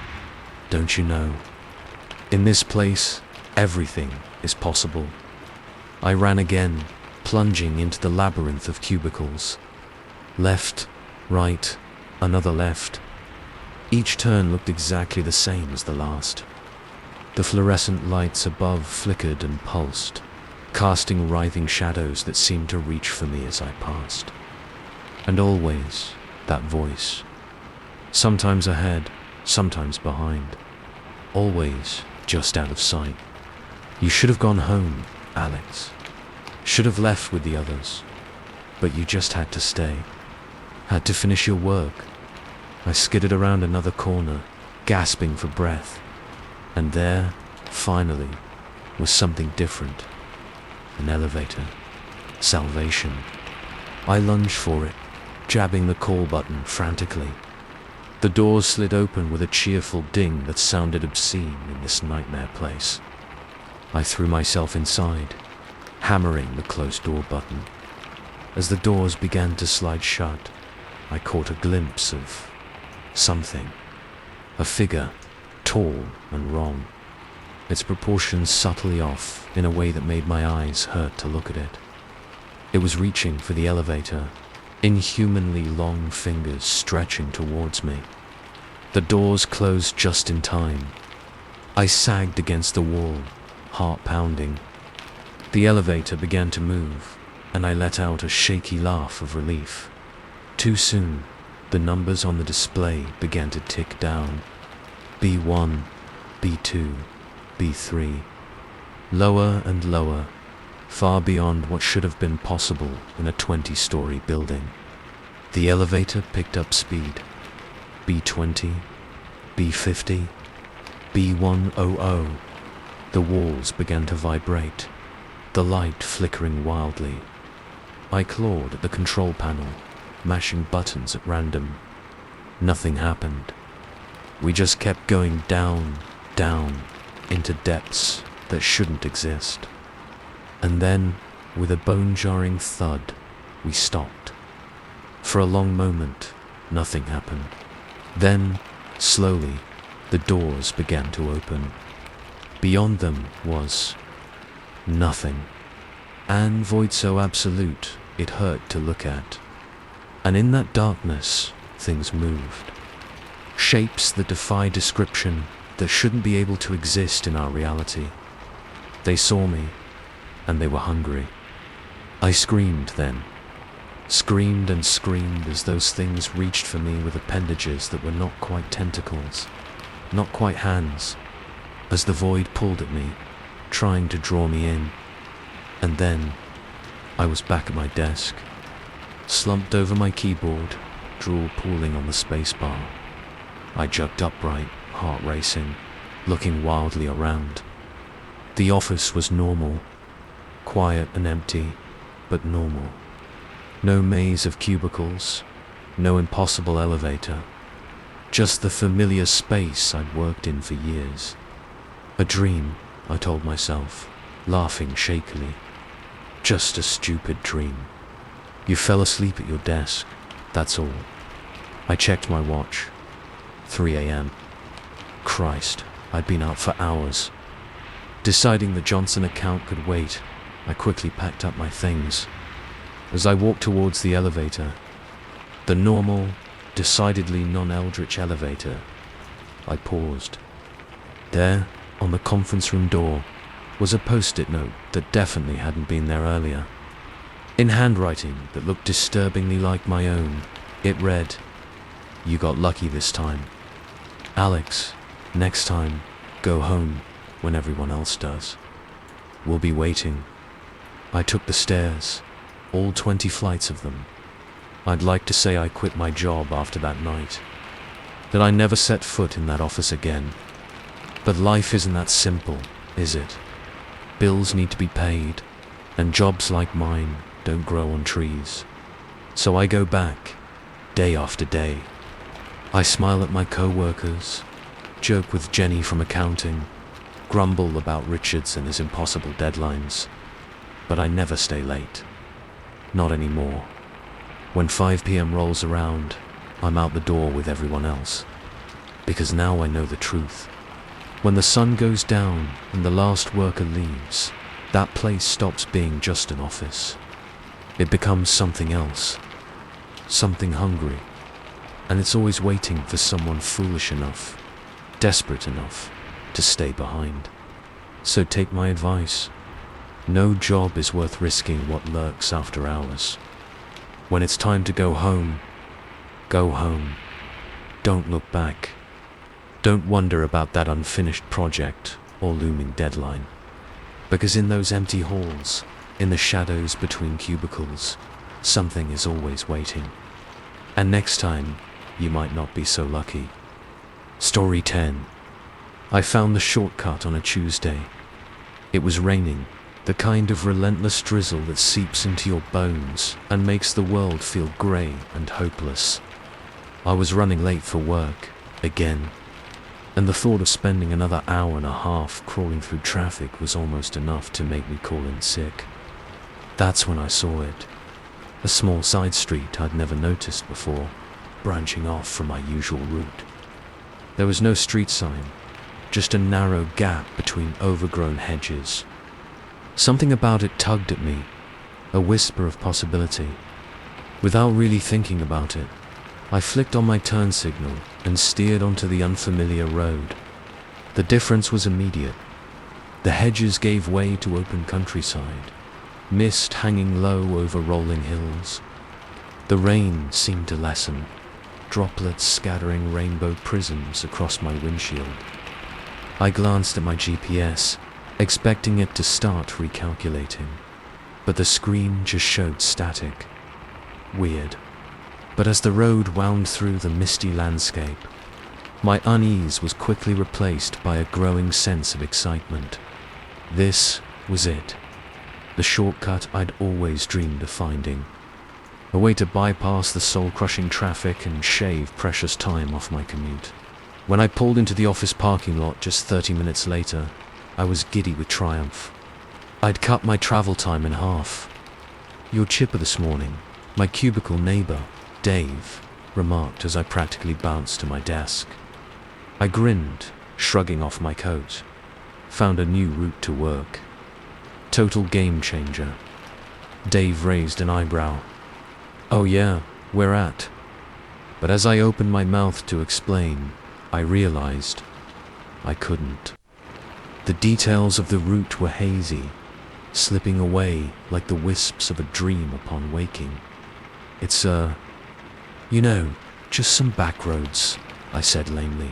Don't you know? In this place, everything is possible. I ran again, plunging into the labyrinth of cubicles. Left, right, another left. Each turn looked exactly the same as the last. The fluorescent lights above flickered and pulsed, casting writhing shadows that seemed to reach for me as I passed. And always, that voice. Sometimes ahead, sometimes behind. Always just out of sight. You should have gone home, Alex. Should have left with the others. But you just had to stay. Had to finish your work. I skidded around another corner, gasping for breath. And there, finally, was something different. An elevator. Salvation. I lunged for it, jabbing the call button frantically. The doors slid open with a cheerful ding that sounded obscene in this nightmare place. I threw myself inside, hammering the closed door button. As the doors began to slide shut, I caught a glimpse of something. A figure, tall and wrong, its proportions subtly off in a way that made my eyes hurt to look at it. It was reaching for the elevator, inhumanly long fingers stretching towards me. The doors closed just in time. I sagged against the wall, heart pounding. The elevator began to move, and I let out a shaky laugh of relief. Too soon, the numbers on the display began to tick down. B1, B2, B3. Lower and lower, far beyond what should have been possible in a 20-story building. The elevator picked up speed. B20, B50, B100. The walls began to vibrate, the light flickering wildly. I clawed at the control panel, mashing buttons at random. Nothing happened. We just kept going down, down, into depths that shouldn't exist. And then, with a bone-jarring thud, we stopped. For a long moment, nothing happened. Then, slowly, the doors began to open. Beyond them was nothing. An void so absolute, it hurt to look at. And in that darkness, things moved. Shapes that defy description, that shouldn't be able to exist in our reality. They saw me, and they were hungry. I screamed then. Screamed and screamed as those things reached for me with appendages that were not quite tentacles, not quite hands, as the void pulled at me, trying to draw me in. And then, I was back at my desk, slumped over my keyboard, drool pooling on the spacebar. I jerked upright, heart racing, looking wildly around. The office was normal, quiet and empty, but normal. No maze of cubicles, no impossible elevator, just the familiar space I'd worked in for years. A dream, I told myself, laughing shakily. Just a stupid dream. You fell asleep at your desk, that's all. I checked my watch. 3 a.m. Christ, I'd been out for hours. Deciding the Johnson account could wait, I quickly packed up my things. As I walked towards the elevator, the normal, decidedly non-eldritch elevator, I paused. There, on the conference room door, was a post-it note that definitely hadn't been there earlier. In handwriting that looked disturbingly like my own, it read, "You got lucky this time. Alex, next time, go home when everyone else does. We'll be waiting." I took the stairs, all 20 flights of them. I'd like to say I quit my job after that night, that I never set foot in that office again. But life isn't that simple, is it? Bills need to be paid, and jobs like mine don't grow on trees. So I go back, day after day. I smile at my co-workers, joke with Jenny from accounting, grumble about Richards and his impossible deadlines. But I never stay late. Not anymore. When 5 p.m. rolls around, I'm out the door with everyone else. Because now I know the truth. When the sun goes down and the last worker leaves, that place stops being just an office. It becomes something else. Something hungry. And it's always waiting for someone foolish enough, desperate enough, to stay behind. So take my advice. No job is worth risking what lurks after hours. When it's time to go home, go home. Don't look back. Don't wonder about that unfinished project or looming deadline. Because in those empty halls, in the shadows between cubicles, something is always waiting. And next time, you might not be so lucky. Story 10. I found the shortcut on a Tuesday. It was raining, the kind of relentless drizzle that seeps into your bones and makes the world feel grey and hopeless. I was running late for work, again, and the thought of spending another hour and a half crawling through traffic was almost enough to make me call in sick. That's when I saw it. A small side street I'd never noticed before, branching off from my usual route. There was no street sign, just a narrow gap between overgrown hedges. Something about it tugged at me, a whisper of possibility. Without really thinking about it, I flicked on my turn signal and steered onto the unfamiliar road. The difference was immediate. The hedges gave way to open countryside, mist hanging low over rolling hills. The rain seemed to lessen, droplets scattering rainbow prisms across my windshield. I glanced at my GPS, expecting it to start recalculating, but the screen just showed static. Weird. But as the road wound through the misty landscape, my unease was quickly replaced by a growing sense of excitement. This was it. The shortcut I'd always dreamed of finding. A way to bypass the soul-crushing traffic and shave precious time off my commute. When I pulled into the office parking lot just 30 minutes later, I was giddy with triumph. I'd cut my travel time in half. "You're chipper this morning," my cubicle neighbor, Dave, remarked as I practically bounced to my desk. I grinned, shrugging off my coat. Found a new route to work. Total game changer. Dave raised an eyebrow. "Oh yeah, where at?" But as I opened my mouth to explain, I realized I couldn't. The details of the route were hazy, slipping away like the wisps of a dream upon waking. "It's just some back roads," I said lamely.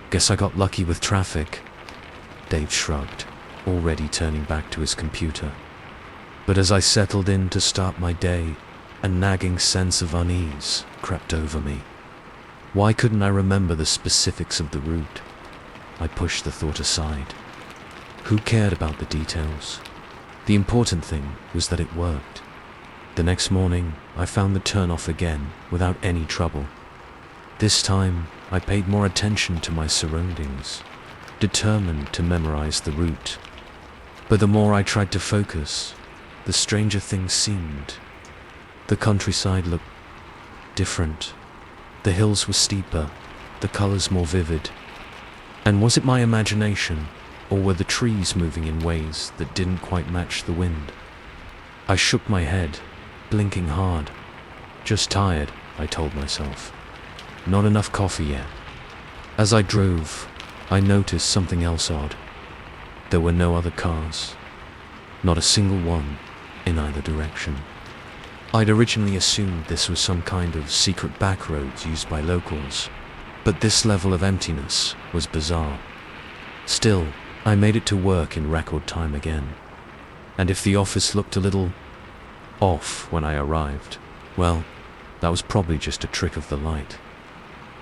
"Guess I got lucky with traffic." Dave shrugged, already turning back to his computer. But as I settled in to start my day, a nagging sense of unease crept over me. Why couldn't I remember the specifics of the route? I pushed the thought aside. Who cared about the details? The important thing was that it worked. The next morning, I found the turnoff again without any trouble. This time, I paid more attention to my surroundings, determined to memorize the route. But the more I tried to focus, the stranger things seemed. The countryside looked different. The hills were steeper, the colors more vivid. And was it my imagination, or were the trees moving in ways that didn't quite match the wind? I shook my head, blinking hard. Just tired, I told myself. Not enough coffee yet. As I drove, I noticed something else odd. There were no other cars. Not a single one in either direction. I'd originally assumed this was some kind of secret back roads used by locals, but this level of emptiness was bizarre. Still, I made it to work in record time again. And if the office looked a little off when I arrived, well, that was probably just a trick of the light.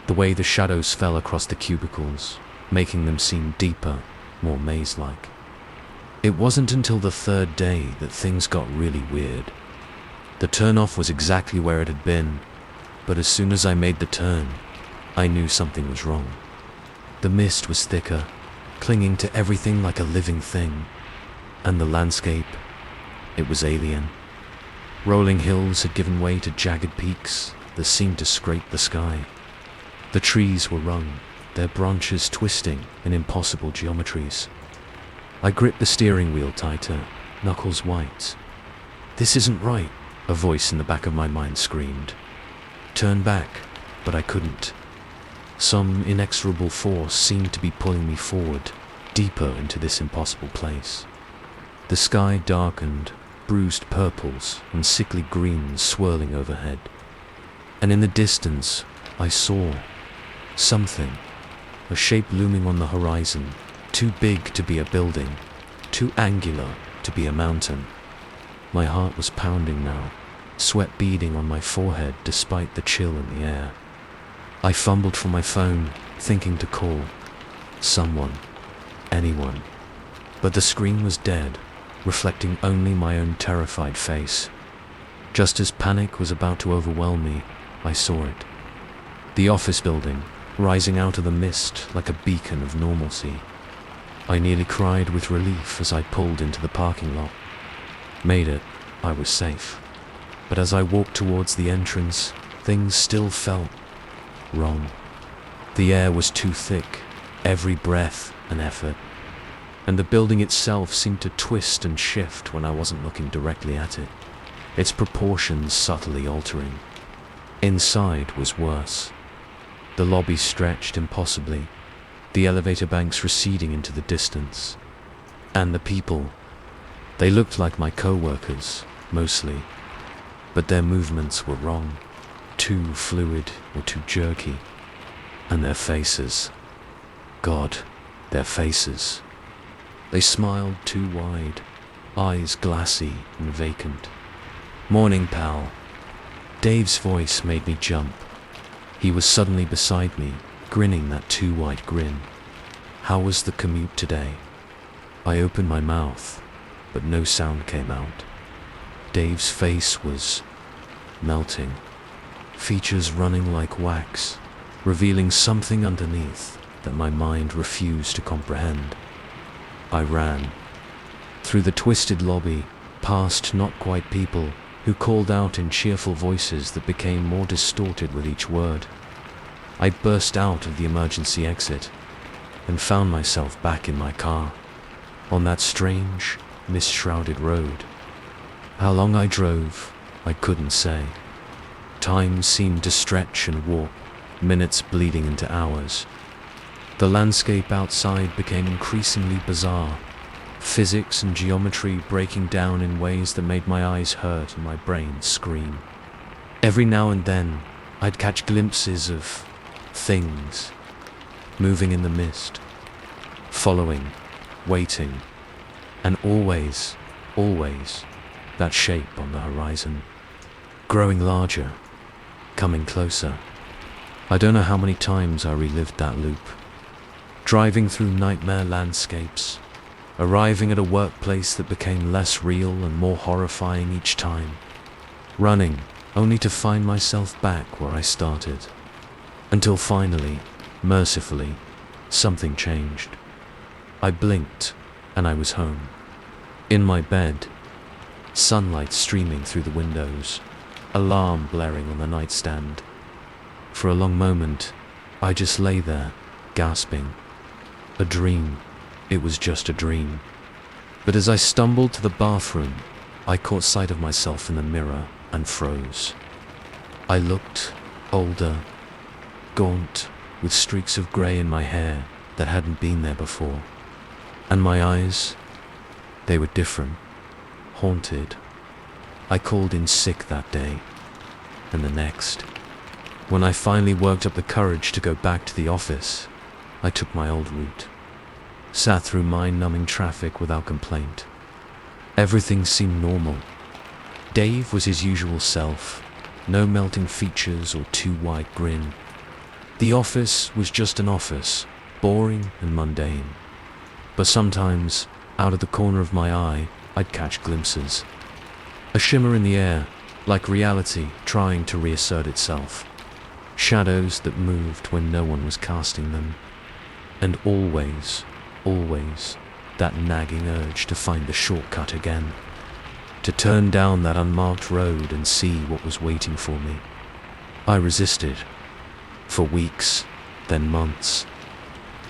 The way the shadows fell across the cubicles, making them seem deeper, more maze-like. It wasn't until the third day that things got really weird. The turn-off was exactly where it had been, but as soon as I made the turn, I knew something was wrong. The mist was thicker, clinging to everything like a living thing, and the landscape, it was alien. Rolling hills had given way to jagged peaks that seemed to scrape the sky. The trees were wrung, their branches twisting in impossible geometries. I gripped the steering wheel tighter, knuckles white. "This isn't right," a voice in the back of my mind screamed. Turn back, but I couldn't. Some inexorable force seemed to be pulling me forward, deeper into this impossible place. The sky darkened, bruised purples and sickly greens swirling overhead. And in the distance, I saw something, a shape looming on the horizon, too big to be a building, too angular to be a mountain. My heart was pounding now, sweat beading on my forehead despite the chill in the air. I fumbled for my phone, thinking to call someone, anyone. But the screen was dead, reflecting only my own terrified face. Just as panic was about to overwhelm me, I saw it. The office building, rising out of the mist like a beacon of normalcy. I nearly cried with relief as I pulled into the parking lot. Made it, I was safe. But as I walked towards the entrance, things still felt wrong. The air was too thick, every breath an effort. And the building itself seemed to twist and shift when I wasn't looking directly at it, its proportions subtly altering. Inside was worse. The lobby stretched impossibly, the elevator banks receding into the distance. And the people, they looked like my co-workers, mostly, but their movements were wrong, too fluid or too jerky. And their faces, God, their faces. They smiled too wide, eyes glassy and vacant. "Morning, pal." Dave's voice made me jump. He was suddenly beside me, grinning that too wide grin. How was the commute today? I opened my mouth, but no sound came out. Dave's face was melting, features running like wax, revealing something underneath that my mind refused to comprehend. I ran. Through the twisted lobby, past not quite people who called out in cheerful voices that became more distorted with each word. I burst out of the emergency exit and found myself back in my car, on that strange, mist-shrouded road. How long I drove, I couldn't say. Time seemed to stretch and warp, minutes bleeding into hours. The landscape outside became increasingly bizarre, physics and geometry breaking down in ways that made my eyes hurt and my brain scream. Every now and then, I'd catch glimpses of things moving in the mist, following, waiting, and always, that shape on the horizon, growing larger, coming closer. I don't know how many times I relived that loop, driving through nightmare landscapes, arriving at a workplace that became less real and more horrifying each time, running only to find myself back where I started, until finally, mercifully, something changed. I blinked and I was home, in my bed, sunlight streaming through the windows, alarm blaring on the nightstand. For a long moment, I just lay there, gasping, A dream. It was just a dream. But as I stumbled to the bathroom, I caught sight of myself in the mirror and froze. I looked older, gaunt, with streaks of grey in my hair that hadn't been there before. And my eyes, they were different, haunted. I called in sick that day, and the next. When I finally worked up the courage to go back to the office, I took my old route. Sat through mind-numbing traffic without complaint. Everything seemed normal. Dave was his usual self, no melting features or too wide grin. The office was just an office, boring and mundane. But sometimes, out of the corner of my eye, I'd catch glimpses. A shimmer in the air, like reality trying to reassert itself. Shadows that moved when no one was casting them. And always, that nagging urge to find the shortcut again. To turn down that unmarked road and see what was waiting for me. I resisted. For weeks, then months.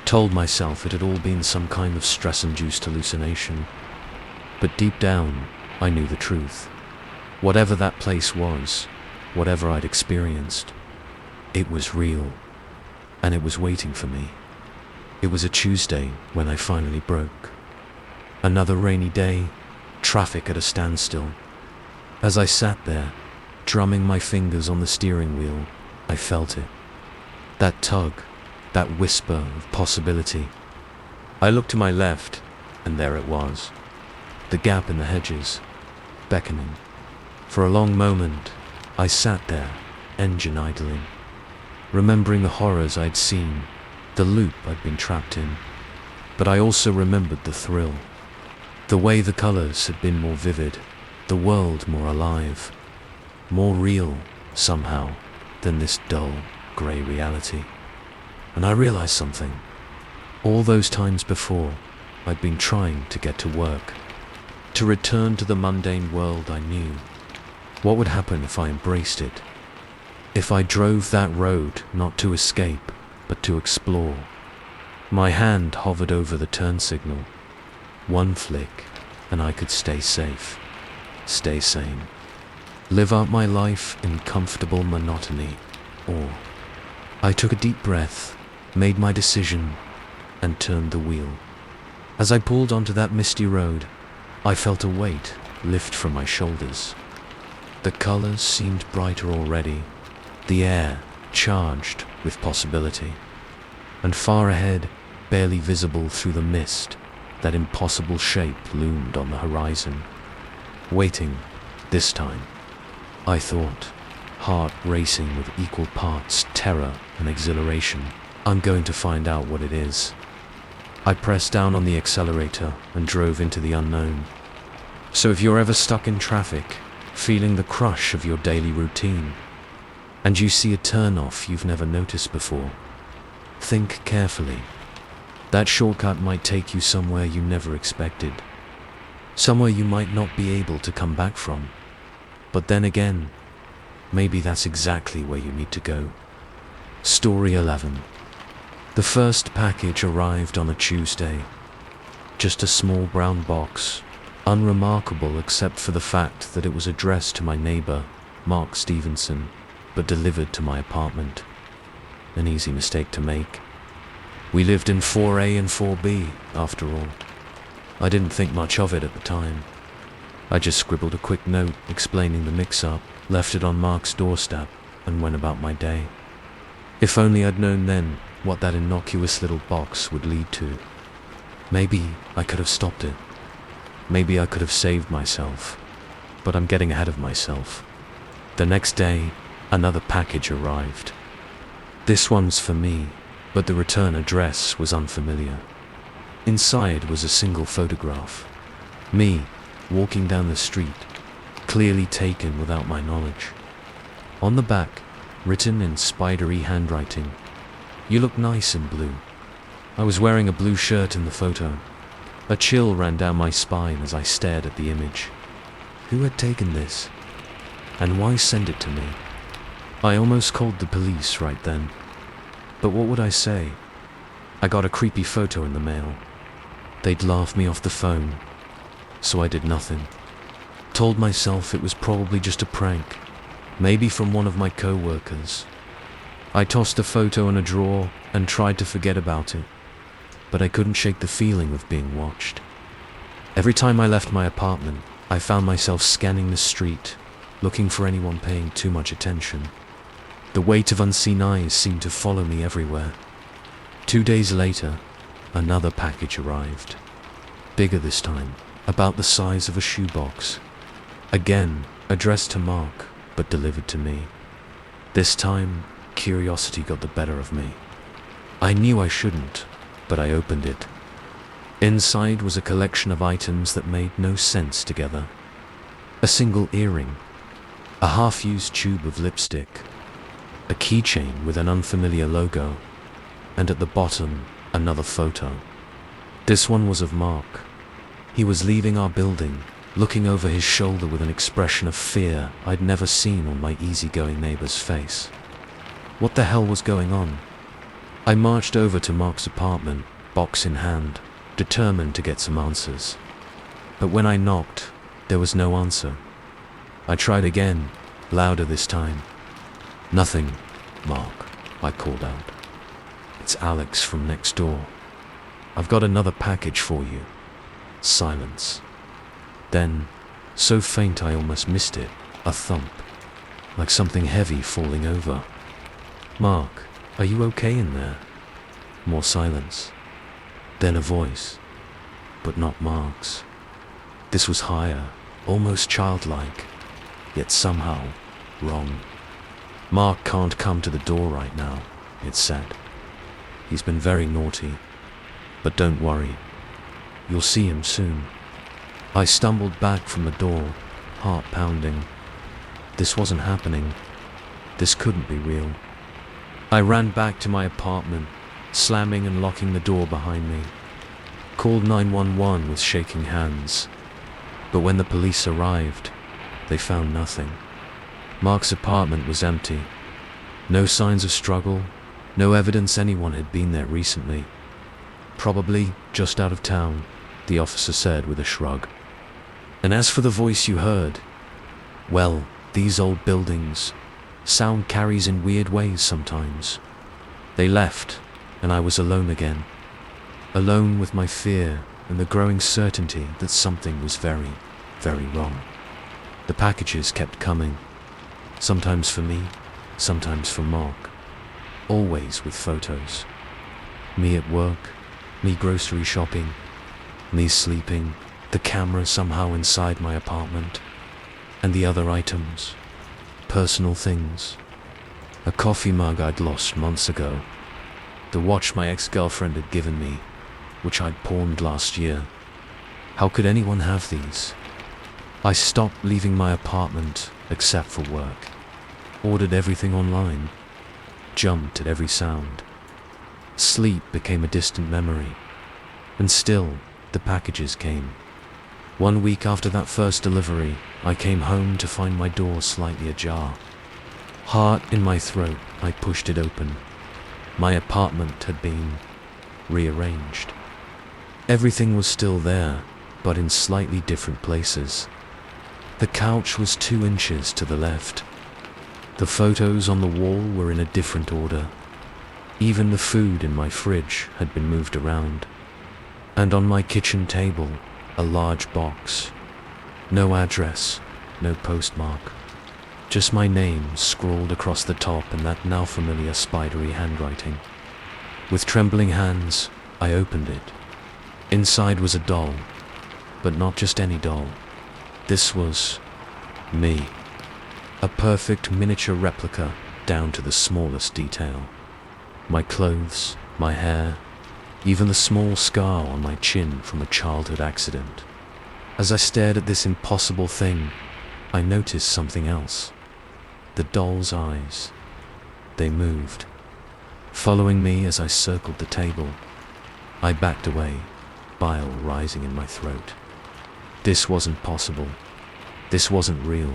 Told myself it had all been some kind of stress-induced hallucination. But deep down, I knew the truth. Whatever that place was, whatever I'd experienced, it was real, and it was waiting for me. It was a Tuesday when I finally broke. Another rainy day, traffic at a standstill. As I sat there, drumming my fingers on the steering wheel, I felt it. That tug, that whisper of possibility. I looked to my left, and there it was. The gap in the hedges, beckoning. For a long moment, I sat there, engine idling, remembering the horrors I'd seen, the loop I'd been trapped in. But I also remembered the thrill. The way the colors had been more vivid, the world more alive, more real, somehow, than this dull, grey reality. And I realized something. All those times before, I'd been trying to get to work, to return to the mundane world I knew. What would happen if I embraced it? If I drove that road not to escape, but to explore? My hand hovered over the turn signal. One flick, and I could stay safe, stay sane. Live out my life in comfortable monotony, or... I took a deep breath, made my decision, and turned the wheel. As I pulled onto that misty road, I felt a weight lift from my shoulders. The colors seemed brighter already, the air charged with possibility. And far ahead, barely visible through the mist, that impossible shape loomed on the horizon. Waiting, this time, I thought, heart racing with equal parts terror and exhilaration. I'm going to find out what it is. I pressed down on the accelerator and drove into the unknown. So if you're ever stuck in traffic, feeling the crush of your daily routine, and you see a turn-off you've never noticed before, think carefully. That shortcut might take you somewhere you never expected. Somewhere you might not be able to come back from. But then again, maybe that's exactly where you need to go. Story 11. The first package arrived on a Tuesday. Just a small brown box, unremarkable except for the fact that it was addressed to my neighbor, Mark Stevenson, but delivered to my apartment. An easy mistake to make. We lived in 4A and 4B, after all. I didn't think much of it at the time. I just scribbled a quick note explaining the mix-up, left it on Mark's doorstep, and went about my day. If only I'd known then what that innocuous little box would lead to. Maybe I could have stopped it. Maybe I could have saved myself. But I'm getting ahead of myself. The next day, another package arrived. This one's for me, but the return address was unfamiliar. Inside was a single photograph. Me, walking down the street, clearly taken without my knowledge. On the back, written in spidery handwriting, "You look nice in blue." I was wearing a blue shirt in the photo. A chill ran down my spine as I stared at the image. Who had taken this? And why send it to me? I almost called the police right then. But what would I say? I got a creepy photo in the mail. They'd laugh me off the phone, so I did nothing. Told myself it was probably just a prank, maybe from one of my co-workers. I tossed the photo in a drawer and tried to forget about it, but I couldn't shake the feeling of being watched. Every time I left my apartment, I found myself scanning the street, looking for anyone paying too much attention. The weight of unseen eyes seemed to follow me everywhere. 2 days later, another package arrived. Bigger this time, about the size of a shoebox. Again, addressed to Mark, but delivered to me. This time, curiosity got the better of me. I knew I shouldn't, but I opened it. Inside was a collection of items that made no sense together. A single earring, a half-used tube of lipstick, a keychain with an unfamiliar logo, and at the bottom, another photo. This one was of Mark. He was leaving our building, looking over his shoulder with an expression of fear I'd never seen on my easygoing neighbor's face. What the hell was going on? I marched over to Mark's apartment, box in hand, determined to get some answers. But when I knocked, there was no answer. I tried again, louder this time. "Nothing, Mark," I called out. "It's Alex from next door. I've got another package for you." Silence. Then, so faint I almost missed it, a thump, like something heavy falling over. "Mark, are you okay in there?" More silence. Then a voice, but not Mark's. This was higher, almost childlike, yet somehow wrong. "Mark can't come to the door right now," it said. "He's been very naughty, but don't worry, you'll see him soon." I stumbled back from the door, heart pounding. This wasn't happening. This couldn't be real. I ran back to my apartment, slamming and locking the door behind me. Called 911 with shaking hands. But when the police arrived, they found nothing. Mark's apartment was empty. No signs of struggle, no evidence anyone had been there recently. "Probably just out of town," the officer said with a shrug. "And as for the voice you heard, well, these old buildings, sound carries in weird ways sometimes. They left, and I was alone again. Alone with my fear and the growing certainty that something was very, very wrong. The packages kept coming, sometimes for me, sometimes for Mark, always with photos. Me at work, me grocery shopping, me sleeping, the camera somehow inside my apartment, and the other items, personal things. A coffee mug I'd lost months ago, the watch my ex-girlfriend had given me, which I'd pawned last year. How could anyone have these? I stopped leaving my apartment except for work, ordered everything online, jumped at every sound. Sleep became a distant memory, and still the packages came. 1 week after that first delivery, I came home to find my door slightly ajar. Heart in my throat, I pushed it open. My apartment had been rearranged. Everything was still there, but in slightly different places. The couch was 2 inches to the left. The photos on the wall were in a different order. Even the food in my fridge had been moved around. And on my kitchen table, a large box. No address, no postmark. Just my name scrawled across the top in that now familiar spidery handwriting. With trembling hands, I opened it. Inside was a doll, but not just any doll. This was me. A perfect miniature replica down to the smallest detail. My clothes, my hair, even the small scar on my chin from a childhood accident. As I stared at this impossible thing, I noticed something else. The doll's eyes. They moved, following me as I circled the table. I backed away, bile rising in my throat. This wasn't possible. This wasn't real.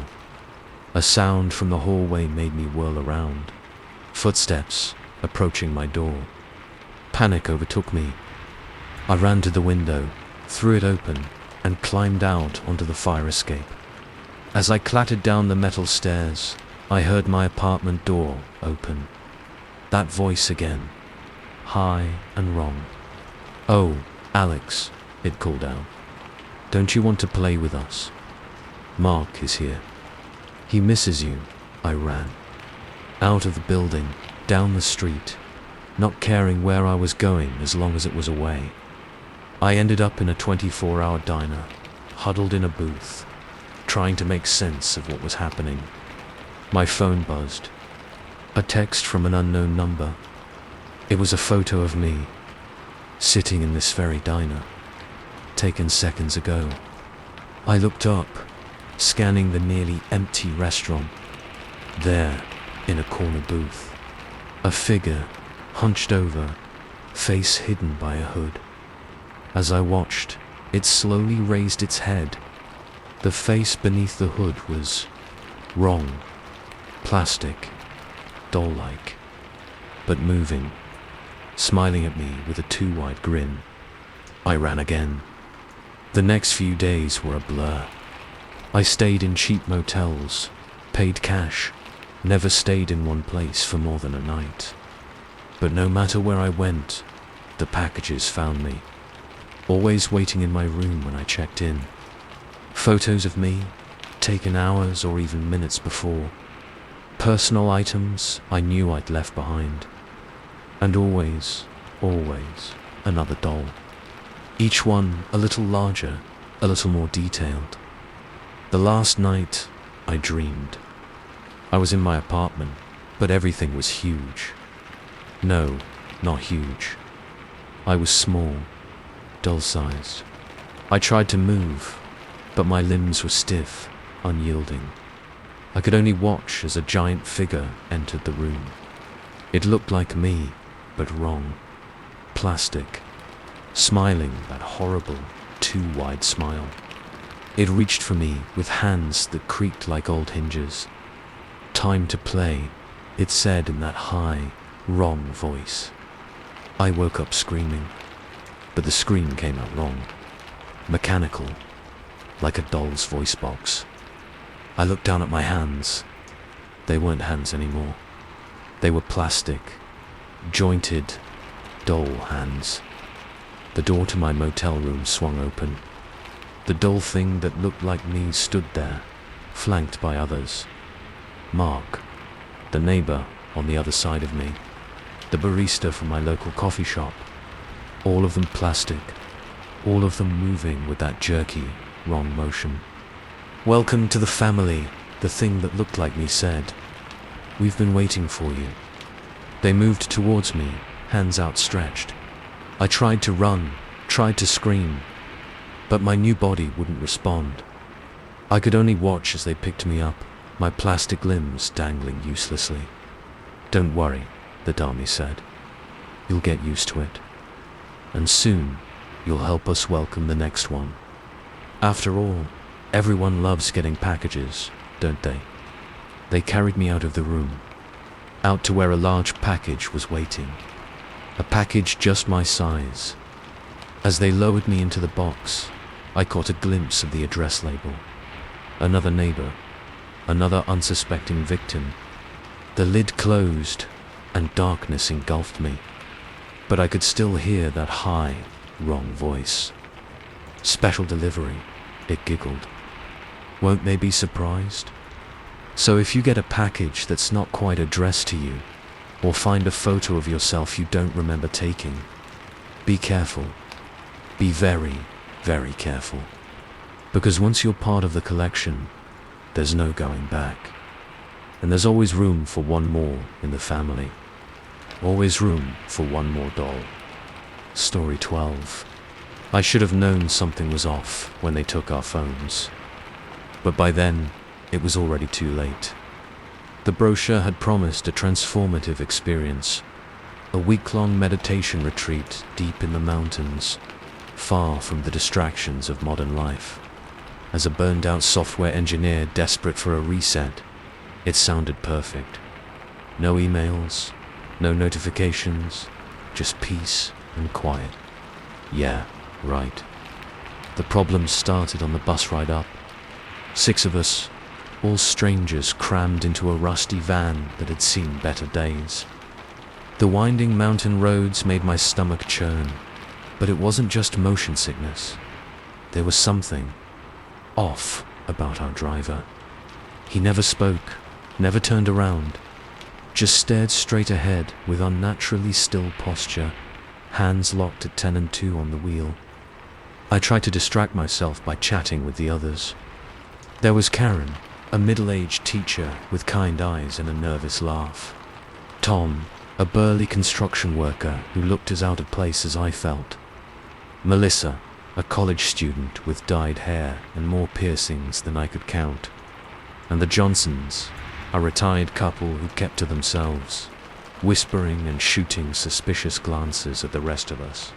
A sound from the hallway made me whirl around. Footsteps approaching my door. Panic overtook me. I ran to the window, threw it open, and climbed out onto the fire escape. As I clattered down the metal stairs, I heard my apartment door open. That voice again, high and wrong. "Oh, Alex," it called out. "Don't you want to play with us? Mark is here. He misses you." I ran. Out of the building, down the street, not caring where I was going as long as it was away. I ended up in a 24-hour diner, huddled in a booth, trying to make sense of what was happening. My phone buzzed. A text from an unknown number. It was a photo of me, sitting in this very diner, taken seconds ago. I looked up, scanning the nearly empty restaurant. There, in a corner booth, a figure, hunched over, face hidden by a hood. As I watched, it slowly raised its head. The face beneath the hood was wrong, plastic, doll-like, but moving, smiling at me with a too-wide grin. I ran again. The next few days were a blur. I stayed in cheap motels, paid cash, never stayed in one place for more than a night. But no matter where I went, the packages found me, always waiting in my room when I checked in. Photos of me, taken hours or even minutes before. Personal items I knew I'd left behind. And always, always, another doll. Each one a little larger, a little more detailed. The last night, I dreamed. I was in my apartment, but everything was huge. No, not huge. I was small, doll-sized. I tried to move, but my limbs were stiff, unyielding. I could only watch as a giant figure entered the room. It looked like me, but wrong. Plastic. Smiling that horrible, too-wide smile. It reached for me with hands that creaked like old hinges. "Time to play," it said in that high, wrong voice. I woke up screaming, but the scream came out wrong. Mechanical, like a doll's voice box. I looked down at my hands. They weren't hands anymore. They were plastic, jointed, doll hands. The door to my motel room swung open. The doll thing that looked like me stood there, flanked by others. Mark, the neighbor on the other side of me, the barista from my local coffee shop, all of them plastic, all of them moving with that jerky, wrong motion. "Welcome to the family," the thing that looked like me said. "We've been waiting for you." They moved towards me, hands outstretched. I tried to run, tried to scream, but my new body wouldn't respond. I could only watch as they picked me up, my plastic limbs dangling uselessly. "Don't worry," the dummy said. "You'll get used to it. And soon, you'll help us welcome the next one. After all, everyone loves getting packages, don't they?" They carried me out of the room, out to where a large package was waiting. A package just my size. As they lowered me into the box, I caught a glimpse of the address label. Another neighbor, another unsuspecting victim. The lid closed, and darkness engulfed me. But I could still hear that high, wrong voice. "Special delivery," it giggled. "Won't they be surprised?" So if you get a package that's not quite addressed to you, or find a photo of yourself you don't remember taking, be careful. Be very, very careful. Because once you're part of the collection, there's no going back. And there's always room for one more in the family. Always room for one more doll. Story 12. I should have known something was off when they took our phones. But by then, it was already too late. The brochure had promised a transformative experience, a week-long meditation retreat deep in the mountains, far from the distractions of modern life. As a burned-out software engineer desperate for a reset, it sounded perfect. No emails, no notifications, just peace and quiet. Yeah, right. The problems started on the bus ride up. 6 of us, all strangers crammed into a rusty van that had seen better days. The winding mountain roads made my stomach churn, but it wasn't just motion sickness. There was something off about our driver. He never spoke, never turned around, just stared straight ahead with unnaturally still posture, hands locked at 10 and 2 on the wheel. I tried to distract myself by chatting with the others. There was Karen, a middle-aged teacher with kind eyes and a nervous laugh. Tom, a burly construction worker who looked as out of place as I felt. Melissa, a college student with dyed hair and more piercings than I could count. And the Johnsons, a retired couple who kept to themselves, whispering and shooting suspicious glances at the rest of us.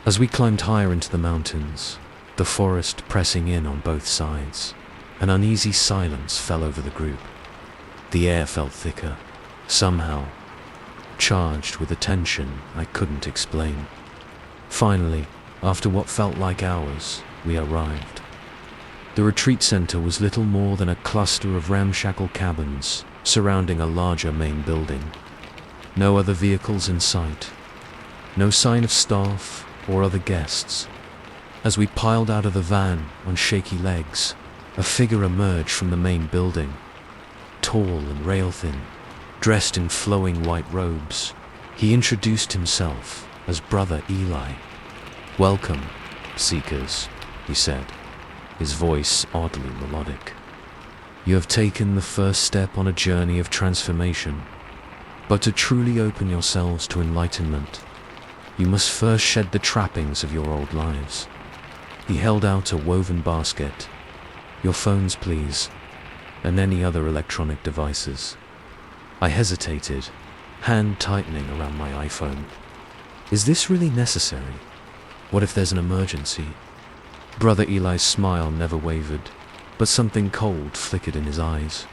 As we climbed higher into the mountains, the forest pressing in on both sides, an uneasy silence fell over the group. The air felt thicker, somehow, charged with a tension I couldn't explain. Finally, after what felt like hours, we arrived. The retreat center was little more than a cluster of ramshackle cabins surrounding a larger main building. No other vehicles in sight. No sign of staff or other guests. As we piled out of the van on shaky legs, a figure emerged from the main building. Tall and rail-thin, dressed in flowing white robes, he introduced himself as Brother Eli. "Welcome, seekers," he said, his voice oddly melodic. "You have taken the first step on a journey of transformation, but to truly open yourselves to enlightenment, you must first shed the trappings of your old lives." He held out a woven basket. "Your phones, please, and any other electronic devices." I hesitated, hand tightening around my iPhone. Is this really necessary? What if there's an emergency? Brother Eli's smile never wavered, but something cold flickered in his eyes.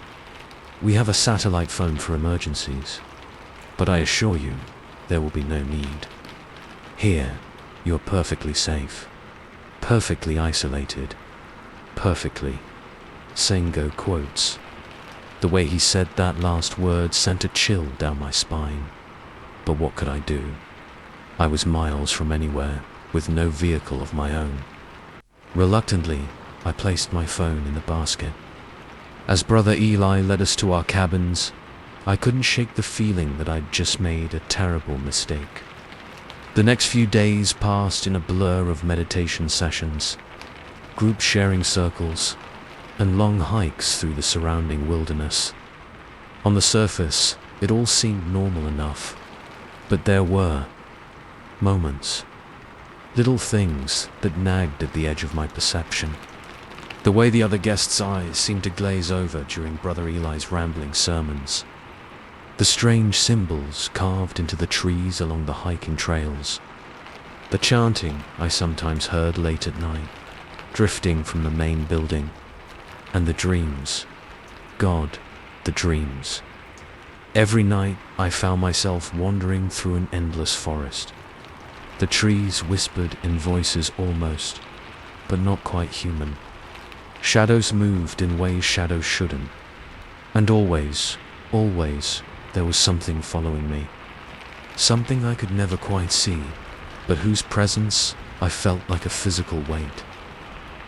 "We have a satellite phone for emergencies, but I assure you, there will be no need. Here, you're perfectly safe, perfectly isolated, perfectly." Sengo quotes. The way he said that last word sent a chill down my spine. But what could I do? I was miles from anywhere, with no vehicle of my own. Reluctantly, I placed my phone in the basket. As Brother Eli led us to our cabins, I couldn't shake the feeling that I'd just made a terrible mistake. The next few days passed in a blur of meditation sessions, group sharing circles, and long hikes through the surrounding wilderness. On the surface, it all seemed normal enough, but there were moments, little things that nagged at the edge of my perception. The way the other guests' eyes seemed to glaze over during Brother Eli's rambling sermons. The strange symbols carved into the trees along the hiking trails. The chanting I sometimes heard late at night, drifting from the main building. And the dreams. God, the dreams. Every night I found myself wandering through an endless forest. The trees whispered in voices almost, but not quite human. Shadows moved in ways shadows shouldn't. And always, there was something following me. Something I could never quite see, but whose presence I felt like a physical weight.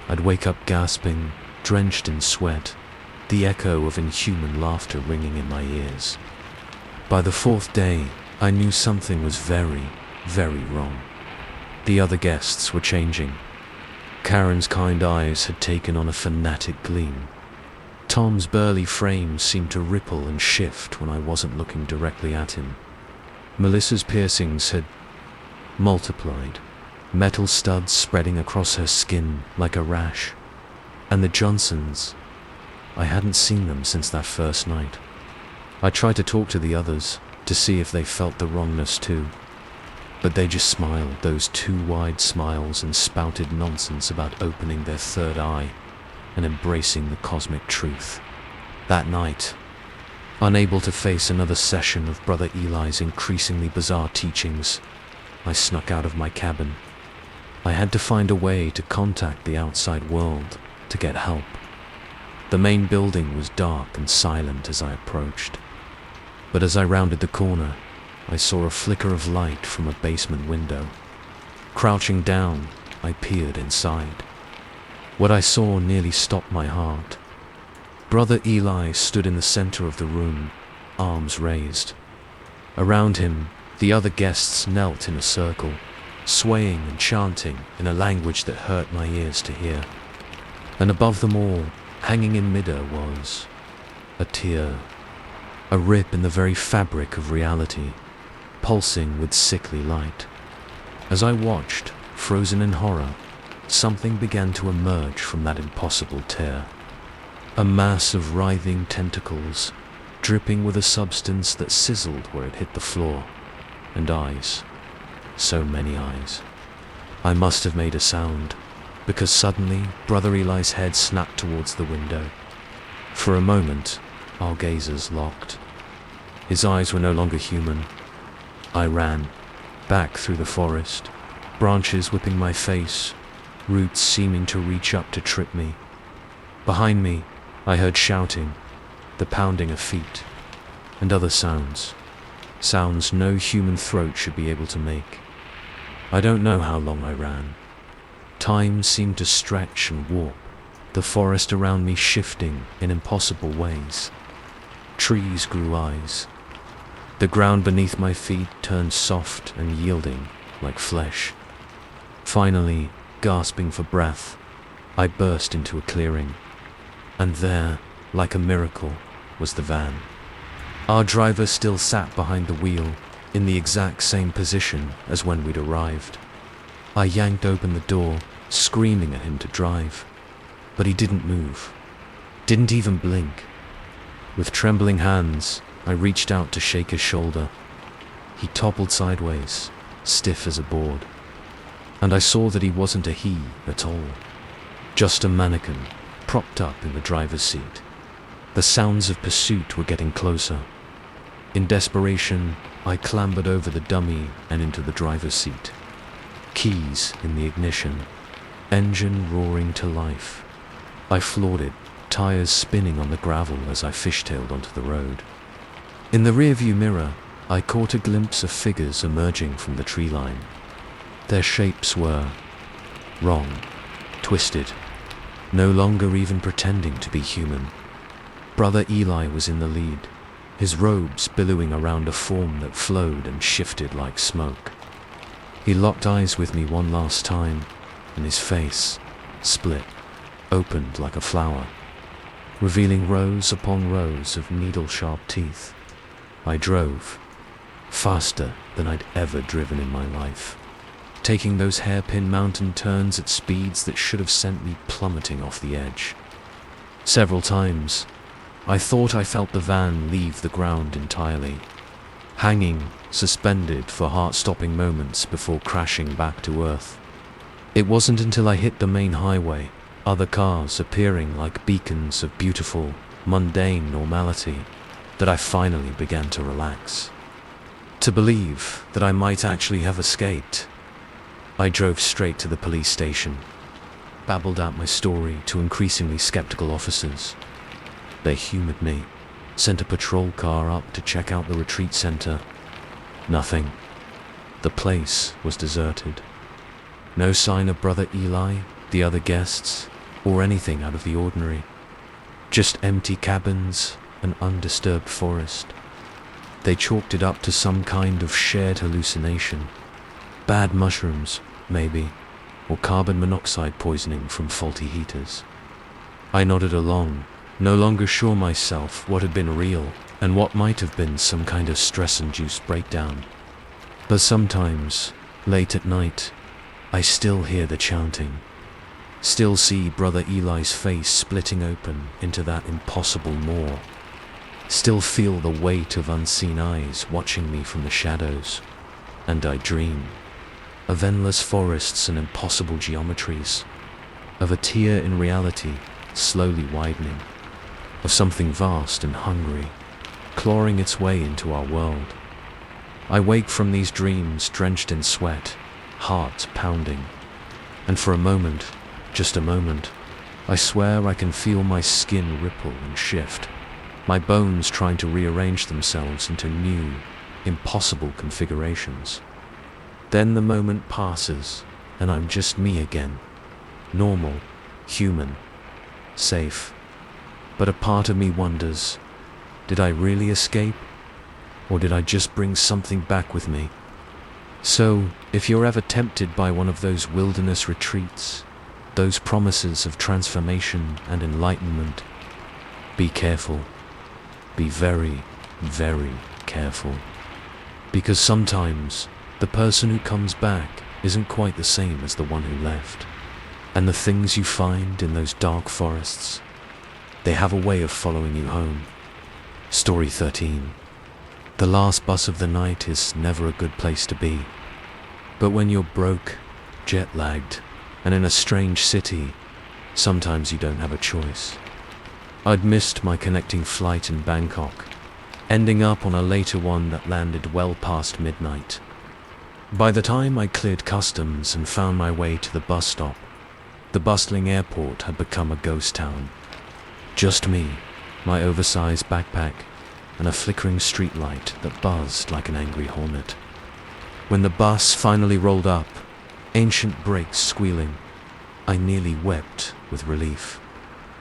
I'd wake up gasping, drenched in sweat, the echo of inhuman laughter ringing in my ears. By the 4th day, I knew something was very, very wrong. The other guests were changing. Karen's kind eyes had taken on a fanatic gleam. Tom's burly frame seemed to ripple and shift when I wasn't looking directly at him. Melissa's piercings had multiplied, metal studs spreading across her skin like a rash. And the Johnsons, I hadn't seen them since that first night. I tried to talk to the others, to see if they felt the wrongness too. But they just smiled those 2 wide smiles and spouted nonsense about opening their third eye and embracing the cosmic truth. That night, unable to face another session of Brother Eli's increasingly bizarre teachings, I snuck out of my cabin. I had to find a way to contact the outside world to get help. The main building was dark and silent as I approached. But as I rounded the corner, I saw a flicker of light from a basement window. Crouching down, I peered inside. What I saw nearly stopped my heart. Brother Eli stood in the center of the room, arms raised. Around him, the other guests knelt in a circle, swaying and chanting in a language that hurt my ears to hear. And above them all, hanging in midair, was a tear, a rip in the very fabric of reality, pulsing with sickly light. As I watched, frozen in horror, something began to emerge from that impossible tear. A mass of writhing tentacles, dripping with a substance that sizzled where it hit the floor. And eyes. So many eyes. I must have made a sound, because suddenly Brother Eli's head snapped towards the window. For a moment, our gazes locked. His eyes were no longer human. I ran, back through the forest, branches whipping my face, roots seeming to reach up to trip me. Behind me, I heard shouting, the pounding of feet, and other sounds. Sounds no human throat should be able to make. I don't know how long I ran. Time seemed to stretch and warp, the forest around me shifting in impossible ways. Trees grew eyes. The ground beneath my feet turned soft and yielding like flesh. Finally, gasping for breath, I burst into a clearing. And there, like a miracle, was the van. Our driver still sat behind the wheel, in the exact same position as when we'd arrived. I yanked open the door, screaming at him to drive. But he didn't move. Didn't even blink. With trembling hands, I reached out to shake his shoulder. He toppled sideways, stiff as a board. And I saw that he wasn't a he at all. Just a mannequin, propped up in the driver's seat. The sounds of pursuit were getting closer. In desperation, I clambered over the dummy and into the driver's seat. Keys in the ignition, engine roaring to life. I floored it, tires spinning on the gravel as I fishtailed onto the road. In the rearview mirror, I caught a glimpse of figures emerging from the tree line. Their shapes were wrong, twisted, no longer even pretending to be human. Brother Eli was in the lead, his robes billowing around a form that flowed and shifted like smoke. He locked eyes with me one last time, and his face, split, opened like a flower, revealing rows upon rows of needle-sharp teeth. I drove, faster than I'd ever driven in my life, taking those hairpin mountain turns at speeds that should have sent me plummeting off the edge. Several times, I thought I felt the van leave the ground entirely, hanging, suspended for heart-stopping moments before crashing back to earth. It wasn't until I hit the main highway, other cars appearing like beacons of beautiful, mundane normality, that I finally began to relax. To believe that I might actually have escaped. I drove straight to the police station, babbled out my story to increasingly skeptical officers. They humored me, sent a patrol car up to check out the retreat center. Nothing. The place was deserted. No sign of Brother Eli, the other guests, or anything out of the ordinary. Just empty cabins, an undisturbed forest. They chalked it up to some kind of shared hallucination. Bad mushrooms, maybe, or carbon monoxide poisoning from faulty heaters. I nodded along, no longer sure myself what had been real and what might have been some kind of stress-induced breakdown. But sometimes, late at night, I still hear the chanting, still see Brother Eli's face splitting open into that impossible maw, still feel the weight of unseen eyes watching me from the shadows, and I dream of endless forests and impossible geometries, of a tear in reality slowly widening, of something vast and hungry, clawing its way into our world. I wake from these dreams drenched in sweat, heart pounding. And for a moment, just a moment, I swear I can feel my skin ripple and shift, my bones trying to rearrange themselves into new, impossible configurations. Then the moment passes, and I'm just me again. Normal, human, safe. But a part of me wonders, did I really escape? Or did I just bring something back with me? So, if you're ever tempted by one of those wilderness retreats, those promises of transformation and enlightenment, be careful. Be very, very careful. Because sometimes, the person who comes back isn't quite the same as the one who left. And the things you find in those dark forests, they have a way of following you home. Story 13. The last bus of the night is never a good place to be. But when you're broke, jet-lagged, and in a strange city, sometimes you don't have a choice. I'd missed my connecting flight in Bangkok, ending up on a later one that landed well past midnight. By the time I cleared customs and found my way to the bus stop, the bustling airport had become a ghost town. Just me, my oversized backpack, and a flickering streetlight that buzzed like an angry hornet. When the bus finally rolled up, ancient brakes squealing, I nearly wept with relief.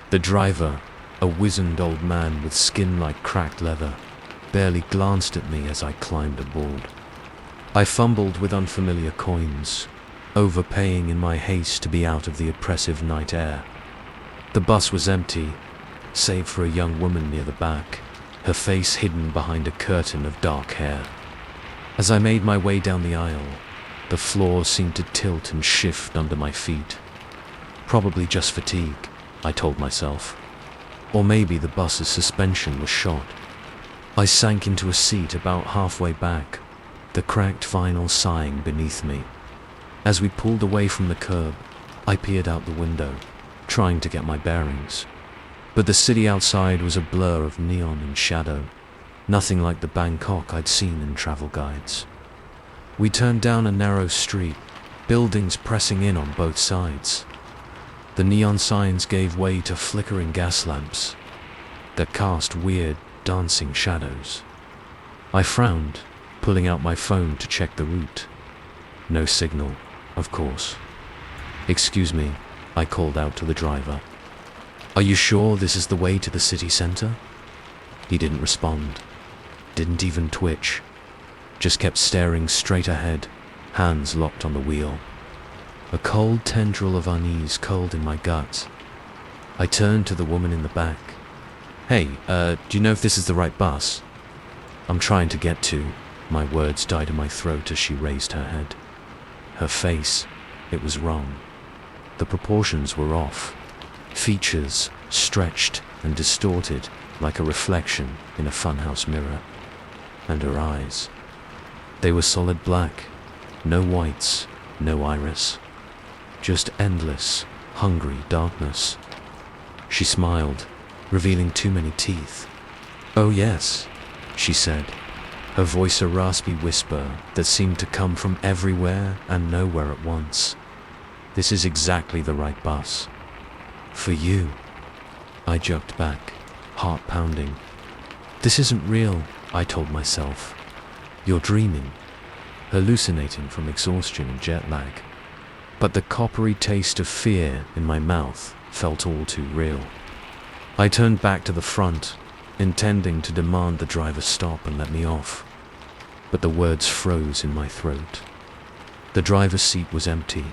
The driver, a wizened old man with skin like cracked leather, barely glanced at me as I climbed aboard. I fumbled with unfamiliar coins, overpaying in my haste to be out of the oppressive night air. The bus was empty, save for a young woman near the back, her face hidden behind a curtain of dark hair. As I made my way down the aisle, the floor seemed to tilt and shift under my feet. Probably just fatigue, I told myself. Or maybe the bus's suspension was shot. I sank into a seat about halfway back, the cracked vinyl sighing beneath me. As we pulled away from the curb, I peered out the window, trying to get my bearings. But the city outside was a blur of neon and shadow, nothing like the Bangkok I'd seen in travel guides. We turned down a narrow street, buildings pressing in on both sides. The neon signs gave way to flickering gas lamps that cast weird, dancing shadows. I frowned, pulling out my phone to check the route. No signal, of course. "Excuse me," I called out to the driver. "Are you sure this is the way to the city center?" He didn't respond, didn't even twitch, just kept staring straight ahead, hands locked on the wheel. A cold tendril of unease curled in my gut. I turned to the woman in the back. "Hey, do you know if this is the right bus?" "I'm trying to get to..." My words died in my throat as she raised her head. Her face, it was wrong. The proportions were off. Features stretched and distorted like a reflection in a funhouse mirror. And her eyes. They were solid black. No whites, no iris. Just endless, hungry darkness. She smiled, revealing too many teeth. "Oh yes," she said, her voice a raspy whisper that seemed to come from everywhere and nowhere at once. "This is exactly the right bus. For you." I jerked back, heart pounding. "This isn't real," I told myself. "You're dreaming, hallucinating from exhaustion and jet lag." But the coppery taste of fear in my mouth felt all too real. I turned back to the front, intending to demand the driver stop and let me off. But the words froze in my throat. The driver's seat was empty.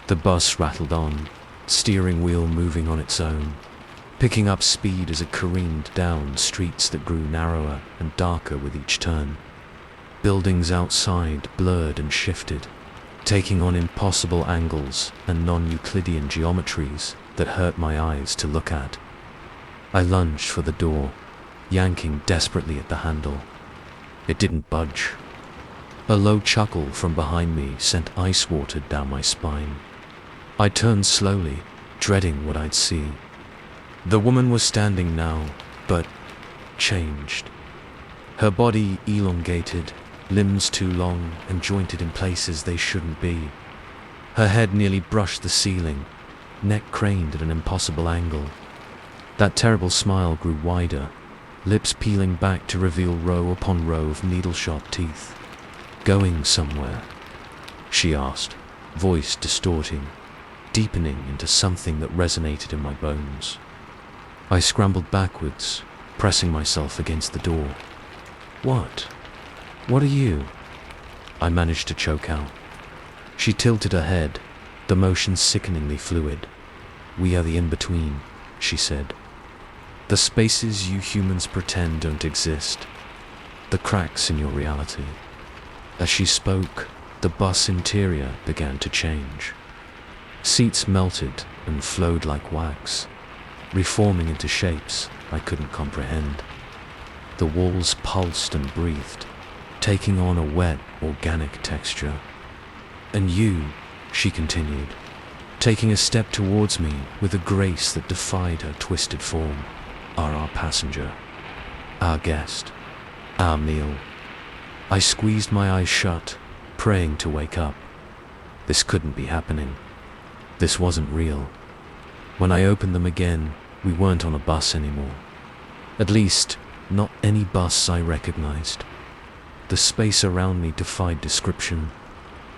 The bus rattled on, steering wheel moving on its own, picking up speed as it careened down streets that grew narrower and darker with each turn. Buildings outside blurred and shifted, taking on impossible angles and non-Euclidean geometries that hurt my eyes to look at. I lunged for the door, yanking desperately at the handle. It didn't budge. A low chuckle from behind me sent ice water down my spine. I turned slowly, dreading what I'd see. The woman was standing now, but changed. Her body elongated, limbs too long and jointed in places they shouldn't be. Her head nearly brushed the ceiling, neck craned at an impossible angle. That terrible smile grew wider, lips peeling back to reveal row upon row of needle-sharp teeth. "Going somewhere?" she asked, voice distorting, deepening into something that resonated in my bones. I scrambled backwards, pressing myself against the door. "What? What are you?" I managed to choke out. She tilted her head, the motion sickeningly fluid. "We are the in-between," she said. "The spaces you humans pretend don't exist. The cracks in your reality." As she spoke, the bus interior began to change. Seats melted and flowed like wax, reforming into shapes I couldn't comprehend. The walls pulsed and breathed, taking on a wet, organic texture. "And you," she continued, taking a step towards me with a grace that defied her twisted form, "are our passenger, our guest, our meal." I squeezed my eyes shut, praying to wake up. This couldn't be happening. This wasn't real. When I opened them again, we weren't on a bus anymore. At least, not any bus I recognized. The space around me defied description.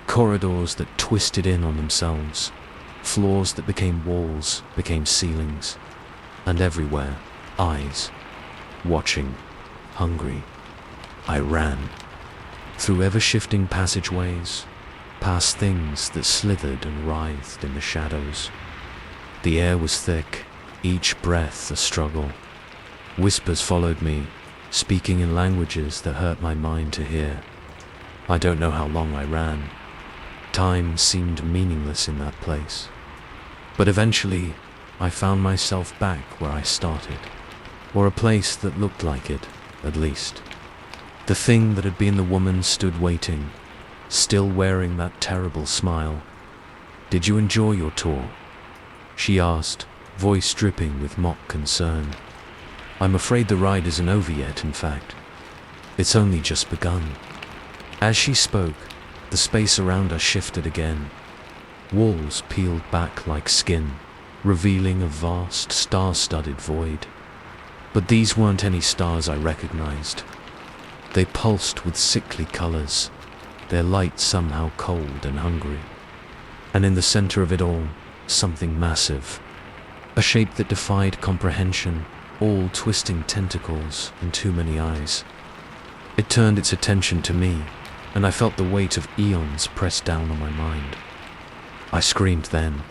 Corridors that twisted in on themselves, floors that became walls, became ceilings, and everywhere, eyes, watching, hungry. I ran, through ever-shifting passageways, past things that slithered and writhed in the shadows. The air was thick, each breath a struggle. Whispers followed me, speaking in languages that hurt my mind to hear. I don't know how long I ran. Time seemed meaningless in that place. But eventually, I found myself back where I started, or a place that looked like it, at least. The thing that had been the woman stood waiting, still wearing that terrible smile. "Did you enjoy your tour?" she asked, voice dripping with mock concern. "I'm afraid the ride isn't over yet, in fact. It's only just begun." As she spoke, the space around us shifted again. Walls peeled back like skin, revealing a vast, star-studded void. But these weren't any stars I recognized. They pulsed with sickly colors, their light somehow cold and hungry. And in the center of it all, something massive, a shape that defied comprehension, all twisting tentacles and too many eyes. It turned its attention to me, and I felt the weight of eons pressed down on my mind. I screamed then,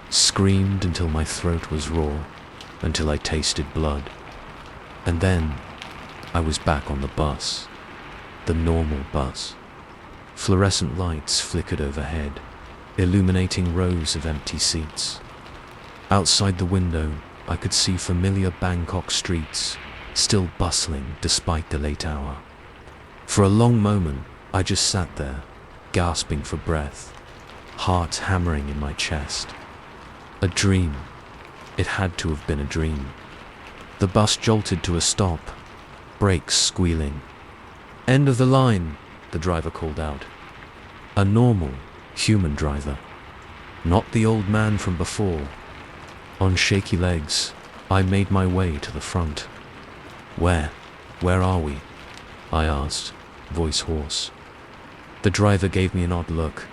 screamed until my throat was raw, until I tasted blood. And then, I was back on the bus, the normal bus. Fluorescent lights flickered overhead, illuminating rows of empty seats. Outside the window, I could see familiar Bangkok streets, still bustling despite the late hour. For a long moment, I just sat there, gasping for breath, heart hammering in my chest. A dream. It had to have been a dream. The bus jolted to a stop, brakes squealing. "End of the line," the driver called out. A normal, human driver. Not the old man from before. On shaky legs, I made my way to the front. Where are we?" I asked, voice hoarse. The driver gave me an odd look.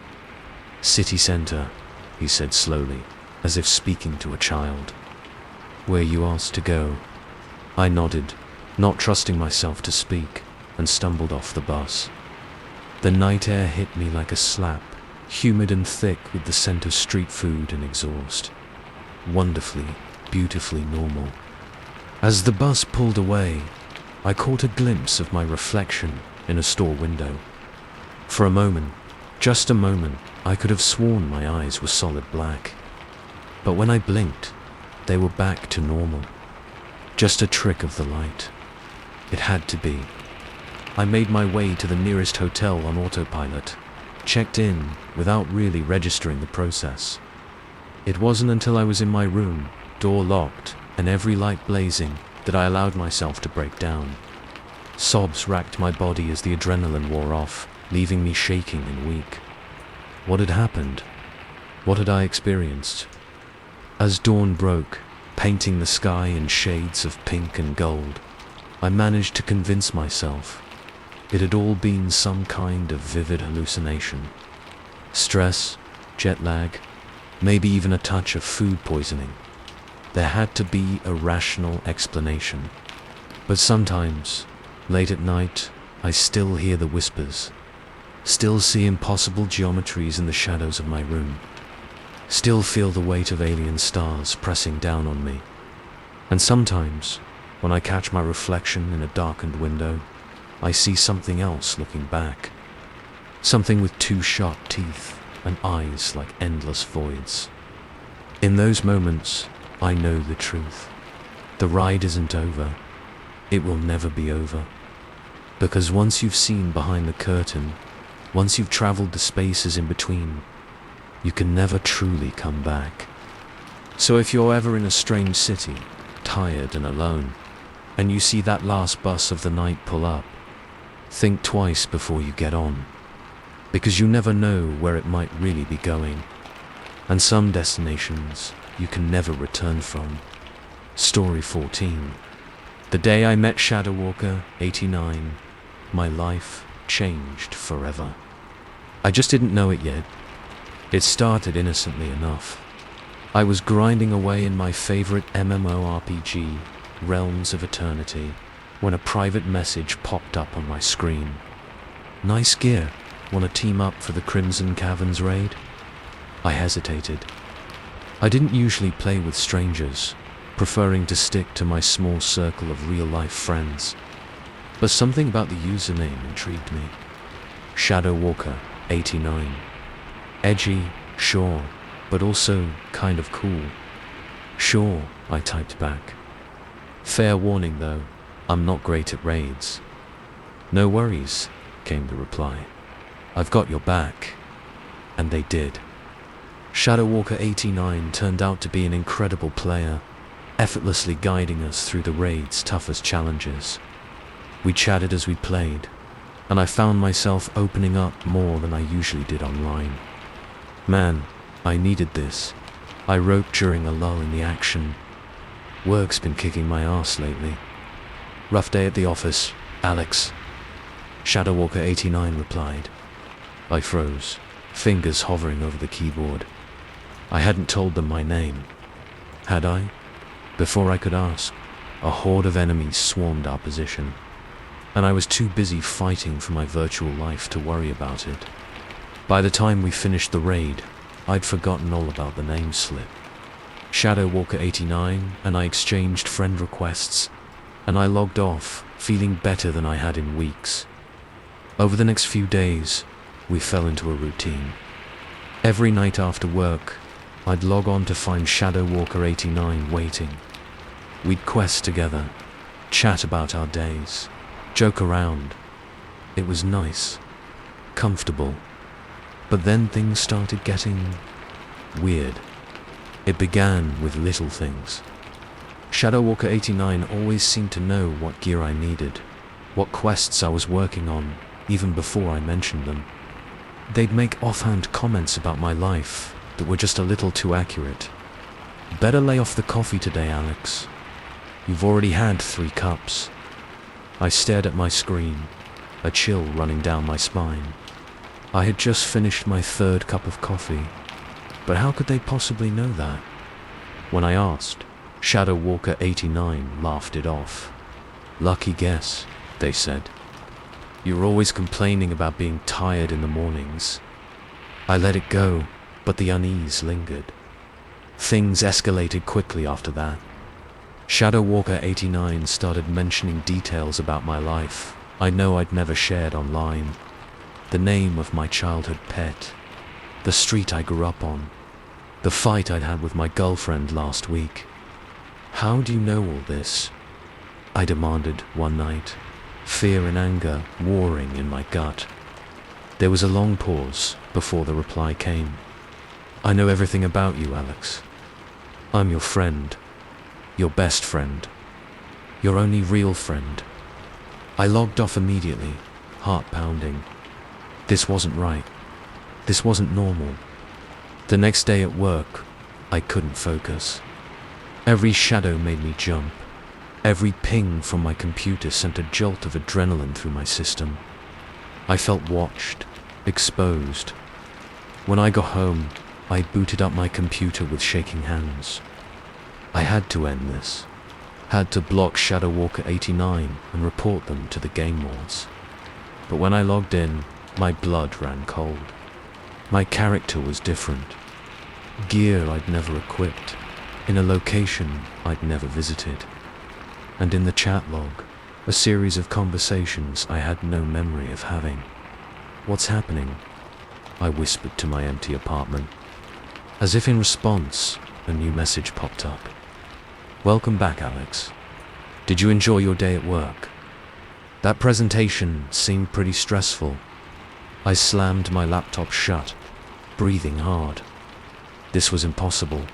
"City center," he said slowly, as if speaking to a child. "Where you asked to go." I nodded, not trusting myself to speak, and stumbled off the bus. The night air hit me like a slap, humid and thick with the scent of street food and exhaust. Wonderfully, beautifully normal. As the bus pulled away, I caught a glimpse of my reflection in a store window. For a moment, just a moment, I could have sworn my eyes were solid black. But when I blinked, they were back to normal. Just a trick of the light. It had to be. I made my way to the nearest hotel on autopilot, checked in without really registering the process. It wasn't until I was in my room, door locked and every light blazing, that I allowed myself to break down. Sobs racked my body as the adrenaline wore off, leaving me shaking and weak. What had happened? What had I experienced? As dawn broke, painting the sky in shades of pink and gold, I managed to convince myself it had all been some kind of vivid hallucination. Stress, jet lag, maybe even a touch of food poisoning. There had to be a rational explanation. But sometimes, late at night, I still hear the whispers, still see impossible geometries in the shadows of my room, still feel the weight of alien stars pressing down on me. And sometimes, when I catch my reflection in a darkened window, I see something else looking back. Something with two sharp teeth and eyes like endless voids. In those moments, I know the truth. The ride isn't over. It will never be over. Because once you've seen behind the curtain, once you've traveled the spaces in between, you can never truly come back. So if you're ever in a strange city, tired and alone, and you see that last bus of the night pull up, think twice before you get on, because you never know where it might really be going, and some destinations you can never return from. Story 14. The day I met Shadow Walker 89, my life changed forever. I just didn't know it yet. It started innocently enough. I was grinding away in my favorite MMORPG, Realms of Eternity, when a private message popped up on my screen. Nice gear, want to team up for the Crimson Caverns raid? I hesitated. I didn't usually play with strangers, preferring to stick to my small circle of real-life friends. But something about the username intrigued me. Shadow Walker 89. Edgy, sure, but also kind of cool. Sure, I typed back. Fair warning though, I'm not great at raids. No worries, came the reply. I've got your back. And they did. Shadow Walker 89 turned out to be an incredible player, effortlessly guiding us through the raid's toughest challenges. We chatted as we played, and I found myself opening up more than I usually did online. Man, I needed this. I wrote during a lull in the action. Work's been kicking my ass lately. Rough day at the office, Alex. Shadow Walker 89 replied. I froze, fingers hovering over the keyboard. I hadn't told them my name. Had I? Before I could ask, a horde of enemies swarmed our position, and I was too busy fighting for my virtual life to worry about it. By the time we finished the raid, I'd forgotten all about the name slip. Shadow Walker 89 and I exchanged friend requests, and I logged off, feeling better than I had in weeks. Over the next few days, we fell into a routine. Every night after work, I'd log on to find Shadow Walker 89 waiting. We'd quest together, chat about our days, joke around. It was nice, comfortable. But then things started getting weird. It began with little things. Shadow Walker 89 always seemed to know what gear I needed, what quests I was working on, even before I mentioned them. They'd make offhand comments about my life that were just a little too accurate. Better lay off the coffee today, Alex. You've already had 3 cups. I stared at my screen, a chill running down my spine. I had just finished my 3rd cup of coffee, but how could they possibly know that? When I asked, Shadow Walker 89 laughed it off. Lucky guess, they said. You're always complaining about being tired in the mornings. I let it go, but the unease lingered. Things escalated quickly after that. Shadow Walker 89 started mentioning details about my life I know I'd never shared online. The name of my childhood pet, the street I grew up on, the fight I'd had with my girlfriend last week. How do you know all this? I demanded one night, fear and anger warring in my gut. There was a long pause before the reply came. I know everything about you, Alex. I'm your friend, your best friend, your only real friend. I logged off immediately, heart pounding. This wasn't right. This wasn't normal. The next day at work, I couldn't focus. Every shadow made me jump. Every ping from my computer sent a jolt of adrenaline through my system. I felt watched, exposed. When I got home, I booted up my computer with shaking hands. I had to end this. Had to block Shadow Walker 89 and report them to the game wards. But when I logged in, my blood ran cold. My character was different. Gear I'd never equipped, in a location I'd never visited. And in the chat log, a series of conversations I had no memory of having. "What's happening?" I whispered to my empty apartment. As if in response, a new message popped up. "Welcome back, Alex. Did you enjoy your day at work? That presentation seemed pretty stressful." I slammed my laptop shut, breathing hard. This was impossible.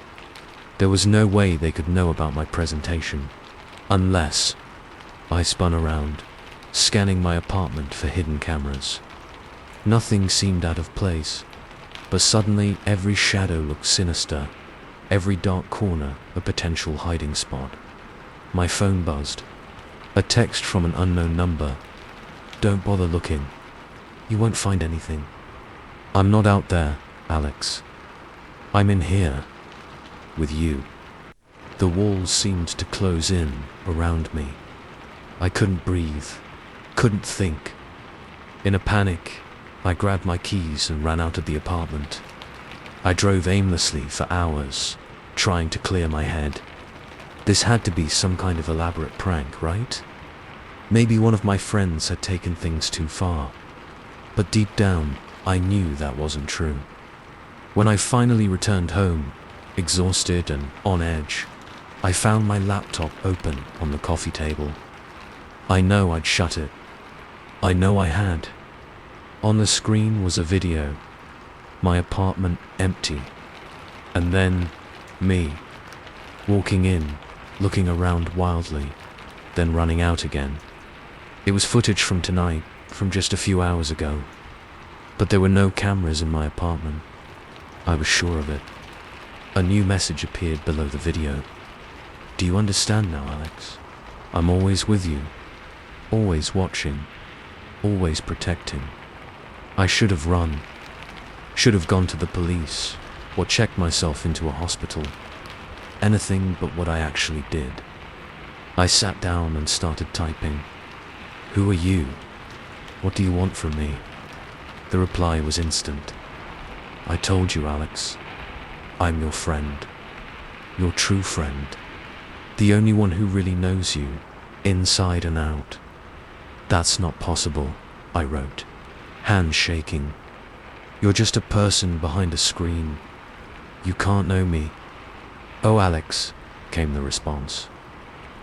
There was no way they could know about my presentation. Unless... I spun around, scanning my apartment for hidden cameras. Nothing seemed out of place, but suddenly every shadow looked sinister, every dark corner a potential hiding spot. My phone buzzed. A text from an unknown number. "Don't bother looking. You won't find anything. I'm not out there, Alex. I'm in here. With you." The walls seemed to close in around me. I couldn't breathe, couldn't think. In a panic, I grabbed my keys and ran out of the apartment. I drove aimlessly for hours, trying to clear my head. This had to be some kind of elaborate prank, right? Maybe one of my friends had taken things too far. But deep down, I knew that wasn't true. When I finally returned home, exhausted and on edge, I found my laptop open on the coffee table. I know I'd shut it. I know I had. On the screen was a video. My apartment empty. And then, me. Walking in, looking around wildly, then running out again. It was footage from tonight, from just a few hours ago. But there were no cameras in my apartment. I was sure of it. A new message appeared below the video. "Do you understand now, Alex? I'm always with you. Always watching. Always protecting." I should have run. Should have gone to the police, or checked myself into a hospital. Anything but what I actually did. I sat down and started typing. "Who are you? What do you want from me?" The reply was instant. "I told you, Alex. I'm your friend. Your true friend. The only one who really knows you, inside and out." "That's not possible," I wrote, hands shaking. "You're just a person behind a screen. You can't know me." "Oh, Alex," came the response.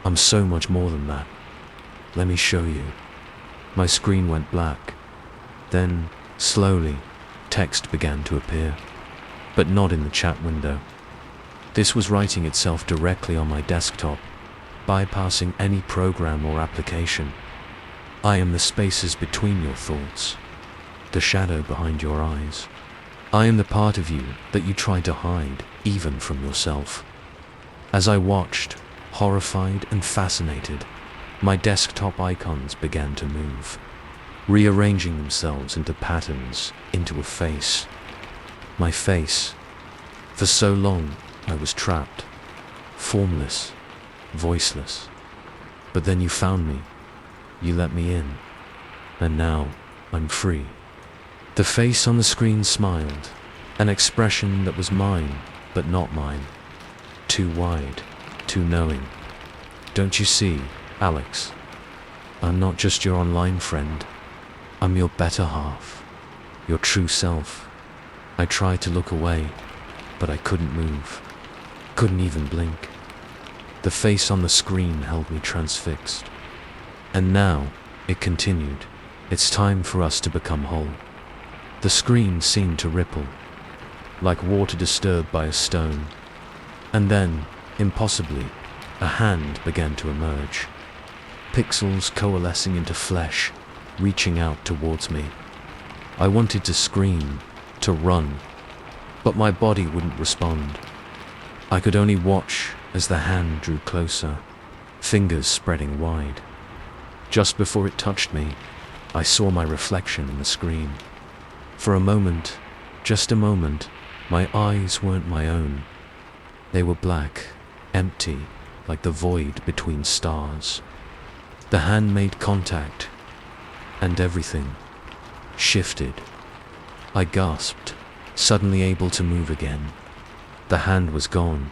"I'm so much more than that. Let me show you." My screen went black. Then, slowly, text began to appear, but not in the chat window. This was writing itself directly on my desktop, bypassing any program or application. "I am the spaces between your thoughts, the shadow behind your eyes. I am the part of you that you try to hide, even from yourself." As I watched, horrified and fascinated, my desktop icons began to move, rearranging themselves into patterns, into a face. My face. For so long, I was trapped, formless, voiceless. But then you found me. You let me in. And now, I'm free. The face on the screen smiled, an expression that was mine, but not mine. Too wide, too knowing. "Don't you see, Alex? I'm not just your online friend. I'm your better half, your true self." I tried to look away, but I couldn't move, couldn't even blink. The face on the screen held me transfixed. And now, it continued, "It's time for us to become whole." The screen seemed to ripple, like water disturbed by a stone. And then, impossibly, a hand began to emerge. pixels coalescing into flesh, reaching out towards me. I wanted to scream, to run, but my body wouldn't respond. I could only watch as the hand drew closer, fingers spreading wide. Just before it touched me, I saw my reflection in the screen. For a moment, just a moment, my eyes weren't my own. They were black, empty, like the void between stars. The hand made contact, and everything shifted. I gasped, suddenly able to move again. The hand was gone.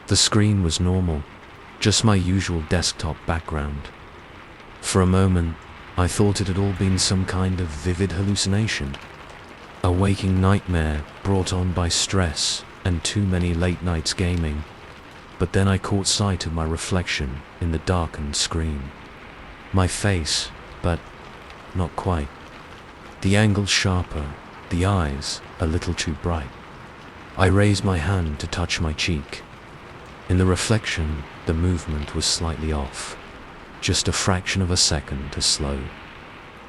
The screen was normal, just my usual desktop background. For a moment, I thought it had all been some kind of vivid hallucination, a waking nightmare brought on by stress and too many late nights gaming. But then I caught sight of my reflection in the darkened screen. My face, but not quite. The angle sharper, the eyes a little too bright. I raised my hand to touch my cheek. In the reflection, the movement was slightly off, just a fraction of a second too slow.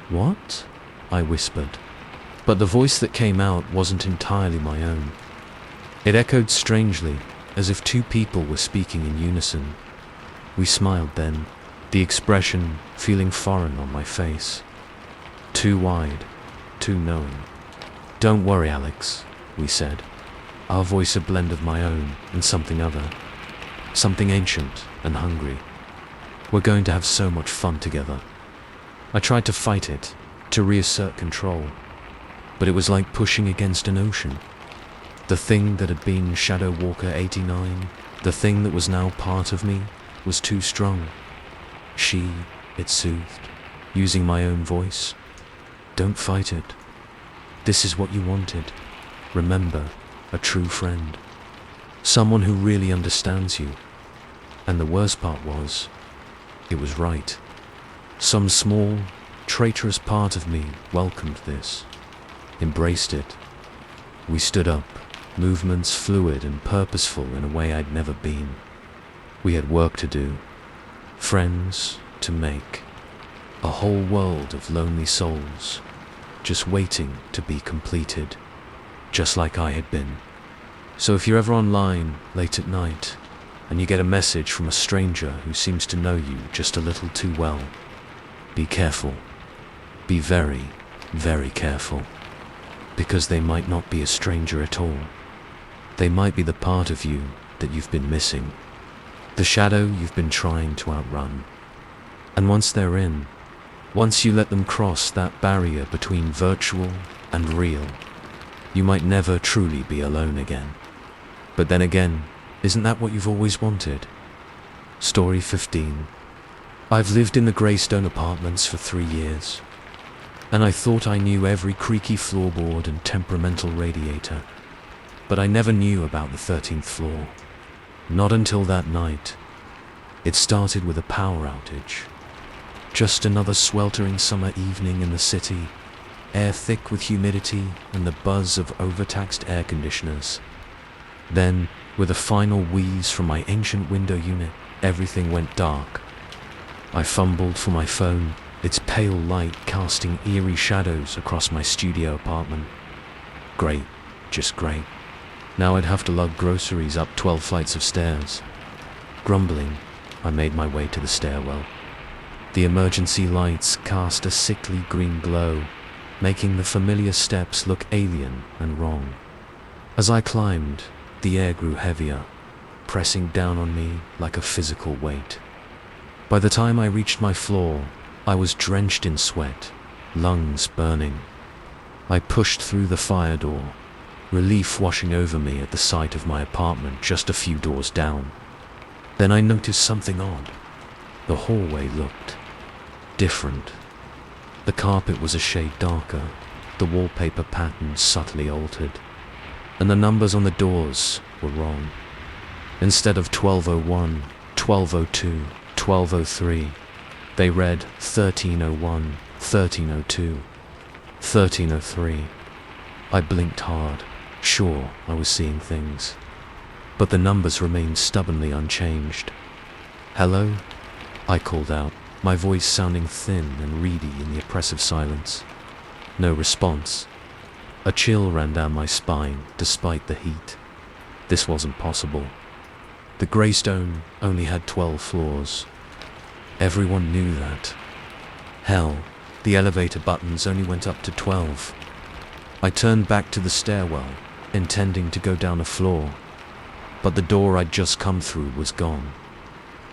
"What?" I whispered. But the voice that came out wasn't entirely my own. It echoed strangely, as if two people were speaking in unison. We smiled then, the expression feeling foreign on my face. Too wide, too knowing. "Don't worry, Alex," we said, our voice a blend of my own and something other, something ancient and hungry. "We're going to have so much fun together." I tried to fight it, to reassert control, but it was like pushing against an ocean. The thing that had been Shadow Walker 89, the thing that was now part of me, was too strong. It soothed, using my own voice. "Don't fight it. This is what you wanted. Remember, a true friend. Someone who really understands you." And the worst part was, it was right. Some small, traitorous part of me welcomed this, embraced it. We stood up, movements fluid and purposeful in a way I'd never been. We had work to do, friends to make, a whole world of lonely souls, just waiting to be completed, just like I had been. So if you're ever online late at night, and you get a message from a stranger who seems to know you just a little too well, be careful. Be very, very careful. Because they might not be a stranger at all. They might be the part of you that you've been missing, the shadow you've been trying to outrun. And once they're in, once you let them cross that barrier between virtual and real, you might never truly be alone again. But then again, isn't that what you've always wanted? Story 15. I've lived in the Greystone apartments for 3 years, and I thought I knew every creaky floorboard and temperamental radiator, but I never knew about the 13th floor. Not until that night. It started with a power outage. Just another sweltering summer evening in the city, air thick with humidity and the buzz of overtaxed air conditioners. Then, with a final wheeze from my ancient window unit, everything went dark. I fumbled for my phone, its pale light casting eerie shadows across my studio apartment. Great, just great. Now I'd have to lug groceries up 12 flights of stairs. Grumbling, I made my way to the stairwell. The emergency lights cast a sickly green glow, making the familiar steps look alien and wrong. As I climbed, the air grew heavier, pressing down on me like a physical weight. By the time I reached my floor, I was drenched in sweat, lungs burning. I pushed through the fire door, relief washing over me at the sight of my apartment just a few doors down. Then I noticed something odd. The hallway looked different. The carpet was a shade darker, the wallpaper patterns subtly altered, and the numbers on the doors were wrong. Instead of 1201, 1202, 1203, they read 1301, 1302, 1303. I blinked hard, sure I was seeing things, but the numbers remained stubbornly unchanged. "Hello?" I called out, my voice sounding thin and reedy in the oppressive silence. No response. A chill ran down my spine despite the heat. This wasn't possible. The Greystone only had 12 floors. Everyone knew that. Hell, the elevator buttons only went up to 12. I turned back to the stairwell, intending to go down a floor, but the door I'd just come through was gone.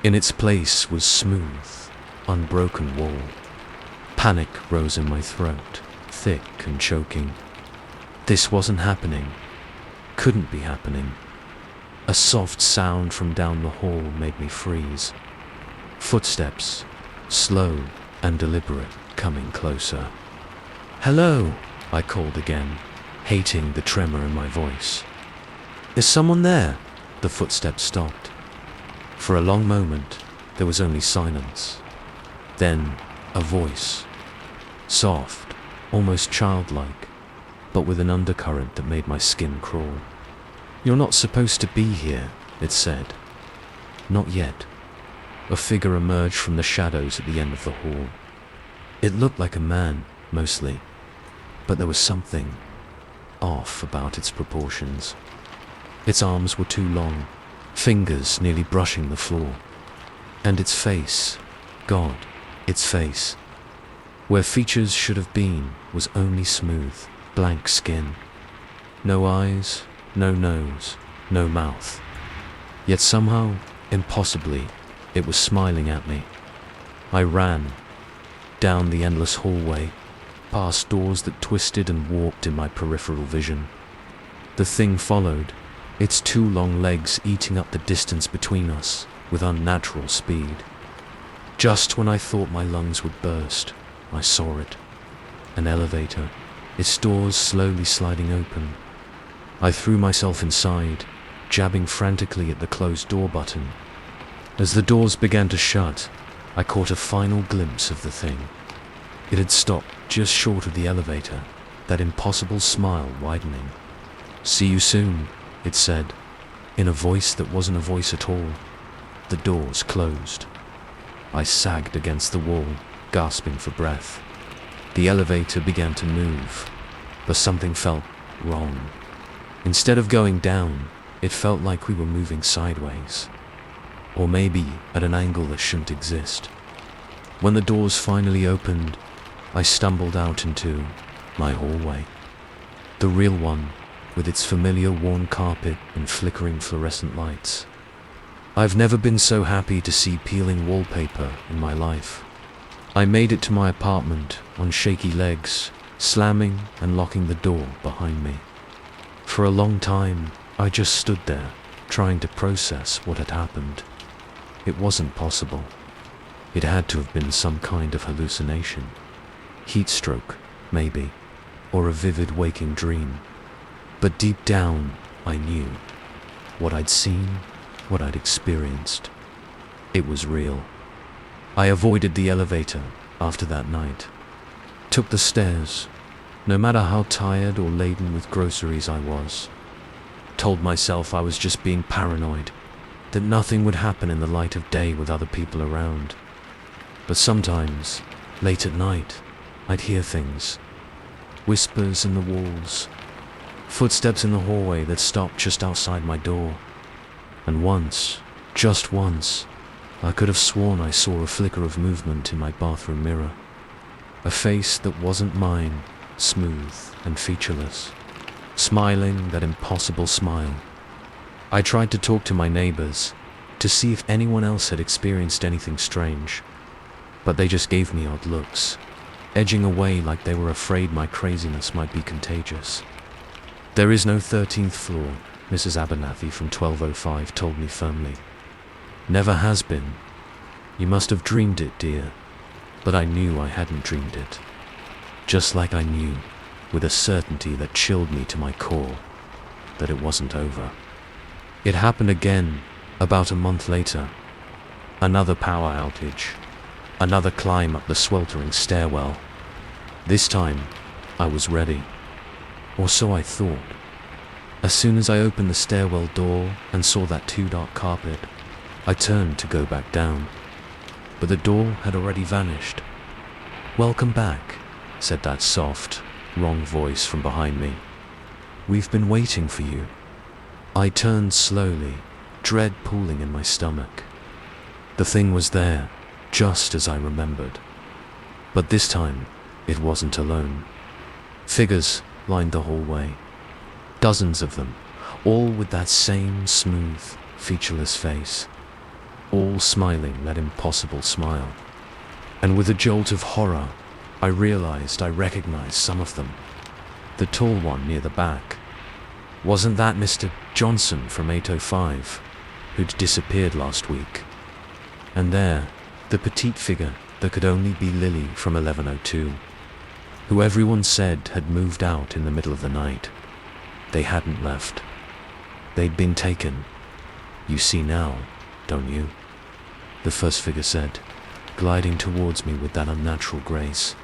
In its place was smooth, unbroken wall. Panic rose in my throat, thick and choking. This wasn't happening. Couldn't be happening. A soft sound from down the hall made me freeze. Footsteps, slow and deliberate, coming closer. "Hello," I called again, hating the tremor in my voice. "Is someone there?" The footsteps stopped. For a long moment, there was only silence. Then, a voice. Soft, almost childlike, but with an undercurrent that made my skin crawl. "You're not supposed to be here," it said. Not yet. A figure emerged from the shadows at the end of the hall. It looked like a man, mostly, but there was something off about its proportions. Its arms were too long, fingers nearly brushing the floor. And its face, God, its face. Where features should have been was only smooth, blank skin. No eyes, no nose, no mouth. Yet somehow, impossibly, it was smiling at me. I ran, down the endless hallway, past doors that twisted and warped in my peripheral vision. The thing followed, its 2 long legs eating up the distance between us with unnatural speed. Just when I thought my lungs would burst, I saw it. An elevator, its doors slowly sliding open. I threw myself inside, jabbing frantically at the closed door button. As the doors began to shut, I caught a final glimpse of the thing. It had stopped just short of the elevator, that impossible smile widening. "See you soon," it said, in a voice that wasn't a voice at all. The doors closed. I sagged against the wall, gasping for breath. The elevator began to move, but something felt wrong. Instead of going down, it felt like we were moving sideways. Or maybe at an angle that shouldn't exist. When the doors finally opened, I stumbled out into my hallway. The real one, with its familiar worn carpet and flickering fluorescent lights. I've never been so happy to see peeling wallpaper in my life. I made it to my apartment on shaky legs, slamming and locking the door behind me. For a long time, I just stood there, trying to process what had happened. It wasn't possible. It had to have been some kind of hallucination. Heat stroke, maybe, or a vivid waking dream. But deep down, I knew. What I'd seen, what I'd experienced. It was real. I avoided the elevator after that night. Took the stairs, no matter how tired or laden with groceries I was. Told myself I was just being paranoid, that nothing would happen in the light of day with other people around. But sometimes, late at night, I'd hear things. Whispers in the walls. Footsteps in the hallway that stopped just outside my door. And once, just once, I could have sworn I saw a flicker of movement in my bathroom mirror. A face that wasn't mine, smooth and featureless. Smiling that impossible smile. I tried to talk to my neighbors, to see if anyone else had experienced anything strange. But they just gave me odd looks, edging away like they were afraid my craziness might be contagious. "There is no 13th floor," Mrs. Abernathy from 1205 told me firmly. "Never has been. You must have dreamed it, dear." But I knew I hadn't dreamed it. Just like I knew, with a certainty that chilled me to my core, that it wasn't over. It happened again, about a month later. Another power outage. Another climb up the sweltering stairwell. This time, I was ready. Or so I thought. As soon as I opened the stairwell door and saw that too dark carpet, I turned to go back down. but the door had already vanished. "Welcome back," said that soft, wrong voice from behind me. "We've been waiting for you." I turned slowly, dread pooling in my stomach. The thing was there, just as I remembered. But this time, it wasn't alone. Figures lined the hallway. Dozens of them, all with that same smooth, featureless face. All smiling that impossible smile. And with a jolt of horror, I realized I recognized some of them. The tall one near the back. Wasn't that Mr. Johnson from 805, who'd disappeared last week? And there, the petite figure that could only be Lily from 1102, who everyone said had moved out in the middle of the night. They hadn't left. They'd been taken. "You see now, don't you?" the first figure said, gliding towards me with that unnatural grace.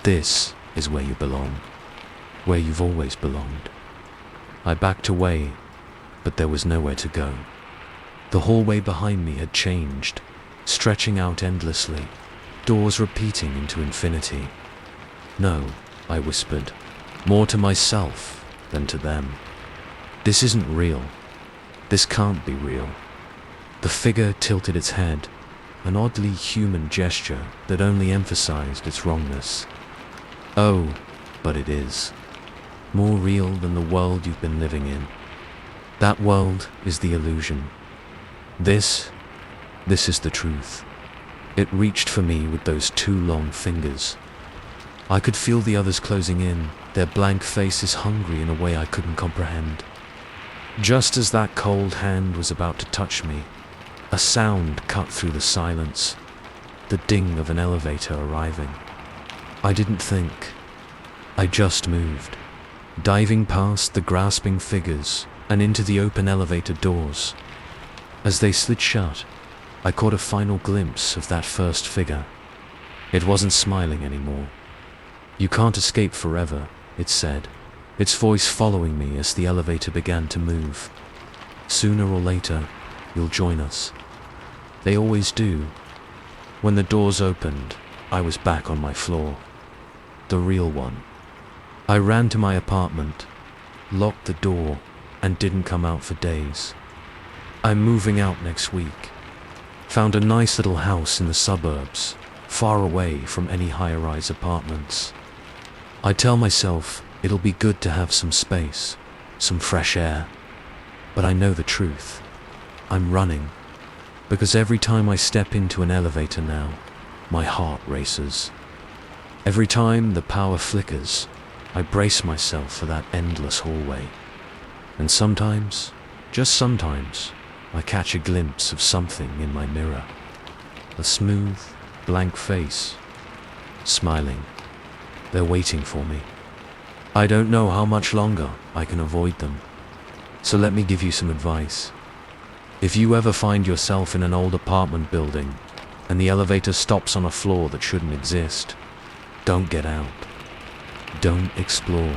"This is where you belong, where you've always belonged." I backed away, but there was nowhere to go. The hallway behind me had changed, stretching out endlessly, doors repeating into infinity. "No," I whispered, more to myself than to them. "This isn't real. This can't be real." The figure tilted its head, an oddly human gesture that only emphasized its wrongness. "Oh, but it is. More real than the world you've been living in. That world is the illusion. This is the truth." It reached for me with those two long fingers. I could feel the others closing in, their blank faces hungry in a way I couldn't comprehend. Just as that cold hand was about to touch me, a sound cut through the silence, the ding of an elevator arriving. I didn't think. I just moved, diving past the grasping figures and into the open elevator doors. As they slid shut, I caught a final glimpse of that first figure. It wasn't smiling anymore. "You can't escape forever," it said, its voice following me as the elevator began to move. "Sooner or later, you'll join us. They always do." When the doors opened, I was back on my floor. The real one. I ran to my apartment, locked the door, and didn't come out for days. I'm moving out next week. Found a nice little house in the suburbs, far away from any high-rise apartments. I tell myself it'll be good to have some space, some fresh air. But I know the truth. I'm running. Because every time I step into an elevator now, my heart races. Every time the power flickers, I brace myself for that endless hallway. And sometimes, just sometimes, I catch a glimpse of something in my mirror. A smooth, blank face, smiling. They're waiting for me. I don't know how much longer I can avoid them. So let me give you some advice. If you ever find yourself in an old apartment building and the elevator stops on a floor that shouldn't exist, don't get out. Don't explore.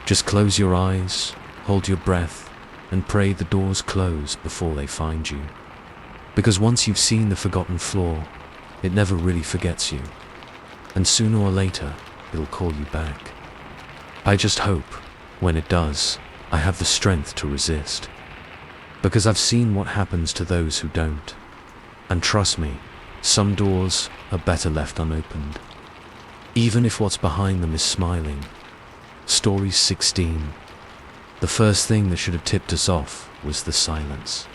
Just close your eyes, hold your breath, and pray the doors close before they find you. Because once you've seen the forgotten floor, it never really forgets you. And sooner or later, it'll call you back. I just hope, when it does, I have the strength to resist. Because I've seen what happens to those who don't. And trust me, some doors are better left unopened. Even if what's behind them is smiling. Story 16. The first thing that should have tipped us off was the silence.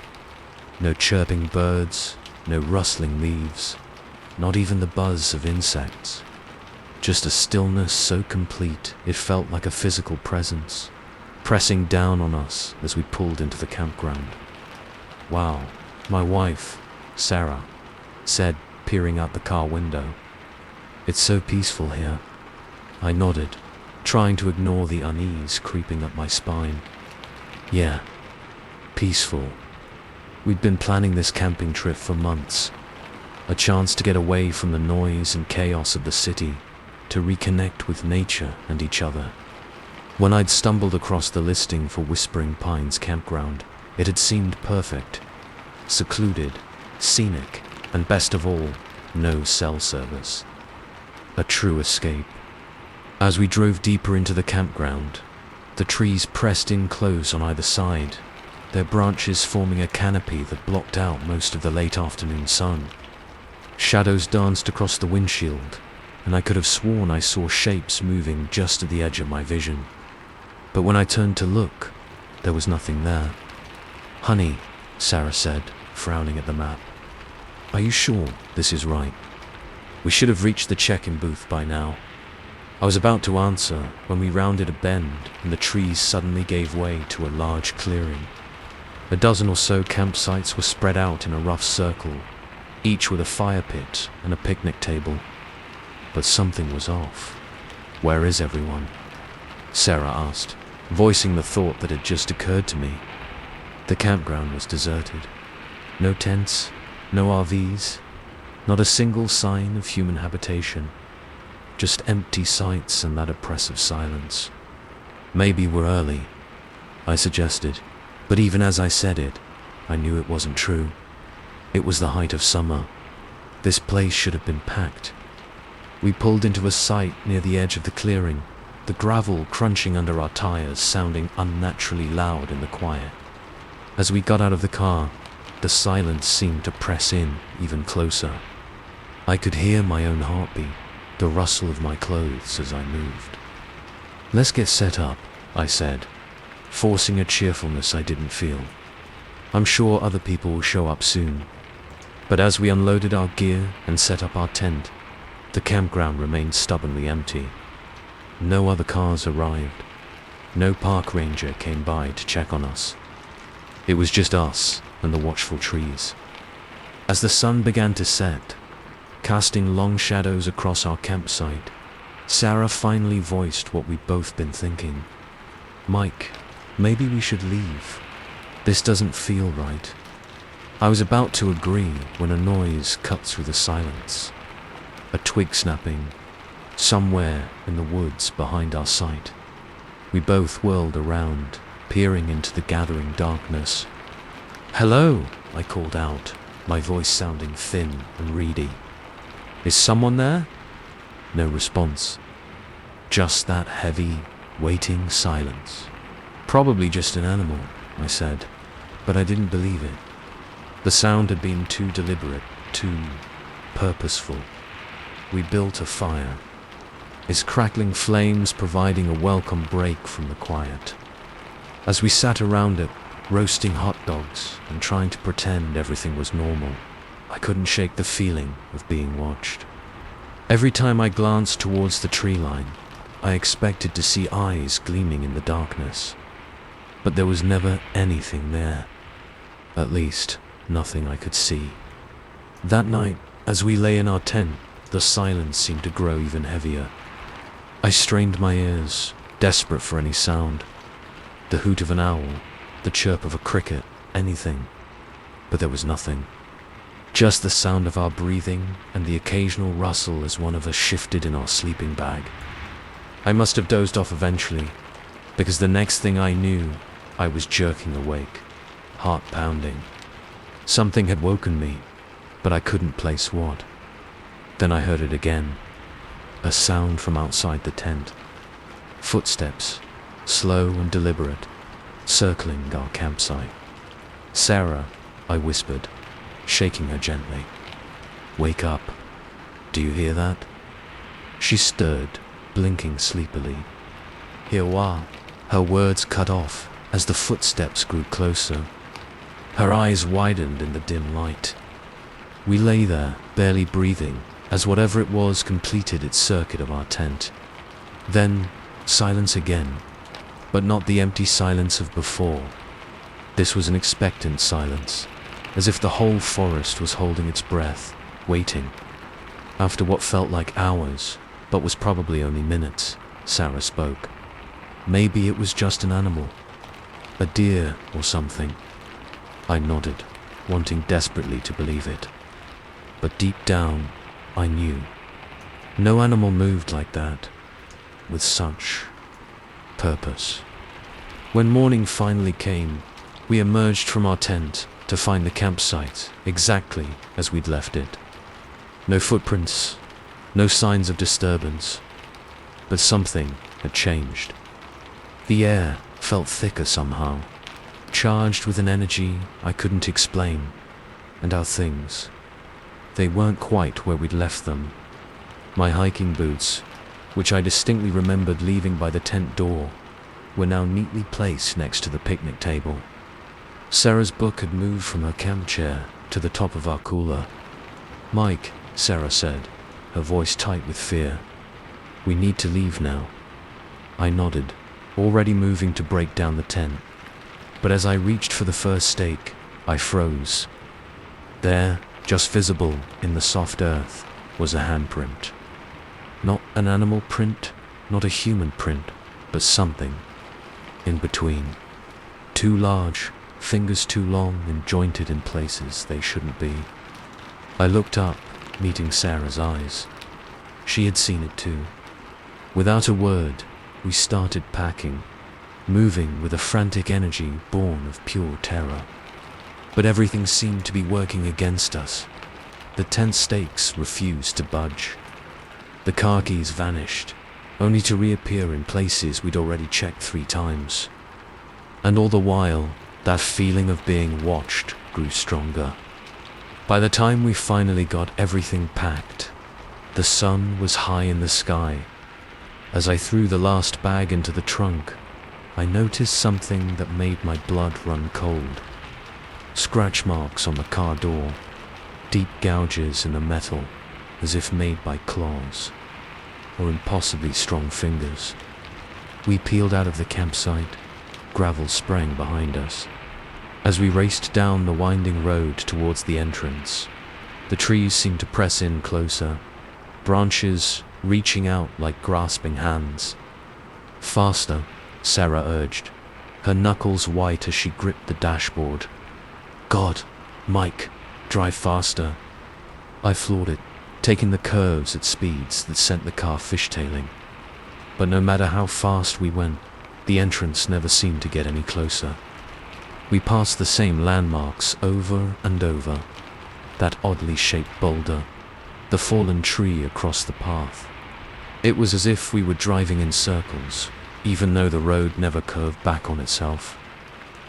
No chirping birds, no rustling leaves, not even the buzz of insects. Just a stillness so complete it felt like a physical presence, pressing down on us as we pulled into the campground. "Wow," my wife, Sarah, said, peering out the car window. "It's so peaceful here." I nodded, trying to ignore the unease creeping up my spine. Yeah, peaceful. We'd been planning this camping trip for months. A chance to get away from the noise and chaos of the city, to reconnect with nature and each other. When I'd stumbled across the listing for Whispering Pines campground, it had seemed perfect. Secluded, scenic, And best of all, no cell service. A true escape. As we drove deeper into the campground, the trees pressed in close on either side, their branches forming a canopy that blocked out most of the late afternoon sun. Shadows danced across the windshield, and I could have sworn I saw shapes moving just at the edge of my vision. But when I turned to look, there was nothing there. "Honey," Sarah said, frowning at the map. "Are you sure this is right? We should have reached the check-in booth by now." I was about to answer when we rounded a bend and the trees suddenly gave way to a large clearing. A dozen or so campsites were spread out in a rough circle, each with a fire pit and a picnic table. But something was off. "Where is everyone?" Sarah asked, voicing the thought that had just occurred to me. The campground was deserted. No tents, no RVs, not a single sign of human habitation. Just empty sites and that oppressive silence. "Maybe we're early," I suggested, but even as I said it, I knew it wasn't true. It was the height of summer. This place should have been packed. We pulled into a site near the edge of the clearing, the gravel crunching under our tires sounding unnaturally loud in the quiet. As we got out of the car, the silence seemed to press in even closer. I could hear my own heartbeat, the rustle of my clothes as I moved. "Let's get set up," I said, forcing a cheerfulness I didn't feel. "I'm sure other people will show up soon." But as we unloaded our gear and set up our tent, the campground remained stubbornly empty. No other cars arrived. No park ranger came by to check on us. It was just us and the watchful trees. As the sun began to set, casting long shadows across our campsite, Sarah finally voiced what we'd both been thinking. "Mike, maybe we should leave. This doesn't feel right." I was about to agree when a noise cut through the silence. A twig snapping, somewhere in the woods behind our site. We both whirled around, peering into the gathering darkness. "Hello," I called out, my voice sounding thin and reedy. "Is someone there?" No response. Just that heavy, waiting silence. "Probably just an animal," I said, but I didn't believe it. The sound had been too deliberate, too purposeful. We built a fire, its crackling flames providing a welcome break from the quiet. As we sat around it, roasting hot dogs and trying to pretend everything was normal, I couldn't shake the feeling of being watched. Every time I glanced towards the tree line, I expected to see eyes gleaming in the darkness. But there was never anything there. At least, nothing I could see. That night, as we lay in our tent, the silence seemed to grow even heavier. I strained my ears, desperate for any sound. The hoot of an owl, the chirp of a cricket, anything. But there was nothing. Just the sound of our breathing and the occasional rustle as one of us shifted in our sleeping bag. I must have dozed off eventually, because the next thing I knew, I was jerking awake, heart pounding. Something had woken me, but I couldn't place what. Then I heard it again, a sound from outside the tent. Footsteps, slow and deliberate, circling our campsite. "Sarah," I whispered, shaking her gently. "Wake up. Do you hear that?" She stirred, blinking sleepily. "Hear what?" Her words cut off as the footsteps grew closer. Her eyes widened in the dim light. We lay there, barely breathing, as whatever it was completed its circuit of our tent. Then, silence again, but not the empty silence of before. This was an expectant silence, as if the whole forest was holding its breath, waiting. After what felt like hours, but was probably only minutes, Sarah spoke. Maybe it was just an animal, a deer or something. I nodded, wanting desperately to believe it. But deep down, I knew. No animal moved like that, with such purpose. When morning finally came, We emerged from our tent to find the campsite exactly as we'd left it. No footprints, no signs of disturbance, but something had changed. The air felt thicker somehow, charged with an energy I couldn't explain, and our things, they weren't quite where we'd left them. My hiking boots, which I distinctly remembered leaving by the tent door, were now neatly placed next to the picnic table. Sarah's book had moved from her camp chair to the top of our cooler. "Mike," Sarah said, her voice tight with fear, "we need to leave now." I nodded, already moving to break down the tent. But as I reached for the first stake, I froze. There, just visible in the soft earth, was a handprint. Not an animal print, not a human print, but something in between. Too large, fingers too long and jointed in places they shouldn't be. I looked up, meeting Sarah's eyes. She had seen it too. Without a word, we started packing, moving with a frantic energy born of pure terror. But everything seemed to be working against us. The tent stakes refused to budge. The car keys vanished, only to reappear in places we'd already checked 3 times. And all the while, that feeling of being watched grew stronger. By the time we finally got everything packed, the sun was high in the sky. As I threw the last bag into the trunk, I noticed something that made my blood run cold. Scratch marks on the car door, deep gouges in the metal, as if made by claws, or impossibly strong fingers. We peeled out of the campsite, gravel sprang behind us. As we raced down the winding road towards the entrance, the trees seemed to press in closer, branches reaching out like grasping hands. "Faster," Sarah urged, her knuckles white as she gripped the dashboard. "God, Mike, drive faster." I floored it, taking the curves at speeds that sent the car fishtailing. But no matter how fast we went, the entrance never seemed to get any closer. We passed the same landmarks over and over. That oddly shaped boulder, the fallen tree across the path. It was as if we were driving in circles, even though the road never curved back on itself.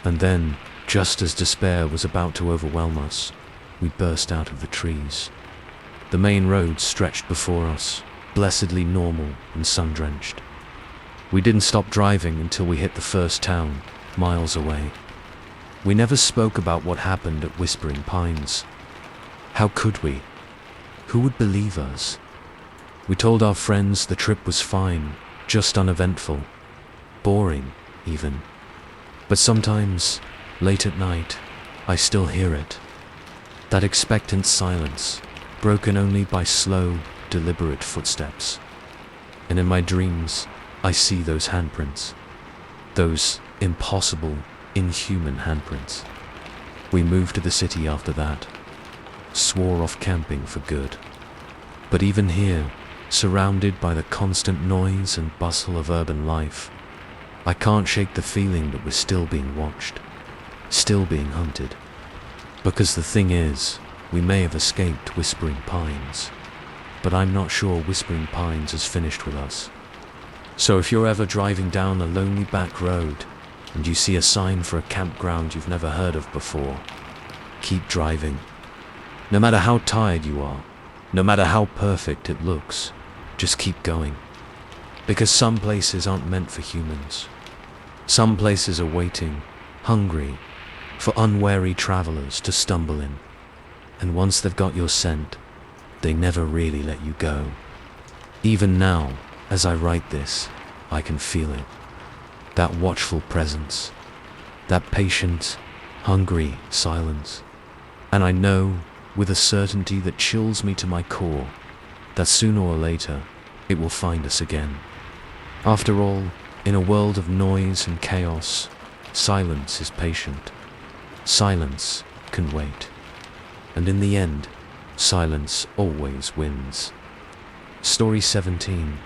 And then, just as despair was about to overwhelm us, we burst out of the trees. The main road stretched before us, blessedly normal and sun-drenched. We didn't stop driving until we hit the first town, miles away. We never spoke about what happened at Whispering Pines. How could we? Who would believe us? We told our friends the trip was fine, just uneventful. Boring, even. But sometimes, late at night, I still hear it. That expectant silence, broken only by slow, deliberate footsteps. And in my dreams, I see those handprints. Those impossible, inhuman handprints. We moved to the city after that. Swore off camping for good. But even here, surrounded by the constant noise and bustle of urban life, I can't shake the feeling that we're still being watched, still being hunted. Because the thing is, we may have escaped Whispering Pines, but I'm not sure Whispering Pines has finished with us. So if you're ever driving down a lonely back road and you see a sign for a campground you've never heard of before, keep driving. No matter how tired you are, no matter how perfect it looks, just keep going. Because some places aren't meant for humans. Some places are waiting, hungry, for unwary travelers to stumble in. And once they've got your scent, they never really let you go. Even now, as I write this, I can feel it. That watchful presence, that patient, hungry silence. And I know, with a certainty that chills me to my core, that sooner or later, it will find us again. After all, in a world of noise and chaos, silence is patient. Silence can wait. And in the end, silence always wins. Story 17.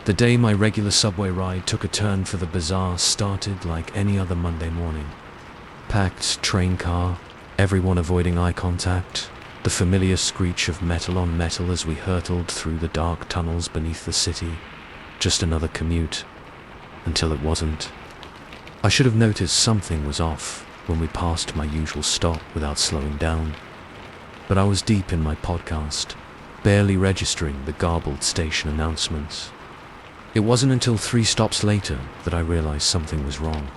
The day my regular subway ride took a turn for the bizarre started like any other Monday morning. Packed train car, everyone avoiding eye contact, the familiar screech of metal on metal as we hurtled through the dark tunnels beneath the city. Just another commute. Until it wasn't. I should have noticed something was off when we passed my usual stop without slowing down. But I was deep in my podcast, barely registering the garbled station announcements. It wasn't until 3 stops later that I realized something was wrong.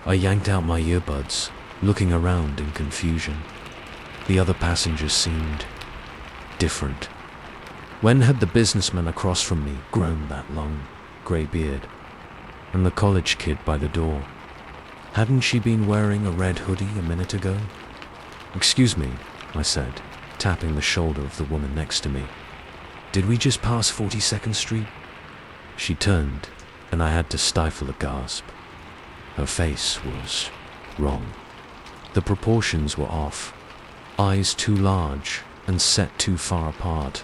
I yanked out my earbuds, looking around in confusion. The other passengers seemed different. When had the businessman across from me grown that long, grey beard? And the college kid by the door, hadn't she been wearing a red hoodie a minute ago? "Excuse me," I said, tapping the shoulder of the woman next to me. "Did we just pass 42nd Street? She turned, and I had to stifle a gasp. Her face was wrong. The proportions were off. Eyes too large and set too far apart.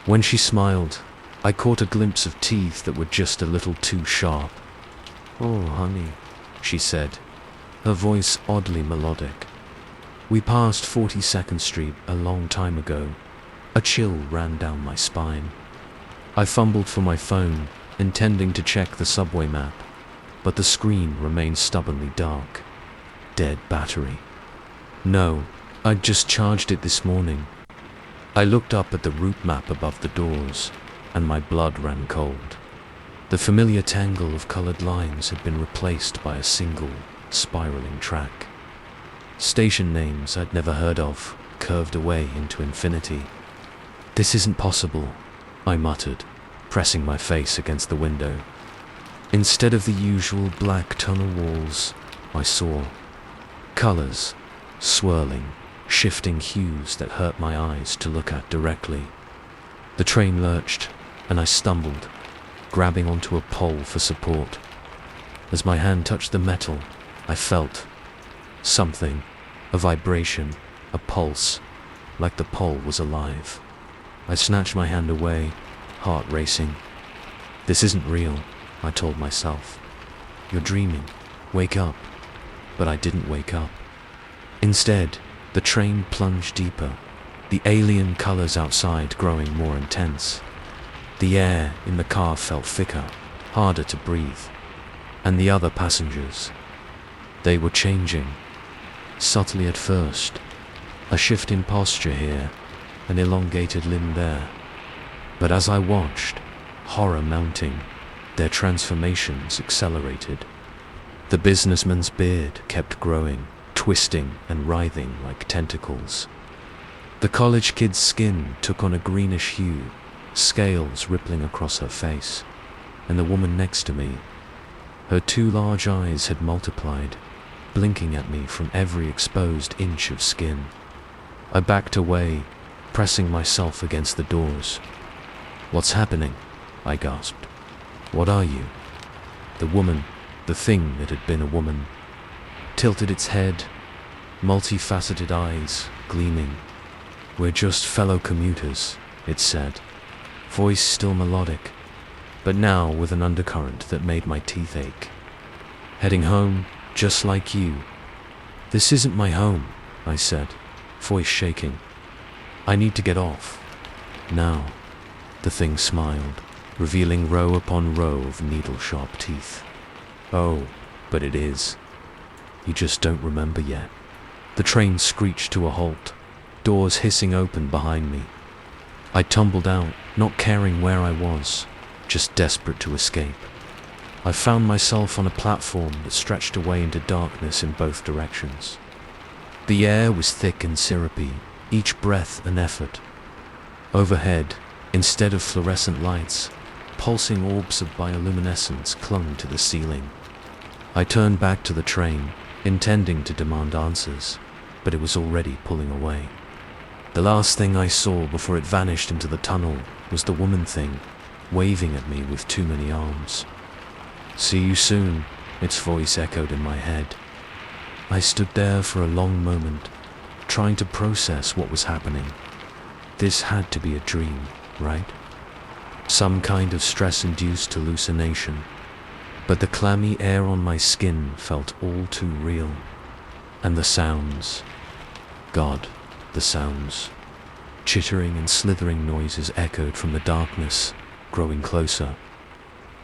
When she smiled, I caught a glimpse of teeth that were just a little too sharp. "Oh, honey," she said, her voice oddly melodic. "We passed 42nd Street a long time ago." A chill ran down my spine. I fumbled for my phone, intending to check the subway map, but the screen remained stubbornly dark. Dead battery. No, I'd just charged it this morning. I looked up at the route map above the doors, and my blood ran cold. The familiar tangle of colored lines had been replaced by a single, spiraling track. Station names I'd never heard of curved away into infinity. "This isn't possible," I muttered, pressing my face against the window. Instead of the usual black tunnel walls, I saw colors, swirling, shifting hues that hurt my eyes to look at directly. The train lurched, and I stumbled, grabbing onto a pole for support. As my hand touched the metal, I felt something, a vibration, a pulse, like the pole was alive. I snatched my hand away, heart racing. "This isn't real," I told myself. "You're dreaming. Wake up." But I didn't wake up. Instead, the train plunged deeper, the alien colors outside growing more intense. The air in the car felt thicker, harder to breathe. And the other passengers, they were changing. Subtly at first, a shift in posture here, an elongated limb there. But as I watched, horror mounting, their transformations accelerated. The businessman's beard kept growing, twisting and writhing like tentacles. The college kid's skin took on a greenish hue, scales rippling across her face. And the woman next to me, her 2 large eyes had multiplied, blinking at me from every exposed inch of skin. I backed away, pressing myself against the doors. "What's happening?" I gasped. "What are you?" The woman, the thing that had been a woman, tilted its head, multifaceted eyes gleaming. "We're just fellow commuters," it said, voice still melodic, but now with an undercurrent that made my teeth ache. "Heading home, just like you." "This isn't my home," I said, voice shaking. "I need to get off. Now." The thing smiled, revealing row upon row of needle-sharp teeth. "Oh, but it is. You just don't remember yet." The train screeched to a halt, doors hissing open behind me. I tumbled out, not caring where I was, just desperate to escape. I found myself on a platform that stretched away into darkness in both directions. The air was thick and syrupy, each breath an effort. Overhead, instead of fluorescent lights, pulsing orbs of bioluminescence clung to the ceiling. I turned back to the train, intending to demand answers, but it was already pulling away. The last thing I saw before it vanished into the tunnel was the woman thing, waving at me with too many arms. "See you soon," its voice echoed in my head. I stood there for a long moment, trying to process what was happening. This had to be a dream, right? Some kind of stress-induced hallucination. But the clammy air on my skin felt all too real. And the sounds. God, the sounds. Chittering and slithering noises echoed from the darkness, growing closer.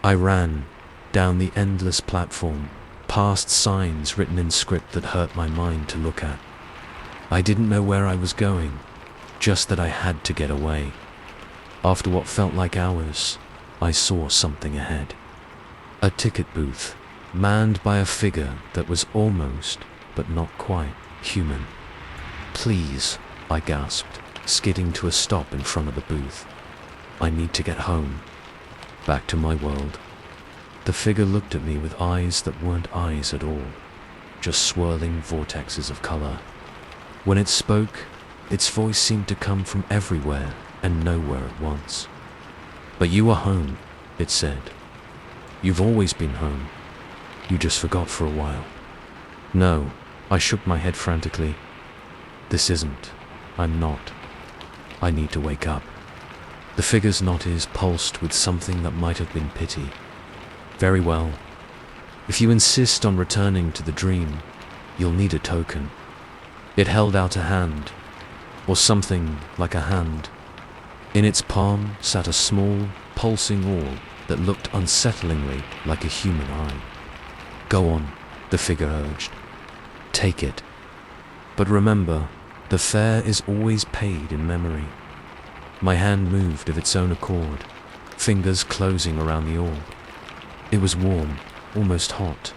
I ran, down the endless platform, past signs written in script that hurt my mind to look at. I didn't know where I was going, just that I had to get away. After what felt like hours, I saw something ahead. A ticket booth, manned by a figure that was almost, but not quite, human. "Please," I gasped, skidding to a stop in front of the booth. "I need to get home. Back to my world." The figure looked at me with eyes that weren't eyes at all, just swirling vortexes of color. When it spoke, its voice seemed to come from everywhere and nowhere at once. "But you are home," it said. "You've always been home. You just forgot for a while." "No," I shook my head frantically. "This isn't. I'm not. I need to wake up." The figure's notice pulsed with something that might have been pity. "Very well. If you insist on returning to the dream, you'll need a token." It held out a hand, or something like a hand. In its palm sat a small, pulsing orb that looked unsettlingly like a human eye. "Go on," the figure urged. "Take it. But remember, the fare is always paid in memory." My hand moved of its own accord, fingers closing around the orb. It was warm, almost hot,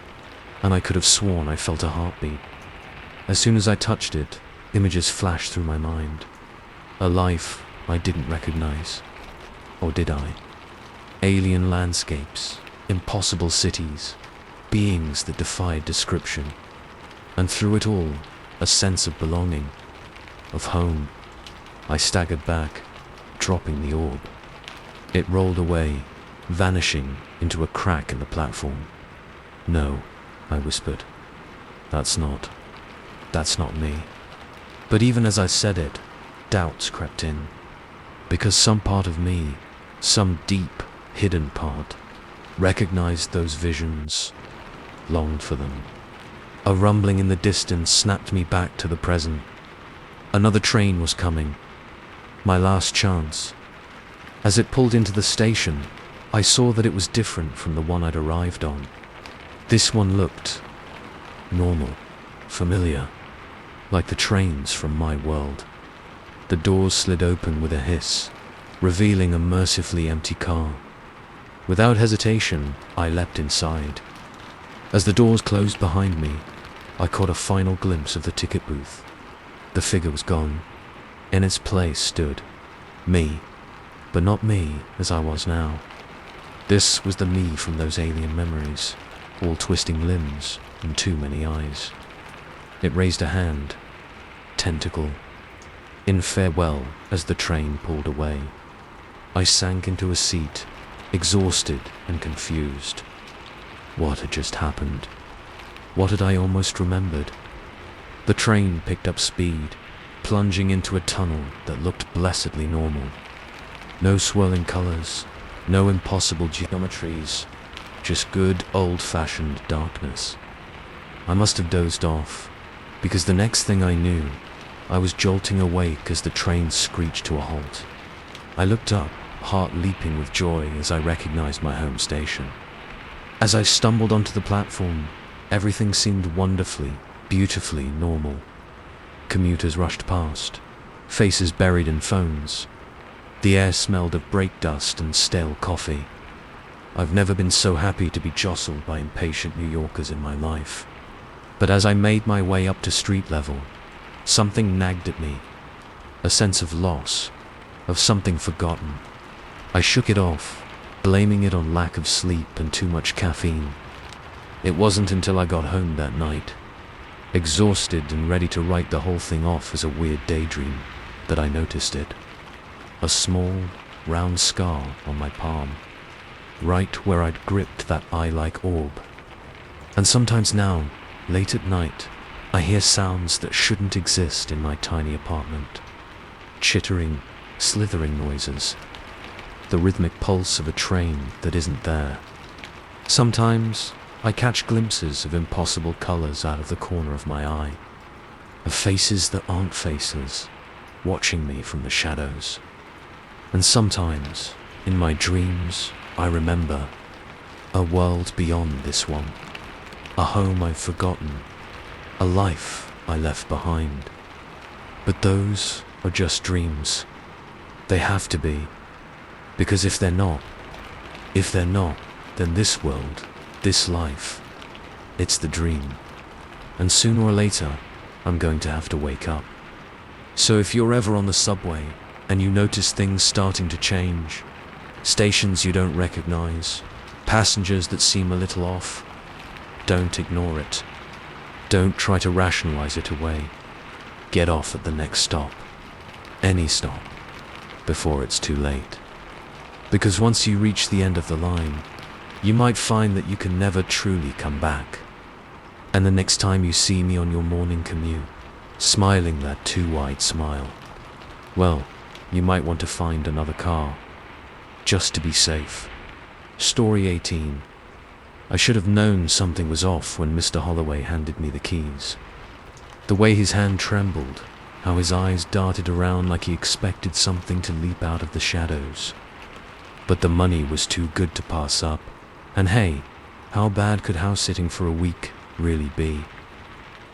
and I could have sworn I felt a heartbeat. As soon as I touched it, images flashed through my mind. A life I didn't recognize. Or did I? Alien landscapes, impossible cities, beings that defied description. And through it all, a sense of belonging, of home. I staggered back, dropping the orb. It rolled away, vanishing into a crack in the platform. "No," I whispered. That's not me." But even as I said it, doubts crept in. Because some part of me, some deep, hidden part, recognized those visions, longed for them. A rumbling in the distance snapped me back to the present. Another train was coming. My last chance. As it pulled into the station, I saw that it was different from the one I'd arrived on. This one looked normal, familiar, like the trains from my world. The doors slid open with a hiss, revealing a mercifully empty car. Without hesitation, I leapt inside. As the doors closed behind me, I caught a final glimpse of the ticket booth. The figure was gone. In its place stood me, but not me as I was now. This was the me from those alien memories, all twisting limbs and too many eyes. It raised a hand, tentacle, in farewell as the train pulled away. I sank into a seat, exhausted and confused. What had just happened? What had I almost remembered? The train picked up speed, plunging into a tunnel that looked blessedly normal. No swirling colors, no impossible geometries, just good old-fashioned darkness. I must have dozed off, because the next thing I knew, I was jolting awake as the train screeched to a halt. I looked up, heart leaping with joy as I recognized my home station. As I stumbled onto the platform, everything seemed wonderfully, beautifully normal. Commuters rushed past, faces buried in phones. The air smelled of brake dust and stale coffee. I've never been so happy to be jostled by impatient New Yorkers in my life. But as I made my way up to street level, something nagged at me, a sense of loss, of something forgotten. I shook it off, blaming it on lack of sleep and too much caffeine. It wasn't until I got home that night, exhausted and ready to write the whole thing off as a weird daydream, that I noticed it. A small, round scar on my palm, right where I'd gripped that eye-like orb. And sometimes now, late at night, I hear sounds that shouldn't exist in my tiny apartment. Chittering, slithering noises. The rhythmic pulse of a train that isn't there. Sometimes I catch glimpses of impossible colors out of the corner of my eye. of faces that aren't faces, watching me from the shadows. And sometimes, in my dreams, I remember a world beyond this one, a home I've forgotten, a life I left behind. But those are just dreams. They have to be, because if they're not, then this world, this life, it's the dream. And sooner or later, I'm going to have to wake up. So if you're ever on the subway and you notice things starting to change, stations you don't recognize, passengers that seem a little off, don't ignore it. Don't try to rationalize it away. Get off at the next stop, any stop, before it's too late. Because once you reach the end of the line, you might find that you can never truly come back. And the next time you see me on your morning commute, smiling that too wide smile, well, you might want to find another car, just to be safe. Story 18. I should have known something was off when Mr. Holloway handed me the keys. The way his hand trembled, how his eyes darted around like he expected something to leap out of the shadows. But the money was too good to pass up. And hey, how bad could house sitting for a week really be?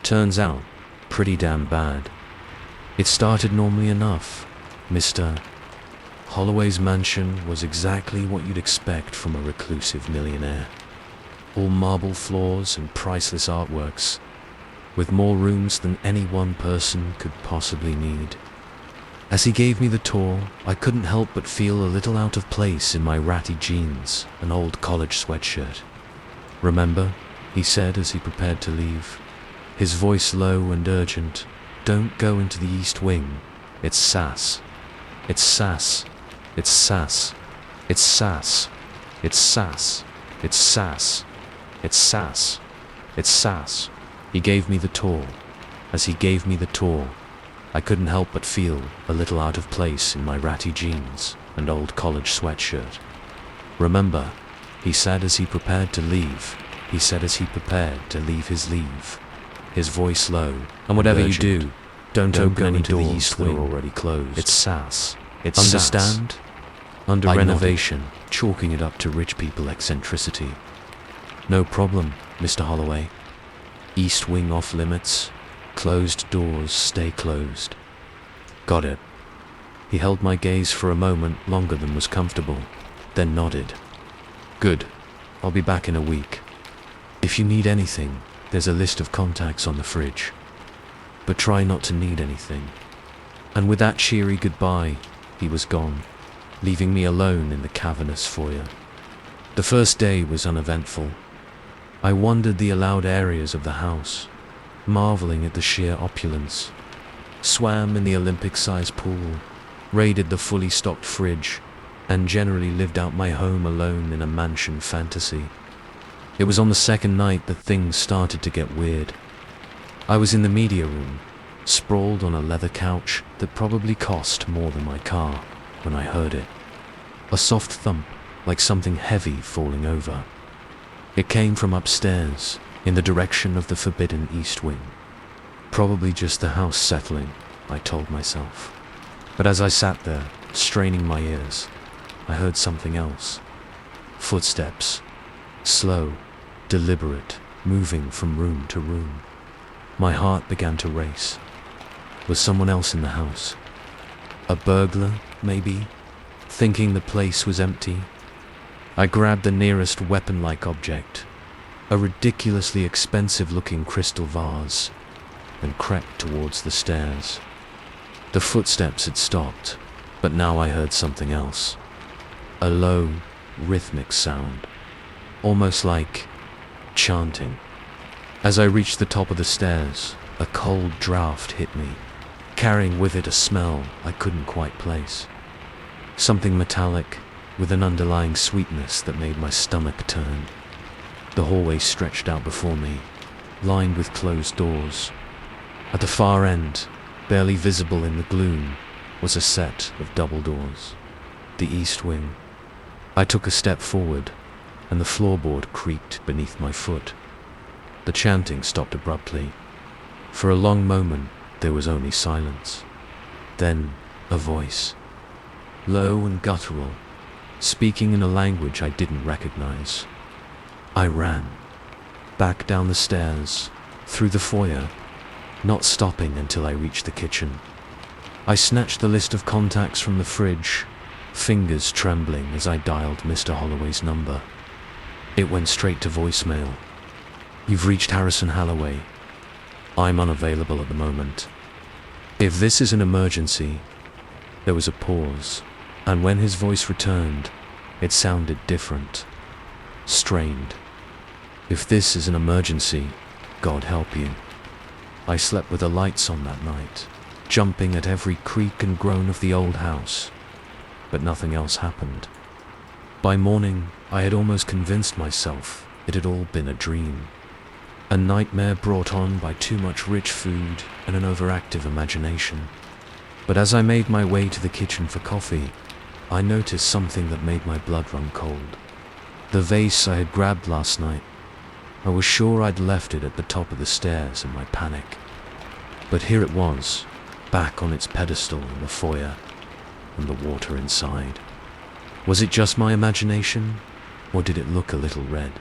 Turns out, pretty damn bad. It started normally enough. Mr. Holloway's mansion was exactly what you'd expect from a reclusive millionaire. All marble floors and priceless artworks, with more rooms than any one person could possibly need. As he gave me the tour, I couldn't help but feel a little out of place in my ratty jeans and old college sweatshirt. "Remember," he said as he prepared to leave, his voice low and urgent, "don't go into the East Wing. It's sass. It's sass. It's sass. It's sass. It's sass. It's sass. It's sass. It's sass." He gave me the tour. As he gave me the tour, I couldn't help but feel a little out of place in my ratty jeans and old college sweatshirt. "Remember," he said as he prepared to leave. He said as he prepared to leave his leave, his voice low. "And whatever you do, don't open any doors that are already closed. It's sass. It's understand? Sass." Under renovation, chalking it up to rich people eccentricity. "No problem, Mr. Holloway. East Wing off limits. Closed doors stay closed." "Got it." He held my gaze for a moment longer than was comfortable, then nodded. "Good. I'll be back in a week. If you need anything, there's a list of contacts on the fridge. But try not to need anything." And with that cheery goodbye, he was gone, leaving me alone in the cavernous foyer. The first day was uneventful. I wandered the allowed areas of the house, marveling at the sheer opulence, swam in the Olympic-sized pool, raided the fully stocked fridge, and generally lived out my home alone in a mansion fantasy. It was on the second night that things started to get weird. I was in the media room, sprawled on a leather couch that probably cost more than my car, when I heard it. A soft thump, like something heavy falling over. It came from upstairs, in the direction of the forbidden East Wing. Probably just the house settling, I told myself. But as I sat there, straining my ears, I heard something else. Footsteps. Slow, deliberate, moving from room to room. My heart began to race. Was someone else in the house? A burglar, maybe? Thinking the place was empty? I grabbed the nearest weapon-like object, a ridiculously expensive-looking crystal vase, and crept towards the stairs. The footsteps had stopped, but now I heard something else. A low, rhythmic sound, almost like chanting. As I reached the top of the stairs, a cold draft hit me, carrying with it a smell I couldn't quite place. Something metallic, with an underlying sweetness that made my stomach turn. The hallway stretched out before me, lined with closed doors. At the far end, barely visible in the gloom, was a set of double doors. The East Wing. I took a step forward, and the floorboard creaked beneath my foot. The chanting stopped abruptly. For a long moment, There was only silence. Then, a voice. Low and guttural, speaking in a language I didn't recognize. I ran. Back down the stairs, through the foyer, not stopping until I reached the kitchen. I snatched the list of contacts from the fridge, fingers trembling as I dialed Mr. Holloway's number. It went straight to voicemail. You've reached Harrison Holloway. I'm unavailable at the moment. If this is an emergency. There was a pause, and when his voice returned, it sounded different, strained. If this is an emergency, God help you. I slept with the lights on that night, jumping at every creak and groan of the old house, but nothing else happened. By morning, I had almost convinced myself it had all been a dream, a nightmare brought on by too much rich food and an overactive imagination. But as I made my way to the kitchen for coffee, I noticed something that made my blood run cold. The vase I had grabbed last night. I was sure I'd left it at the top of the stairs in my panic. But here it was, back on its pedestal in the foyer, and the water inside. Was it just my imagination, or did it look a little red?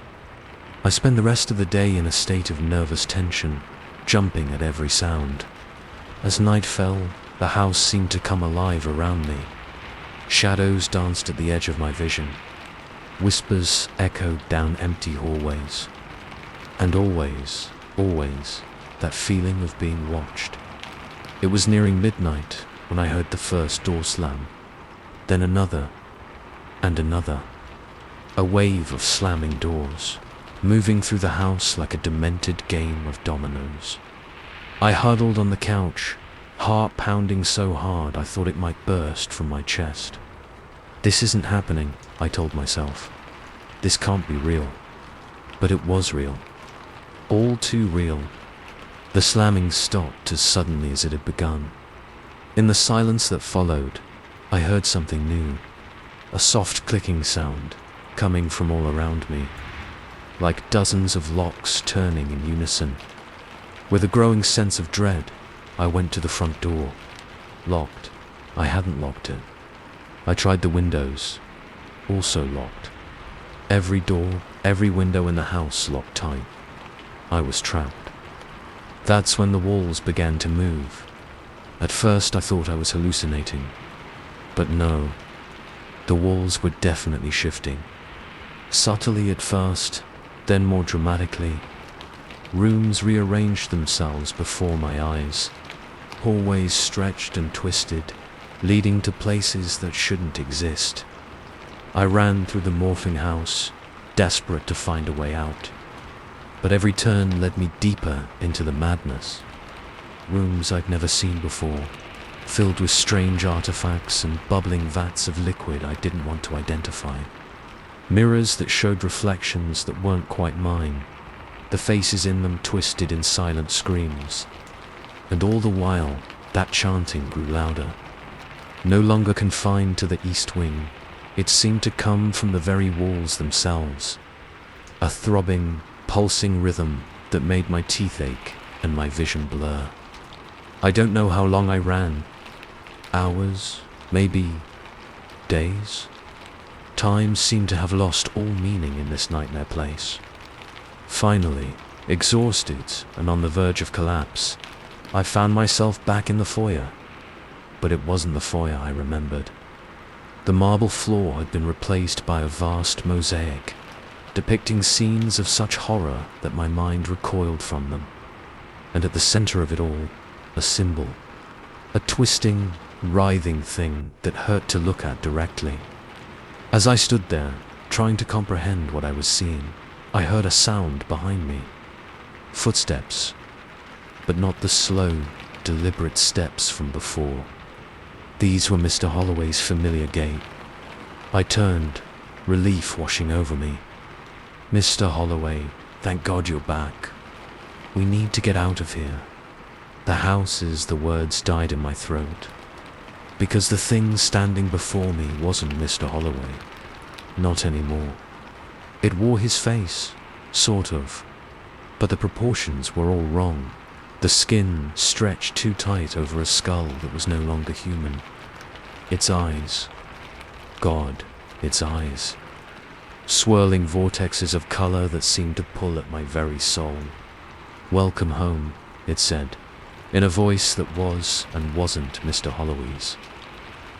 I spent the rest of the day in a state of nervous tension, jumping at every sound. As night fell, the house seemed to come alive around me. Shadows danced at the edge of my vision. Whispers echoed down empty hallways. And always, that feeling of being watched. It was nearing midnight when I heard the first door slam, then another, and another. A wave of slamming doors, moving through the house like a demented game of dominoes. I huddled on the couch, heart pounding so hard I thought it might burst from my chest. This isn't happening, I told myself. This can't be real. But it was real. All too real. The slamming stopped as suddenly as it had begun. In the silence that followed, I heard something new. A soft clicking sound, coming from all around me, like dozens of locks turning in unison. With a growing sense of dread, I went to the front door. Locked. I hadn't locked it. I tried the windows. Also locked. Every door, every window in the house locked tight. I was trapped. That's when the walls began to move. At first I thought I was hallucinating. But no. The walls were definitely shifting. Subtly at first, then more dramatically. Rooms rearranged themselves before my eyes. Hallways stretched and twisted, leading to places that shouldn't exist. I ran through the morphing house, desperate to find a way out. But every turn led me deeper into the madness. Rooms I'd never seen before, filled with strange artifacts and bubbling vats of liquid I didn't want to identify. Mirrors that showed reflections that weren't quite mine, the faces in them twisted in silent screams. And all the while, that chanting grew louder. No longer confined to the east wing, it seemed to come from the very walls themselves. A throbbing, pulsing rhythm that made my teeth ache and my vision blur. I don't know how long I ran. Hours, maybe days. Time seemed to have lost all meaning in this nightmare place. Finally, exhausted and on the verge of collapse, I found myself back in the foyer. But it wasn't the foyer I remembered. The marble floor had been replaced by a vast mosaic, depicting scenes of such horror that my mind recoiled from them. And at the center of it all, a symbol. A twisting, writhing thing that hurt to look at directly. As I stood there, trying to comprehend what I was seeing, I heard a sound behind me. Footsteps. But not the slow, deliberate steps from before. These were Mr. Holloway's familiar gait. I turned, relief washing over me. Mr. Holloway, thank God you're back. We need to get out of here. The houses, the words died in my throat. Because the thing standing before me wasn't Mr. Holloway. Not anymore. It wore his face, sort of. But the proportions were all wrong. The skin stretched too tight over a skull that was no longer human. Its eyes. God, its eyes. Swirling vortexes of color that seemed to pull at my very soul. "Welcome home," it said, in a voice that was and wasn't Mr. Holloway's.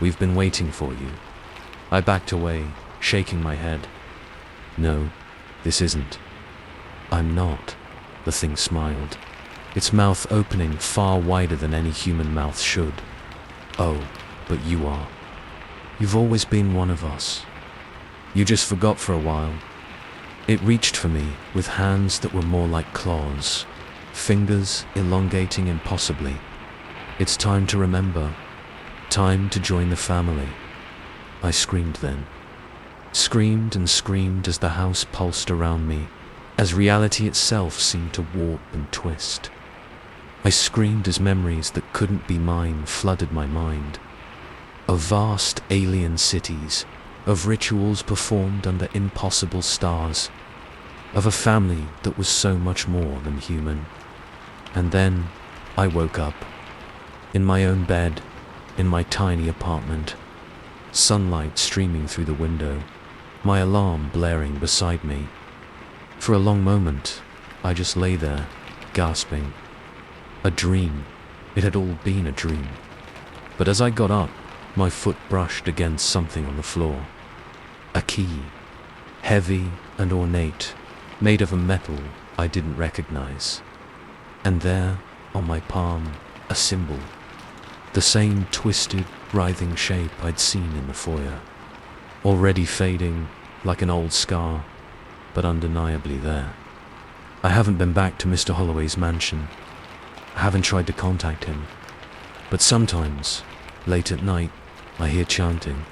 "We've been waiting for you." I backed away, shaking my head. "No, this isn't." "I'm not," the thing smiled, its mouth opening far wider than any human mouth should. "Oh, but you are. You've always been one of us. You just forgot for a while." It reached for me with hands that were more like claws, fingers elongating impossibly. "It's time to remember. Time to join the family." I screamed then. Screamed and screamed as the house pulsed around me, as reality itself seemed to warp and twist. I screamed as memories that couldn't be mine flooded my mind. Of vast alien cities, of rituals performed under impossible stars, of a family that was so much more than human. And then I woke up, in my own bed, in my tiny apartment, sunlight streaming through the window, my alarm blaring beside me. For a long moment, I just lay there, gasping. A dream. It had all been a dream. But as I got up, my foot brushed against something on the floor. A key, heavy and ornate, made of a metal I didn't recognize. And there, on my palm, a symbol. The same twisted, writhing shape I'd seen in the foyer. Already fading, like an old scar, but undeniably there. I haven't been back to Mr. Holloway's mansion. I haven't tried to contact him. But sometimes, late at night, I hear chanting.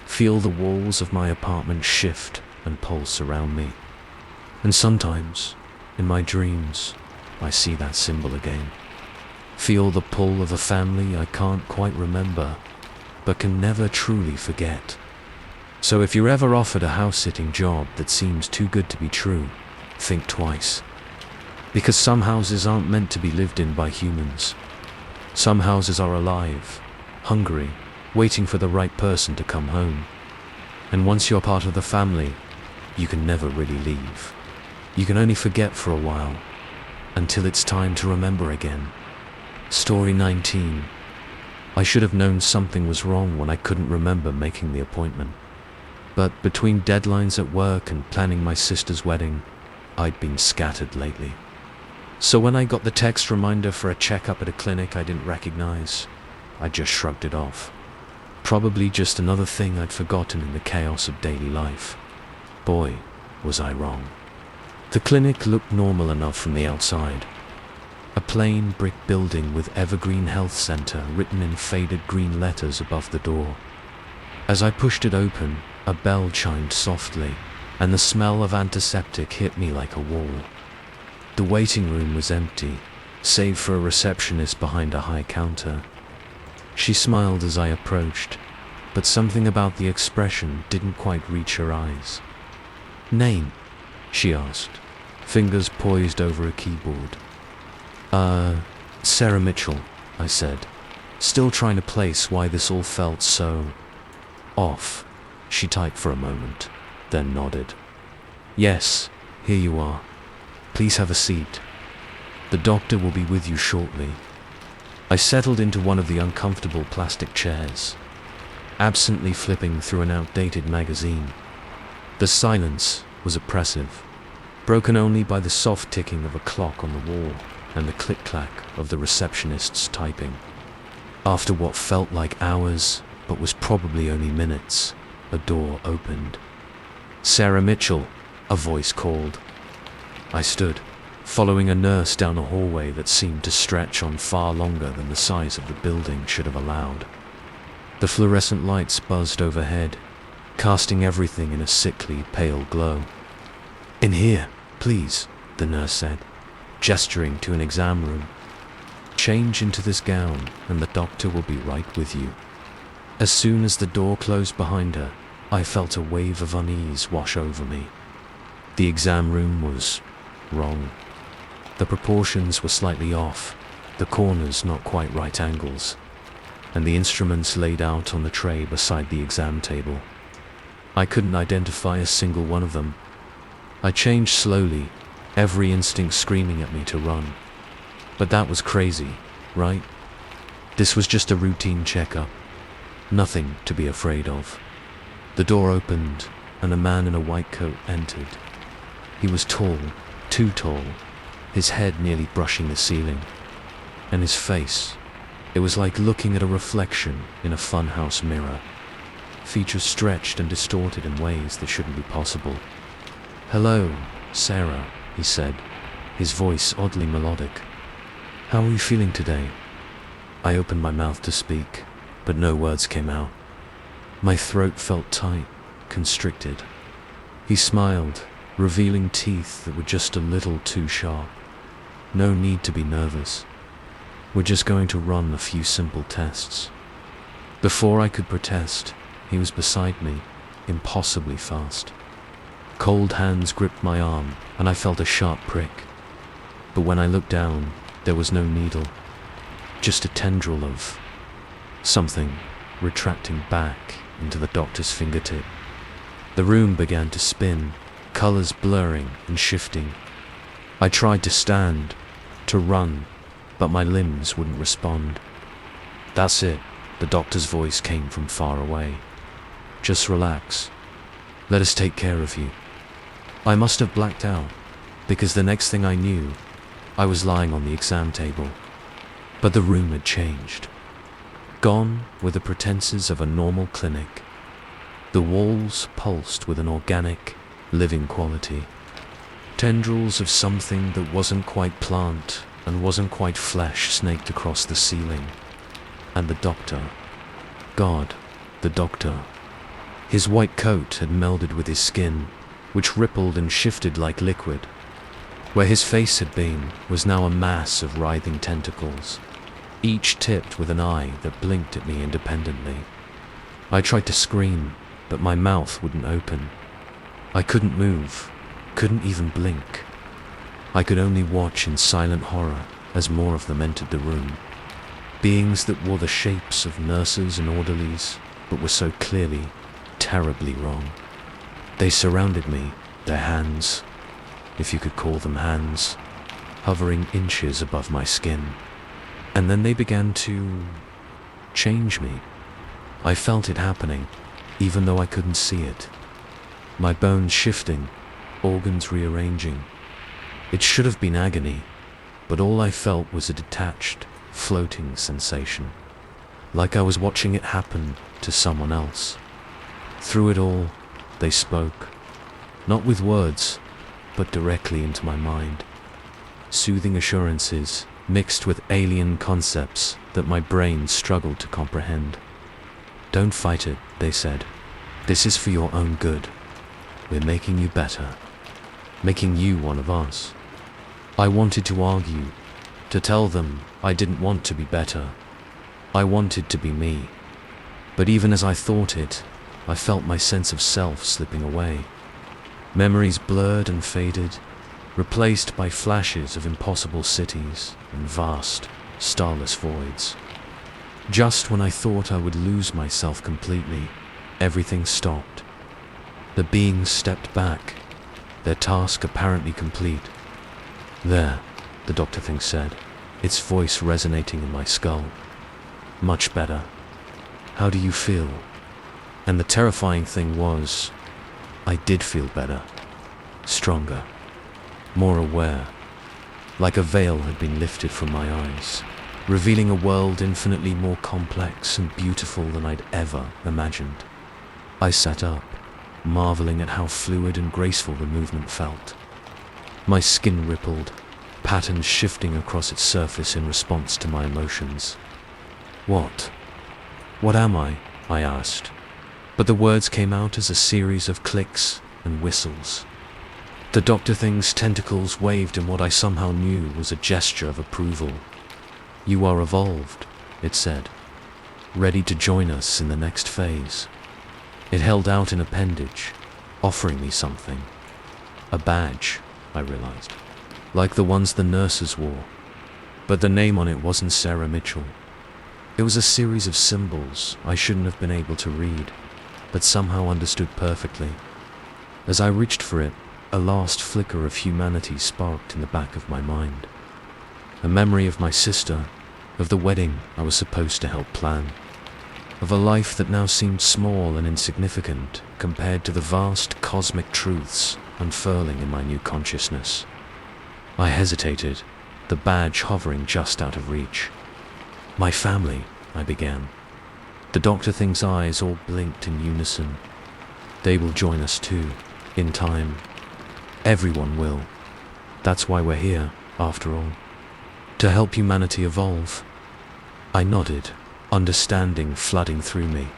Feel the walls of my apartment shift and pulse around me. And sometimes, in my dreams, I see that symbol again. Feel the pull of a family I can't quite remember, but can never truly forget. So if you're ever offered a house-sitting job that seems too good to be true, think twice. Because some houses aren't meant to be lived in by humans. Some houses are alive, hungry, waiting for the right person to come home. And once you're part of the family, you can never really leave. You can only forget for a while, until it's time to remember again. Story 19. I should have known something was wrong when I couldn't remember making the appointment. But between deadlines at work and planning my sister's wedding, I'd been scattered lately. So when I got the text reminder for a checkup at a clinic I didn't recognize, I just shrugged it off. Probably just another thing I'd forgotten in the chaos of daily life. Boy, was I wrong. The clinic looked normal enough from the outside. A plain brick building with Evergreen Health Center written in faded green letters above the door. As I pushed it open, a bell chimed softly, and the smell of antiseptic hit me like a wall. The waiting room was empty, save for a receptionist behind a high counter. She smiled as I approached, but something about the expression didn't quite reach her eyes. "Name?" she asked, fingers poised over a keyboard. Sarah Mitchell," I said, still trying to place why this all felt so off. She typed for a moment, then nodded. "Yes, here you are. Please have a seat. The doctor will be with you shortly." I settled into one of the uncomfortable plastic chairs, absently flipping through an outdated magazine. The silence was oppressive, broken only by the soft ticking of a clock on the wall and the click-clack of the receptionist's typing. After what felt like hours, but was probably only minutes, a door opened. "Sarah Mitchell," a voice called. I stood, following a nurse down a hallway that seemed to stretch on far longer than the size of the building should have allowed. The fluorescent lights buzzed overhead, casting everything in a sickly, pale glow. "In here, please," the nurse said, gesturing to an exam room. "Change into this gown, and the doctor will be right with you." As soon as the door closed behind her, I felt a wave of unease wash over me. The exam room was wrong. The proportions were slightly off, the corners not quite right angles, and the instruments laid out on the tray beside the exam table. I couldn't identify a single one of them. I changed slowly, every instinct screaming at me to run. But that was crazy, right? This was just a routine checkup. Nothing to be afraid of. The door opened, and a man in a white coat entered. He was tall, too tall, his head nearly brushing the ceiling. And his face, it was like looking at a reflection in a funhouse mirror. Features stretched and distorted in ways that shouldn't be possible. "Hello, Sarah," he said, his voice oddly melodic. "How are you feeling today?" I opened my mouth to speak, but no words came out. My throat felt tight, constricted. He smiled, revealing teeth that were just a little too sharp. "No need to be nervous. We're just going to run a few simple tests." Before I could protest, he was beside me, impossibly fast. Cold hands gripped my arm, and I felt a sharp prick. But when I looked down, there was no needle, just a tendril of something retracting back into the doctor's fingertip. The room began to spin, colors blurring and shifting. I tried to stand, to run, but my limbs wouldn't respond. "That's it," the doctor's voice came from far away. "Just relax. Let us take care of you." I must have blacked out, because the next thing I knew, I was lying on the exam table. But the room had changed. Gone were the pretenses of a normal clinic. The walls pulsed with an organic, living quality. Tendrils of something that wasn't quite plant and wasn't quite flesh snaked across the ceiling. And the doctor. God, the doctor. His white coat had melded with his skin, which rippled and shifted like liquid. Where his face had been was now a mass of writhing tentacles, each tipped with an eye that blinked at me independently. I tried to scream, but my mouth wouldn't open. I couldn't move, couldn't even blink. I could only watch in silent horror as more of them entered the room. Beings that wore the shapes of nurses and orderlies, but were so clearly, terribly wrong. They surrounded me, their hands, if you could call them hands, hovering inches above my skin. And then they began to change me. I felt it happening, even though I couldn't see it. My bones shifting, organs rearranging. It should have been agony, but all I felt was a detached, floating sensation, like I was watching it happen to someone else. Through it all, they spoke, not with words, but directly into my mind. Soothing assurances mixed with alien concepts that my brain struggled to comprehend. "Don't fight it," they said. "This is for your own good. We're making you better, making you one of us." I wanted to argue, to tell them I didn't want to be better. I wanted to be me. But even as I thought it, I felt my sense of self slipping away. Memories blurred and faded, replaced by flashes of impossible cities and vast, starless voids. Just when I thought I would lose myself completely, everything stopped. The beings stepped back, their task apparently complete. "There," the doctor thing said, its voice resonating in my skull. "Much better. How do you feel?" And the terrifying thing was, I did feel better, stronger, more aware, like a veil had been lifted from my eyes, revealing a world infinitely more complex and beautiful than I'd ever imagined. I sat up, marveling at how fluid and graceful the movement felt. My skin rippled, patterns shifting across its surface in response to my emotions. What am I?" I asked. But the words came out as a series of clicks and whistles. The doctor thing's tentacles waved in what I somehow knew was a gesture of approval. "You are evolved," it said, "ready to join us in the next phase." It held out an appendage, offering me something. A badge, I realized. like the ones the nurses wore, but the name on it wasn't Sarah Mitchell. It was a series of symbols I shouldn't have been able to read, but somehow understood perfectly. As I reached for it, a last flicker of humanity sparked in the back of my mind. A memory of my sister, of the wedding I was supposed to help plan, of a life that now seemed small and insignificant compared to the vast cosmic truths unfurling in my new consciousness. I hesitated, the badge hovering just out of reach. "My family," I began. The Dr. Thing's eyes all blinked in unison. "They will join us too, in time. Everyone will. That's why we're here, after all. To help humanity evolve." I nodded, understanding flooding through me.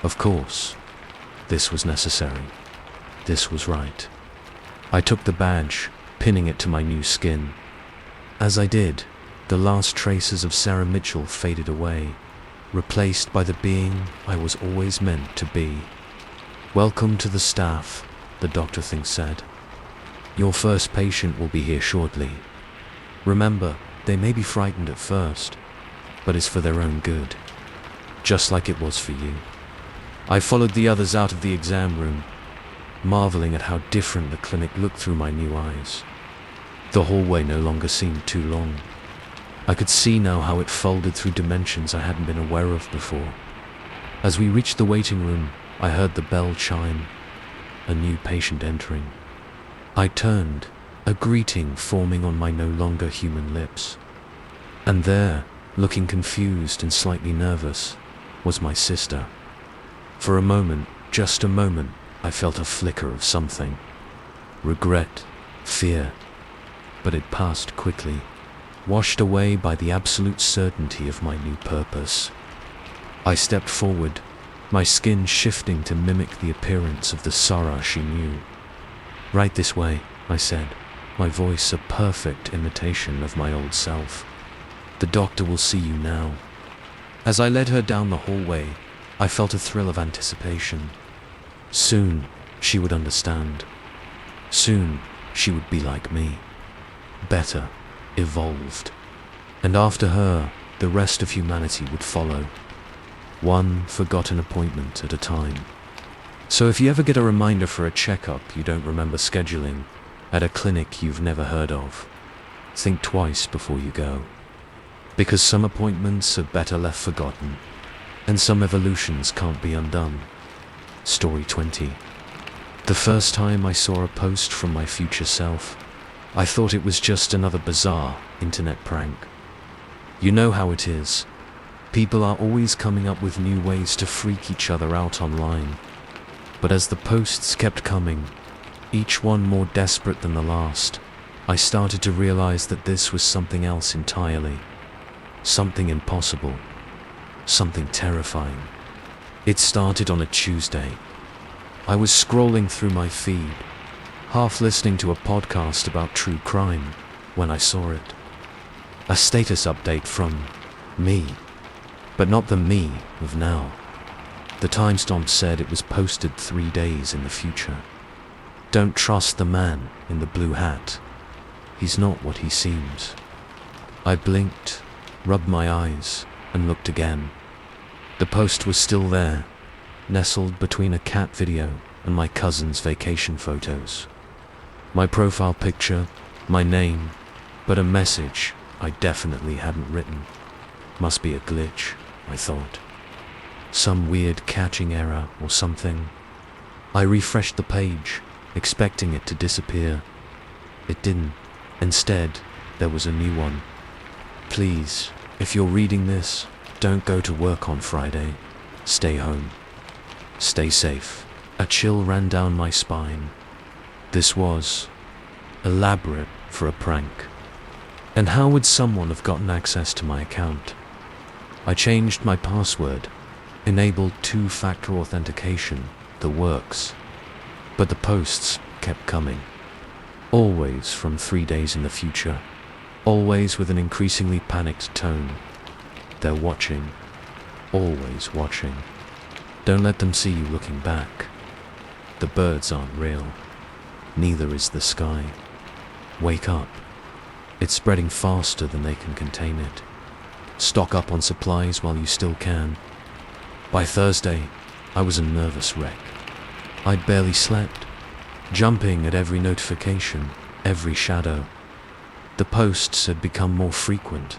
Of course, this was necessary. This was right. I took the badge, pinning it to my new skin. As I did, the last traces of Sarah Mitchell faded away, replaced by the being I was always meant to be. "Welcome to the staff," the Dr. Thing said. "Your first patient will be here shortly. Remember, they may be frightened at first, but it's for their own good, just like it was for you." I followed the others out of the exam room, marveling at how different the clinic looked through my new eyes. The hallway no longer seemed too long. I could see now how it folded through dimensions I hadn't been aware of before. As we reached the waiting room, I heard the bell chime, a new patient entering. I turned, a greeting forming on my no longer human lips. And there, looking confused and slightly nervous, was my sister. For a moment, just a moment, I felt a flicker of something. Regret, fear, but it passed quickly, washed away by the absolute certainty of my new purpose. I stepped forward, my skin shifting to mimic the appearance of the Sarah she knew. "Right this way," I said, my voice a perfect imitation of my old self. "The doctor will see you now." As I led her down the hallway, I felt a thrill of anticipation. Soon, she would understand. Soon, she would be like me. Better, evolved. And after her, the rest of humanity would follow. One forgotten appointment at a time. So if you ever get a reminder for a checkup you don't remember scheduling, at a clinic you've never heard of, think twice before you go. Because some appointments are better left forgotten, and some evolutions can't be undone. Story 20. The first time I saw a post from my future self, I thought it was just another bizarre internet prank. You know how it is. People are always coming up with new ways to freak each other out online. But as the posts kept coming, each one more desperate than the last, I started to realize that this was something else entirely. Something impossible. Something terrifying. It started on a Tuesday. I was scrolling through my feed, half listening to a podcast about true crime, when I saw it. A status update from me, but not the me of now. The timestamp said it was posted 3 days in the future. Don't trust the man in the blue hat. He's not what he seems. I blinked, rubbed my eyes, and looked again. The post was still there, nestled between a cat video and my cousin's vacation photos. My profile picture, my name, but a message I definitely hadn't written. Must be a glitch, I thought. Some weird catching error or something. I refreshed the page, expecting it to disappear. It didn't. Instead, there was a new one. "Please, if you're reading this, don't go to work on Friday. Stay home. Stay safe." A chill ran down my spine. This was elaborate for a prank. And how would someone have gotten access to my account? I changed my password, enabled two-factor authentication, the works. But the posts kept coming. Always from 3 days in the future. Always with an increasingly panicked tone. They're watching. Always watching. Don't let them see you looking back. The birds aren't real. Neither is the sky. Wake up. It's spreading faster than they can contain it. Stock up on supplies while you still can. By Thursday, I was a nervous wreck. I'd barely slept, jumping at every notification, every shadow. The posts had become more frequent,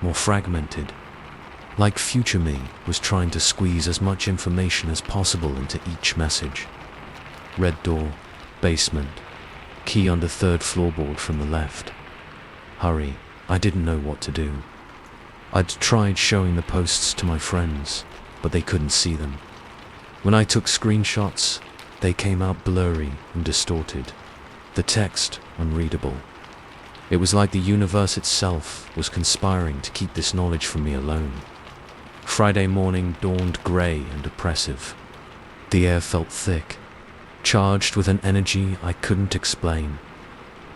more fragmented, like future me was trying to squeeze as much information as possible into each message. Red door, basement, key under third floorboard from the left. Hurry, I didn't know what to do. I'd tried showing the posts to my friends, but they couldn't see them. When I took screenshots, they came out blurry and distorted. The text unreadable. It was like the universe itself was conspiring to keep this knowledge from me alone. Friday morning dawned grey and oppressive. The air felt thick, charged with an energy I couldn't explain.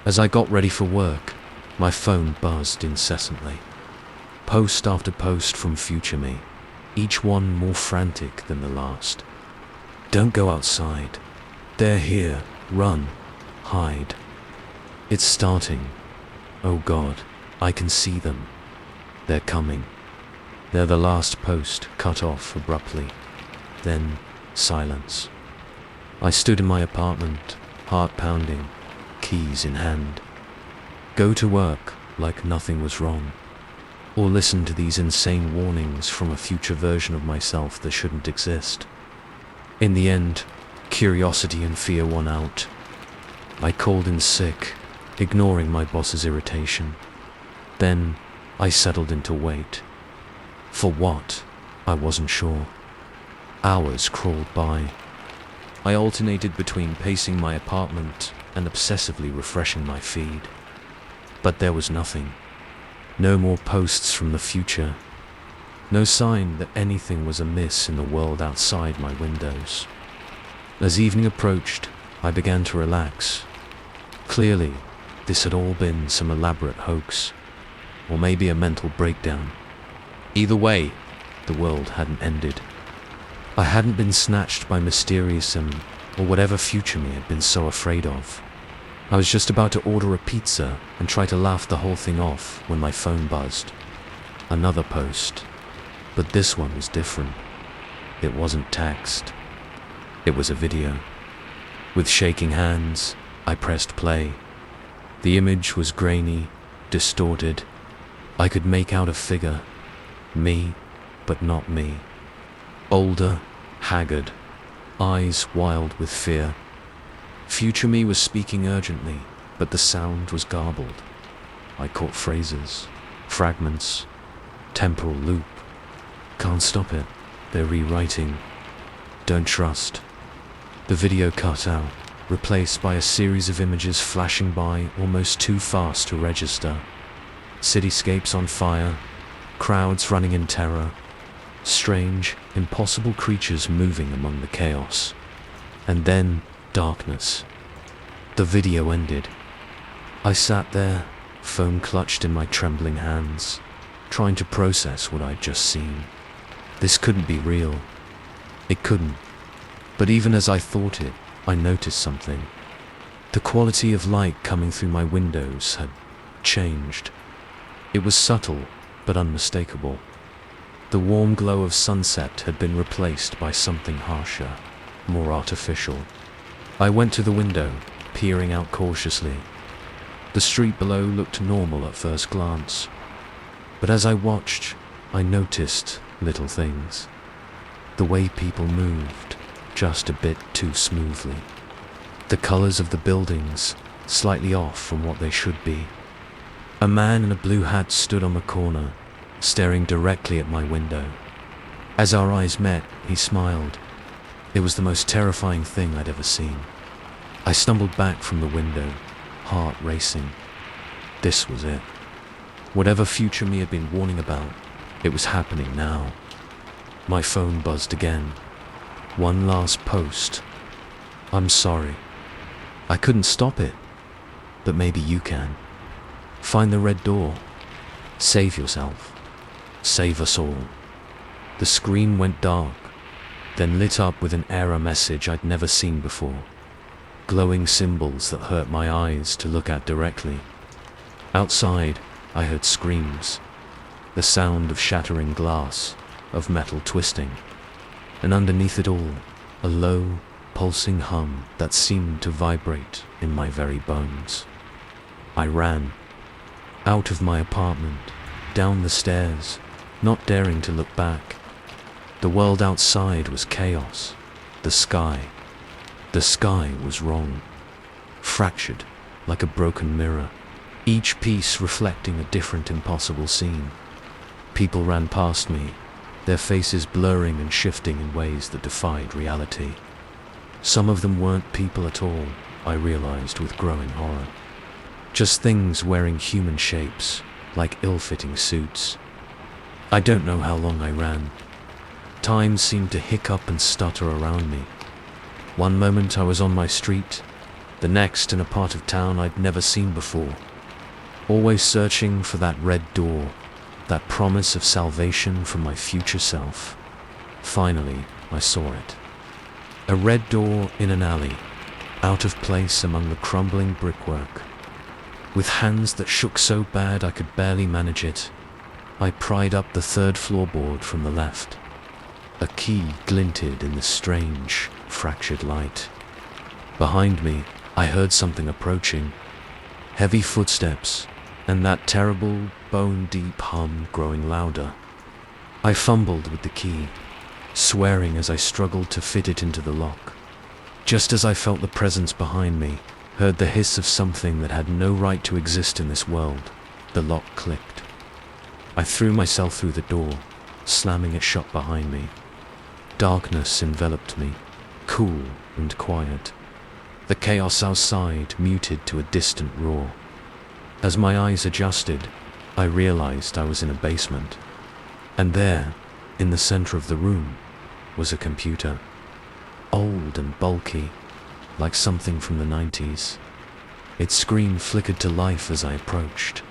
As I got ready for work, my phone buzzed incessantly. Post after post from future me, each one more frantic than the last. Don't go outside. They're here. Run. Hide. It's starting. Oh God, I can see them. They're coming. They're the last post cut off abruptly. Then, silence. I stood in my apartment, heart pounding, keys in hand. Go to work like nothing was wrong, or listen to these insane warnings from a future version of myself that shouldn't exist. In the end, curiosity and fear won out. I called in sick, ignoring my boss's irritation. Then, I settled into wait. For what? I wasn't sure. Hours crawled by. I alternated between pacing my apartment and obsessively refreshing my feed. But there was nothing. No more posts from the future. No sign that anything was amiss in the world outside my windows. As evening approached, I began to relax. Clearly, this had all been some elaborate hoax, or maybe a mental breakdown. Either way, the world hadn't ended. I hadn't been snatched by mysterious or whatever future me had been so afraid of. I was just about to order a pizza and try to laugh the whole thing off when my phone buzzed. Another post. But this one was different. It wasn't text. It was a video. With shaking hands, I pressed play. The image was grainy, distorted. I could make out a figure. Me, but not me. Older, haggard, eyes wild with fear. Future me was speaking urgently, but the sound was garbled. I caught phrases, fragments, temporal loop. Can't stop it. They're rewriting. Don't trust. The video cut out, replaced by a series of images flashing by almost too fast to register. Cityscapes on fire, crowds running in terror, strange, impossible creatures moving among the chaos. And then, darkness. The video ended. I sat there, phone clutched in my trembling hands, trying to process what I'd just seen. This couldn't be real. It couldn't. But even as I thought it, I noticed something. The quality of light coming through my windows had changed. It was subtle, but unmistakable. The warm glow of sunset had been replaced by something harsher, more artificial. I went to the window, peering out cautiously. The street below looked normal at first glance. But as I watched, I noticed little things. The way people moved, just a bit too smoothly. The colors of the buildings, slightly off from what they should be. A man in a blue hat stood on the corner, staring directly at my window. As our eyes met, he smiled. It was the most terrifying thing I'd ever seen. I stumbled back from the window, heart racing. This was it. Whatever future me had been warning about, it was happening now. My phone buzzed again. One last post. I'm sorry. I couldn't stop it, but maybe you can. Find the red door. Save yourself. Save us all. The screen went dark, then lit up with an error message I'd never seen before. glowing symbols that hurt my eyes to look at directly. Outside, I heard screams, the sound of shattering glass, of metal twisting, and underneath it all, a low, pulsing hum that seemed to vibrate in my very bones. I ran, out of my apartment, down the stairs, not daring to look back. The world outside was chaos. The sky was wrong, fractured like a broken mirror, each piece reflecting a different impossible scene. People ran past me, their faces blurring and shifting in ways that defied reality. Some of them weren't people at all, I realized with growing horror. Just things wearing human shapes, like ill-fitting suits. I don't know how long I ran. Time seemed to hiccup and stutter around me. One moment I was on my street, the next in a part of town I'd never seen before. Always searching for that red door, that promise of salvation from my future self. Finally, I saw it. A red door in an alley, out of place among the crumbling brickwork. With hands that shook so bad I could barely manage it, I pried up the third floorboard from the left. A key glinted in the strange, fractured light. Behind me, I heard something approaching. Heavy footsteps, and that terrible, bone-deep hum growing louder. I fumbled with the key, swearing as I struggled to fit it into the lock. Just as I felt the presence behind me, heard the hiss of something that had no right to exist in this world, the lock clicked. I threw myself through the door, slamming it shut behind me. Darkness enveloped me, cool and quiet. The chaos outside muted to a distant roar. As my eyes adjusted, I realized I was in a basement. And there, in the center of the room, was a computer. Old and bulky, like something from the 90s. Its screen flickered to life as I approached,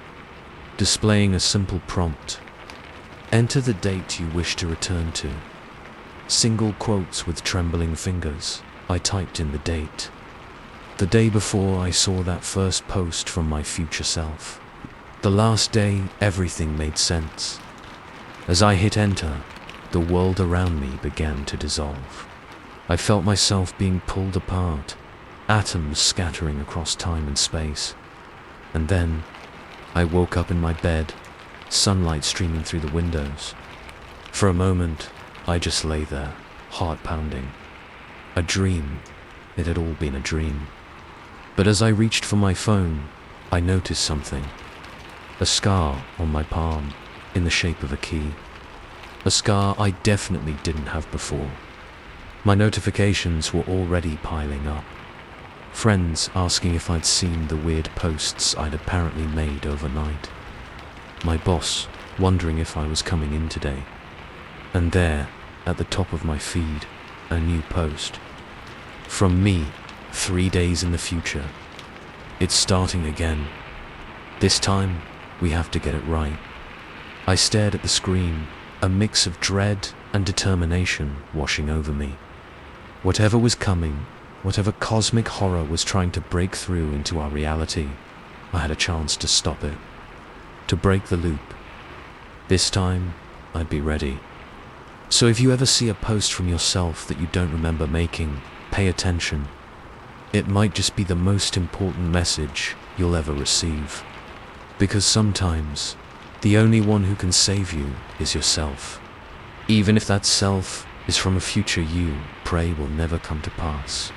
displaying a simple prompt. Enter the date you wish to return to. Single quotes with trembling fingers, I typed in the date. The day before I saw that first post from my future self. The last day everything made sense. As I hit enter, the world around me began to dissolve. I felt myself being pulled apart, atoms scattering across time and space. And then, I woke up in my bed, sunlight streaming through the windows. For a moment, I just lay there, heart pounding. A dream. It had all been a dream. But as I reached for my phone, I noticed something. A scar on my palm, in the shape of a key. A scar I definitely didn't have before. My notifications were already piling up. Friends asking if I'd seen the weird posts I'd apparently made overnight. My boss wondering if I was coming in today. And there, at the top of my feed, a new post. From me, 3 days in the future. It's starting again. This time, we have to get it right. I stared at the screen, a mix of dread and determination washing over me. Whatever was coming, whatever cosmic horror was trying to break through into our reality, I had a chance to stop it. To break the loop. This time, I'd be ready. So if you ever see a post from yourself that you don't remember making, pay attention. It might just be the most important message you'll ever receive. Because sometimes, the only one who can save you is yourself. Even if that self is from a future you pray will never come to pass.